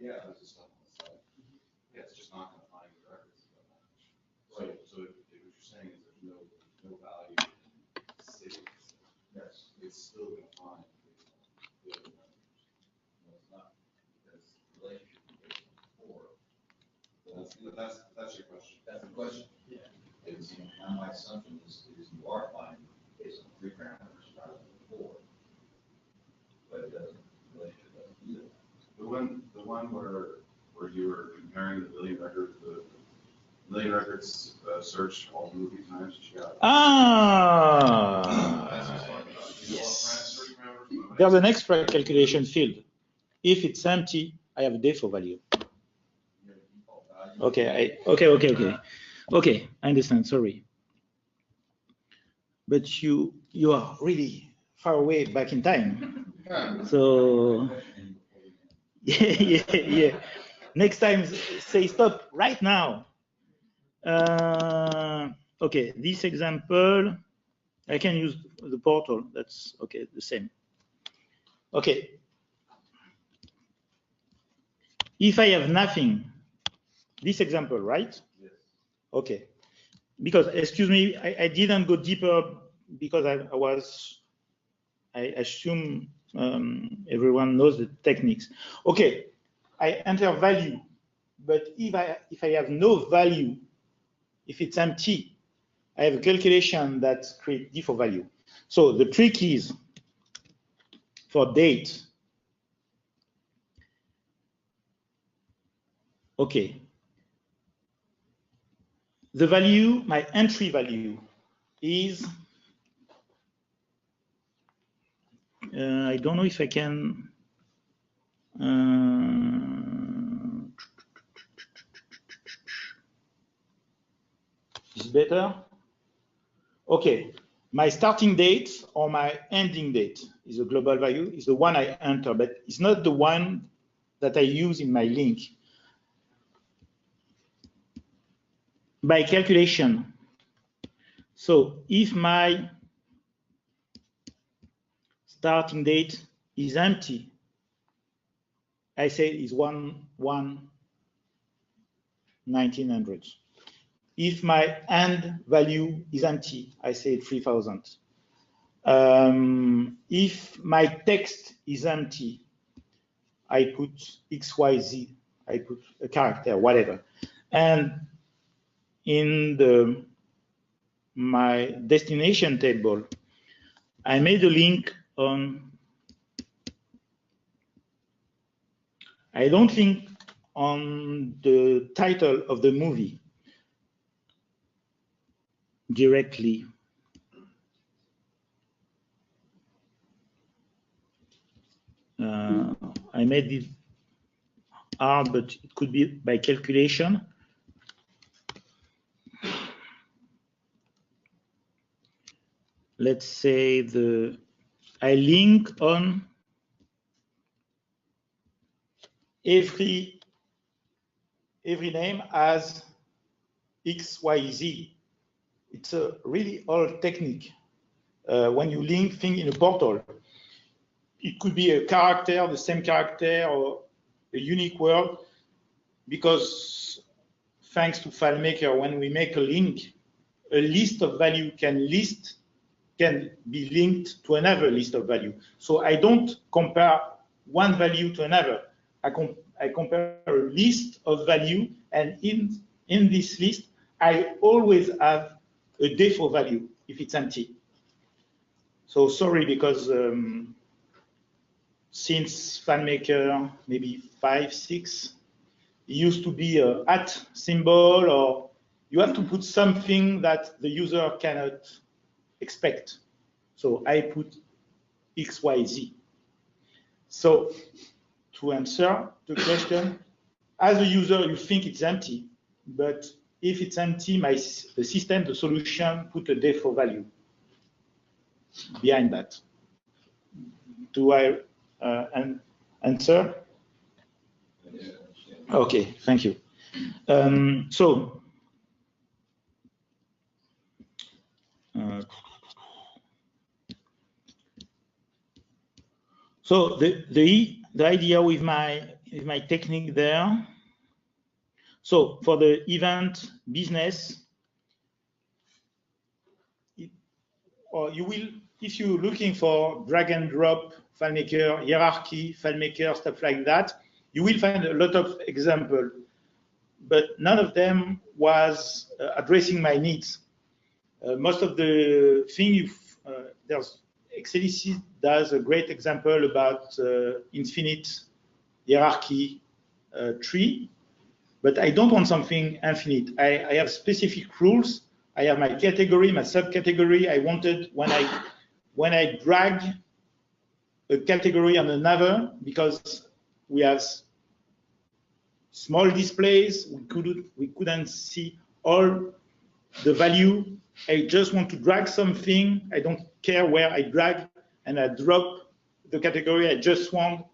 Yeah, this is stuff on the side. Yeah, it's just not going to find the records. So what you're saying is there's no value in cities. Yes, it's still going to find the other members. No, it's not, because relationship is based on 4. That's your question. That's the question. Yeah. Is, now my assumption is you are finding based on 3 parameters rather than 4. But it doesn't, relationship doesn't do that. The one where you were comparing the million records search all movie times that you got. Yes. There's an extra calculation field. If it's empty, I have a default value. Okay, okay, I understand. Sorry, but you are really far away back in time. So yeah. Next time, say stop right now. Okay, this example, I can use the portal. That's okay, the same. Okay. If I have nothing, this example, right? Yes. Okay. Because, excuse me, I didn't go deeper because I assume everyone knows the techniques. Okay, I enter value, but if I have no value, if it's empty, I have a calculation that creates default value. So the trick is for date, Okay. The value, my entry value is, I don't know if I can, is better? Okay, my starting date or my ending date is a global value, is the one I enter, but it's not the one that I use in my link. By calculation, so if my starting date is empty, I say it's 1/1900. If my end value is empty, I say 3000. If my text is empty, I put XYZ, I put a character, whatever. And in my destination table, I made a link on, I don't link on the title of the movie directly. I made it hard, but it could be by calculation. Let's say I link on every name as XYZ. It's a really old technique. When you link things in a portal, it could be a character, the same character, or a unique word, because thanks to FileMaker, when we make a link, a list of value can be linked to another list of value. So I don't compare one value to another. I compare a list of value, and in this list, I always have a default value if it's empty. So sorry, because since FileMaker, maybe 5, 6, it used to be an @ symbol, or you have to put something that the user cannot expect. So I put XYZ. So to answer the question, as a user, you think it's empty, but if it's empty, the system, the solution, put a default value behind that. Do I answer? Okay, thank you. So the idea with my technique there. So for the event business, or you will, if you're looking for drag and drop FileMaker hierarchy, FileMaker stuff like that, you will find a lot of examples, but none of them was addressing my needs. Most of the thing, there's Excelsis does a great example about infinite hierarchy tree, but I don't want something infinite. I have specific rules. I have my category, my subcategory. I wanted when I drag a category on another, because we have small displays, we couldn't see all the value. I just want to drag something. I don't care where I drag, and I drop the category. I just want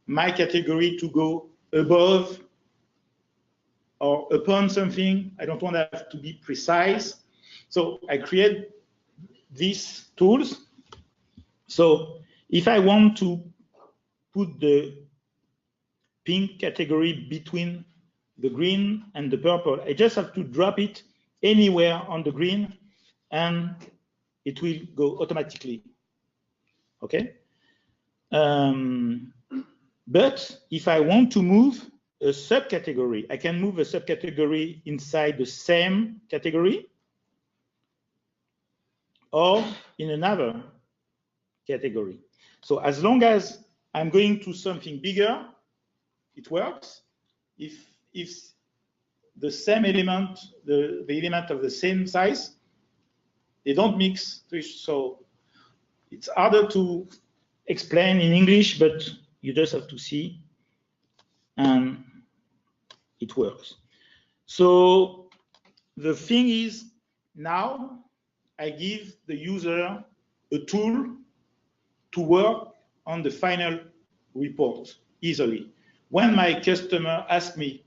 my category to go above or upon something. I don't want to have to be precise. So I create these tools. So if I want to put the pink category between the green and the purple, I just have to drop it anywhere on the green, and it will go automatically. Okay? But if I want to move a subcategory, I can move a subcategory inside the same category or in another category. So as long as I'm going to something bigger, it works. If if the same element, the element of the same size, they don't mix. So it's harder to explain in English, but you just have to see, and it works. So the thing is, now I give the user a tool to work on the final report easily. When my customer asks me,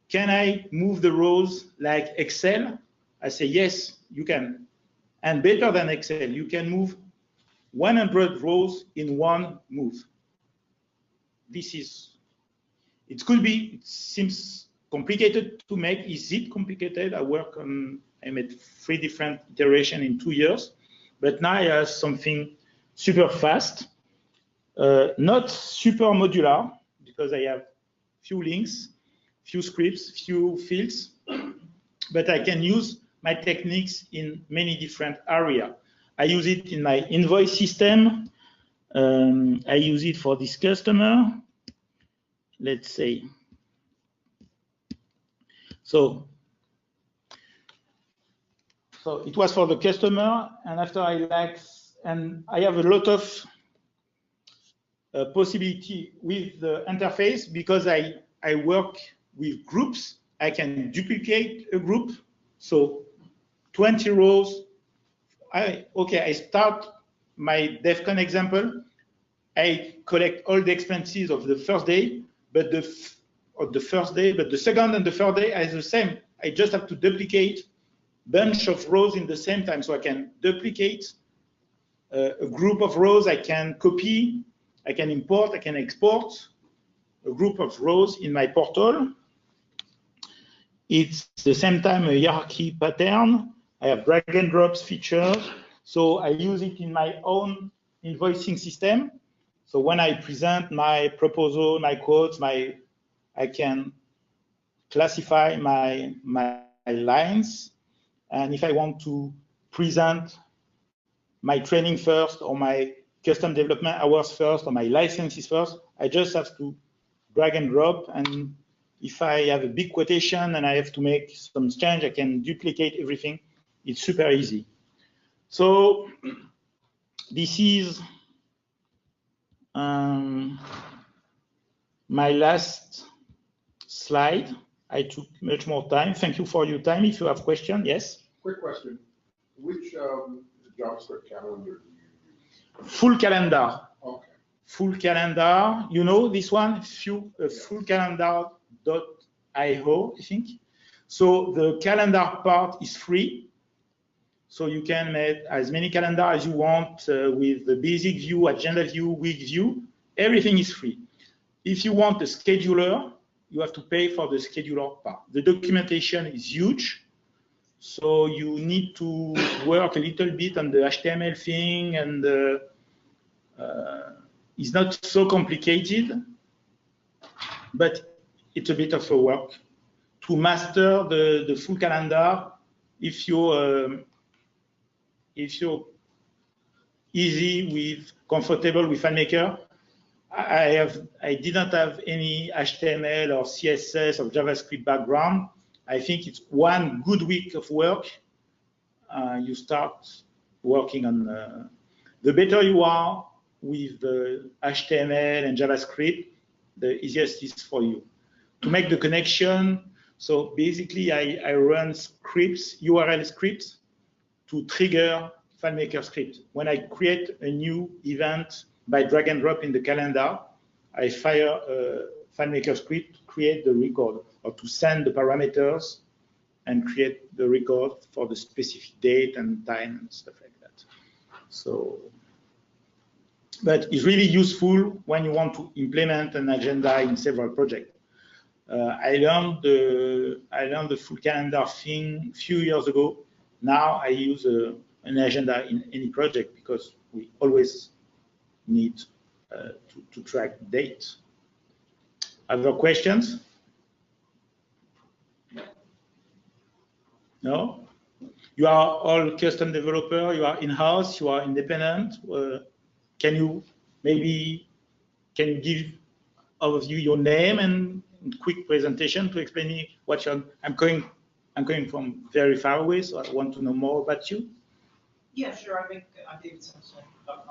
can I move the rows like Excel? I say, yes, you can. And better than Excel, you can move 100 rows in one move. This is, it could be, it seems complicated to make. Is it complicated? I made 3 different iterations in 2 years, but now I have something super fast, not super modular, because I have few links, few scripts, few fields, but I can use my techniques in many different areas. I use it in my invoice system. I use it for this customer. Let's say. So it was for the customer, and after and I have a lot of possibility with the interface because I work with groups. I can duplicate a group. So 20 rows. I start my DEFCON example. I collect all the expenses of the first day, but the second and the third day are the same. I just have to duplicate a bunch of rows in the same time. So I can duplicate a group of rows. I can copy, I can import, I can export a group of rows in my portal. It's the same time a hierarchy pattern. I have drag and drops features. So I use it in my own invoicing system. So when I present my proposal, my quotes, I can classify my lines. And if I want to present my training first, or my custom development hours first, or my licenses first, I just have to drag and drop. And if I have a big quotation and I have to make some change, I can duplicate everything. It's super easy. So this is my last slide. I took much more time. Thank you for your time. If you have questions, yes? Quick question. Which JavaScript calendar do you use? Full calendar. Okay. Full calendar. You know this one? Fullcalendar.io, I think. So the calendar part is free. So you can make as many calendars as you want with the basic view, agenda view, week view. Everything is free. If you want a scheduler, you have to pay for the scheduler part. The documentation is huge. So you need to work a little bit on the HTML thing, and it's not so complicated, but it's a bit of a work to master the full calendar. If you're comfortable with FileMaker, I didn't have any HTML or CSS or JavaScript background. I think it's 1 good week of work. You start working on the better you are with the HTML and JavaScript, the easiest is for you to make the connection. So basically, I run scripts, URL scripts, to trigger FileMaker script. When I create a new event by drag and drop in the calendar, I fire a FileMaker script to create the record, or to send the parameters and create the record for the specific date and time and stuff like that. So, but it's really useful when you want to implement an agenda in several projects. I learned the full calendar thing a few years ago. Now I use an agenda in any project because we always need to track date. Other questions? No? You are all custom developer, you are in-house, you are independent. Can you give all of you your name and quick presentation to explain me what you're, I'm going from very far away, so I want to know more about you. Yeah, sure. I did some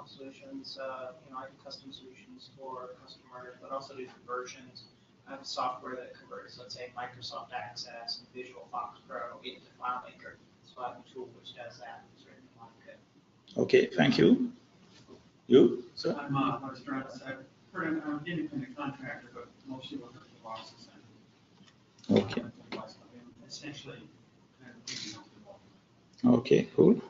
solutions. I do custom solutions for customers, but also do conversions. I have software that converts, let's say, Microsoft Access and Visual Fox Pro into FileMaker. So I have a tool which does that. It's written in code. Okay, thank you. You, sir? I'm Mark Strauss. I'm an independent contractor, but mostly work for bosses. Okay. Essentially, Okay, cool.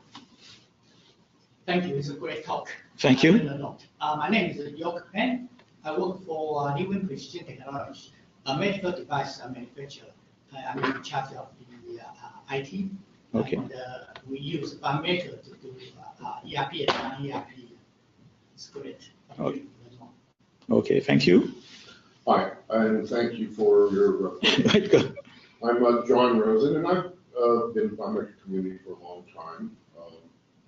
Thank you. It's a great talk. Thank I you. learned a lot. My name is York Penn. I work for New Precision Technology, a medical device manufacturer. I'm in charge of the IT. Okay. And, we use FileMaker to do ERP and non-ERP. It's great. Okay. Okay, thank you. Hi, and thank you for your, I'm John Rosen, and I've been in FileMaker community for a long time.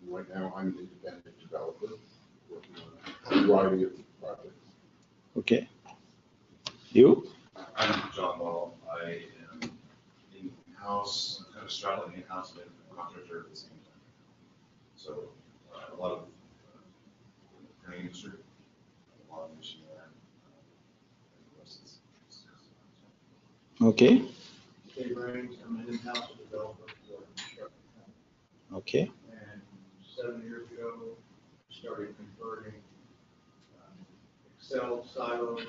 Right now, I'm an independent developer working on a variety of projects. Okay. You? I'm John Ball. I am in-house, kind of straddling in-house and contractor at the same time. So a lot of printing industry, a lot of machine learning. Okay. Dave Raines, I'm an in-house developer for construction. Okay. And 7 years ago, started converting Excel silos,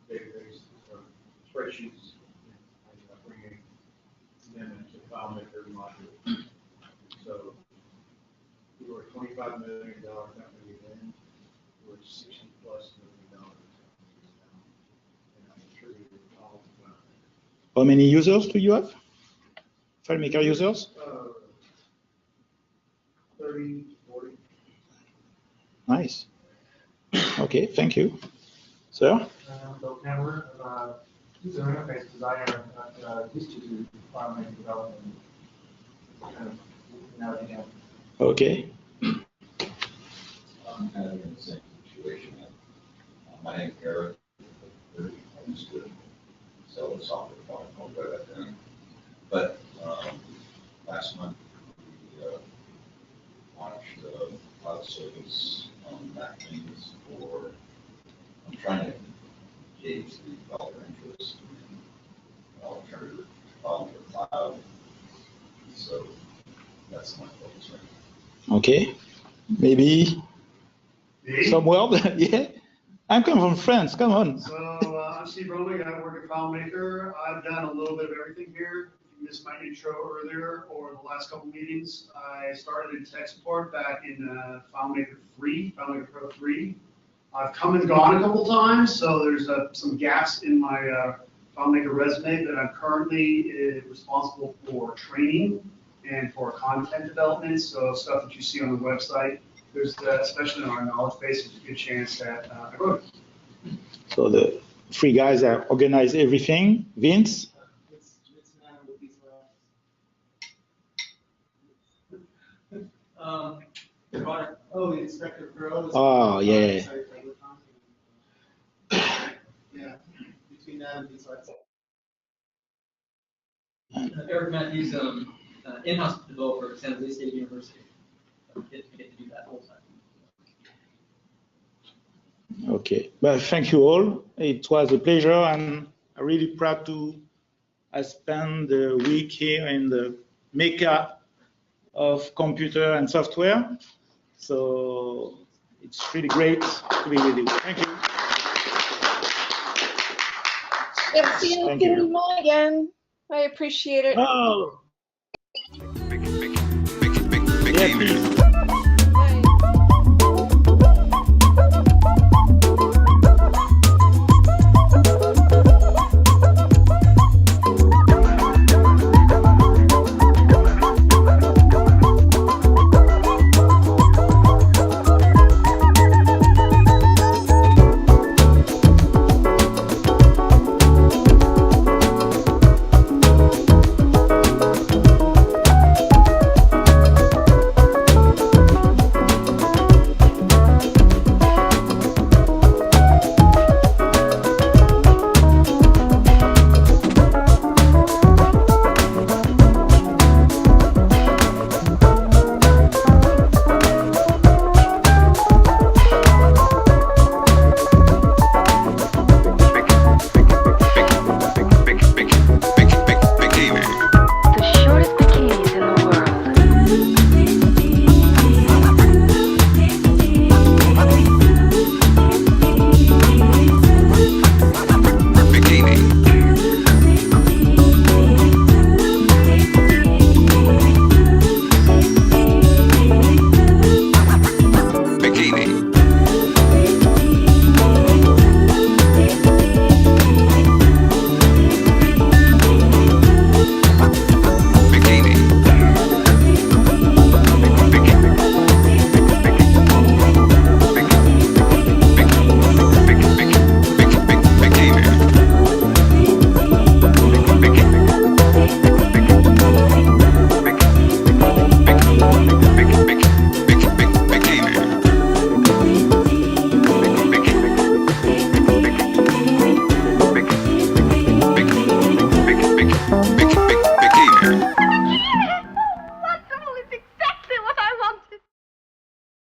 databases, or spreadsheets, and bringing them into FileMaker module. So we were a $25 million company then, we're $60+ million company now, and I contributed all to FileMaker. How many users do you have? FileMaker users? 30, 40. Nice. Okay, thank you. Sir? Bill Cameron, user interface designer used to do FileMaker development. Now again. Okay. I'm kind of in the same situation. My name's Eric. I used to sell the software product way back then. But last month, we launched a cloud service on Mac things for, I'm trying to gauge the developer interest in alternative cloud. So that's my focus right now. Okay. Maybe some world? Yeah. I'm coming from France. Come on. So I'm Steve Romig. I work at FileMaker. I've done a little bit of everything here. You missed my intro earlier or the last couple meetings. I started in tech support back in FileMaker 3, FileMaker Pro 3. I've come and gone a couple times, so there's some gaps in my FileMaker resume, but I'm currently responsible for training and for content development. So stuff that you see on the website, there's especially in our knowledge base, there's a good chance that I wrote it. So the three guys that organize everything. Vince? Oh, the Inspector Pro. Oh, yeah. Yeah, between that and these sites. Eric Matthews, in-house developer at San Jose State University. Get to do that whole time. Okay. Well, thank you all. It was a pleasure, and I'm really proud to spend the week here in the Mecca of computer and software. So it's really great to be with you. Thank you. Merci infiniment again. I appreciate it. Oh. Yeah, please.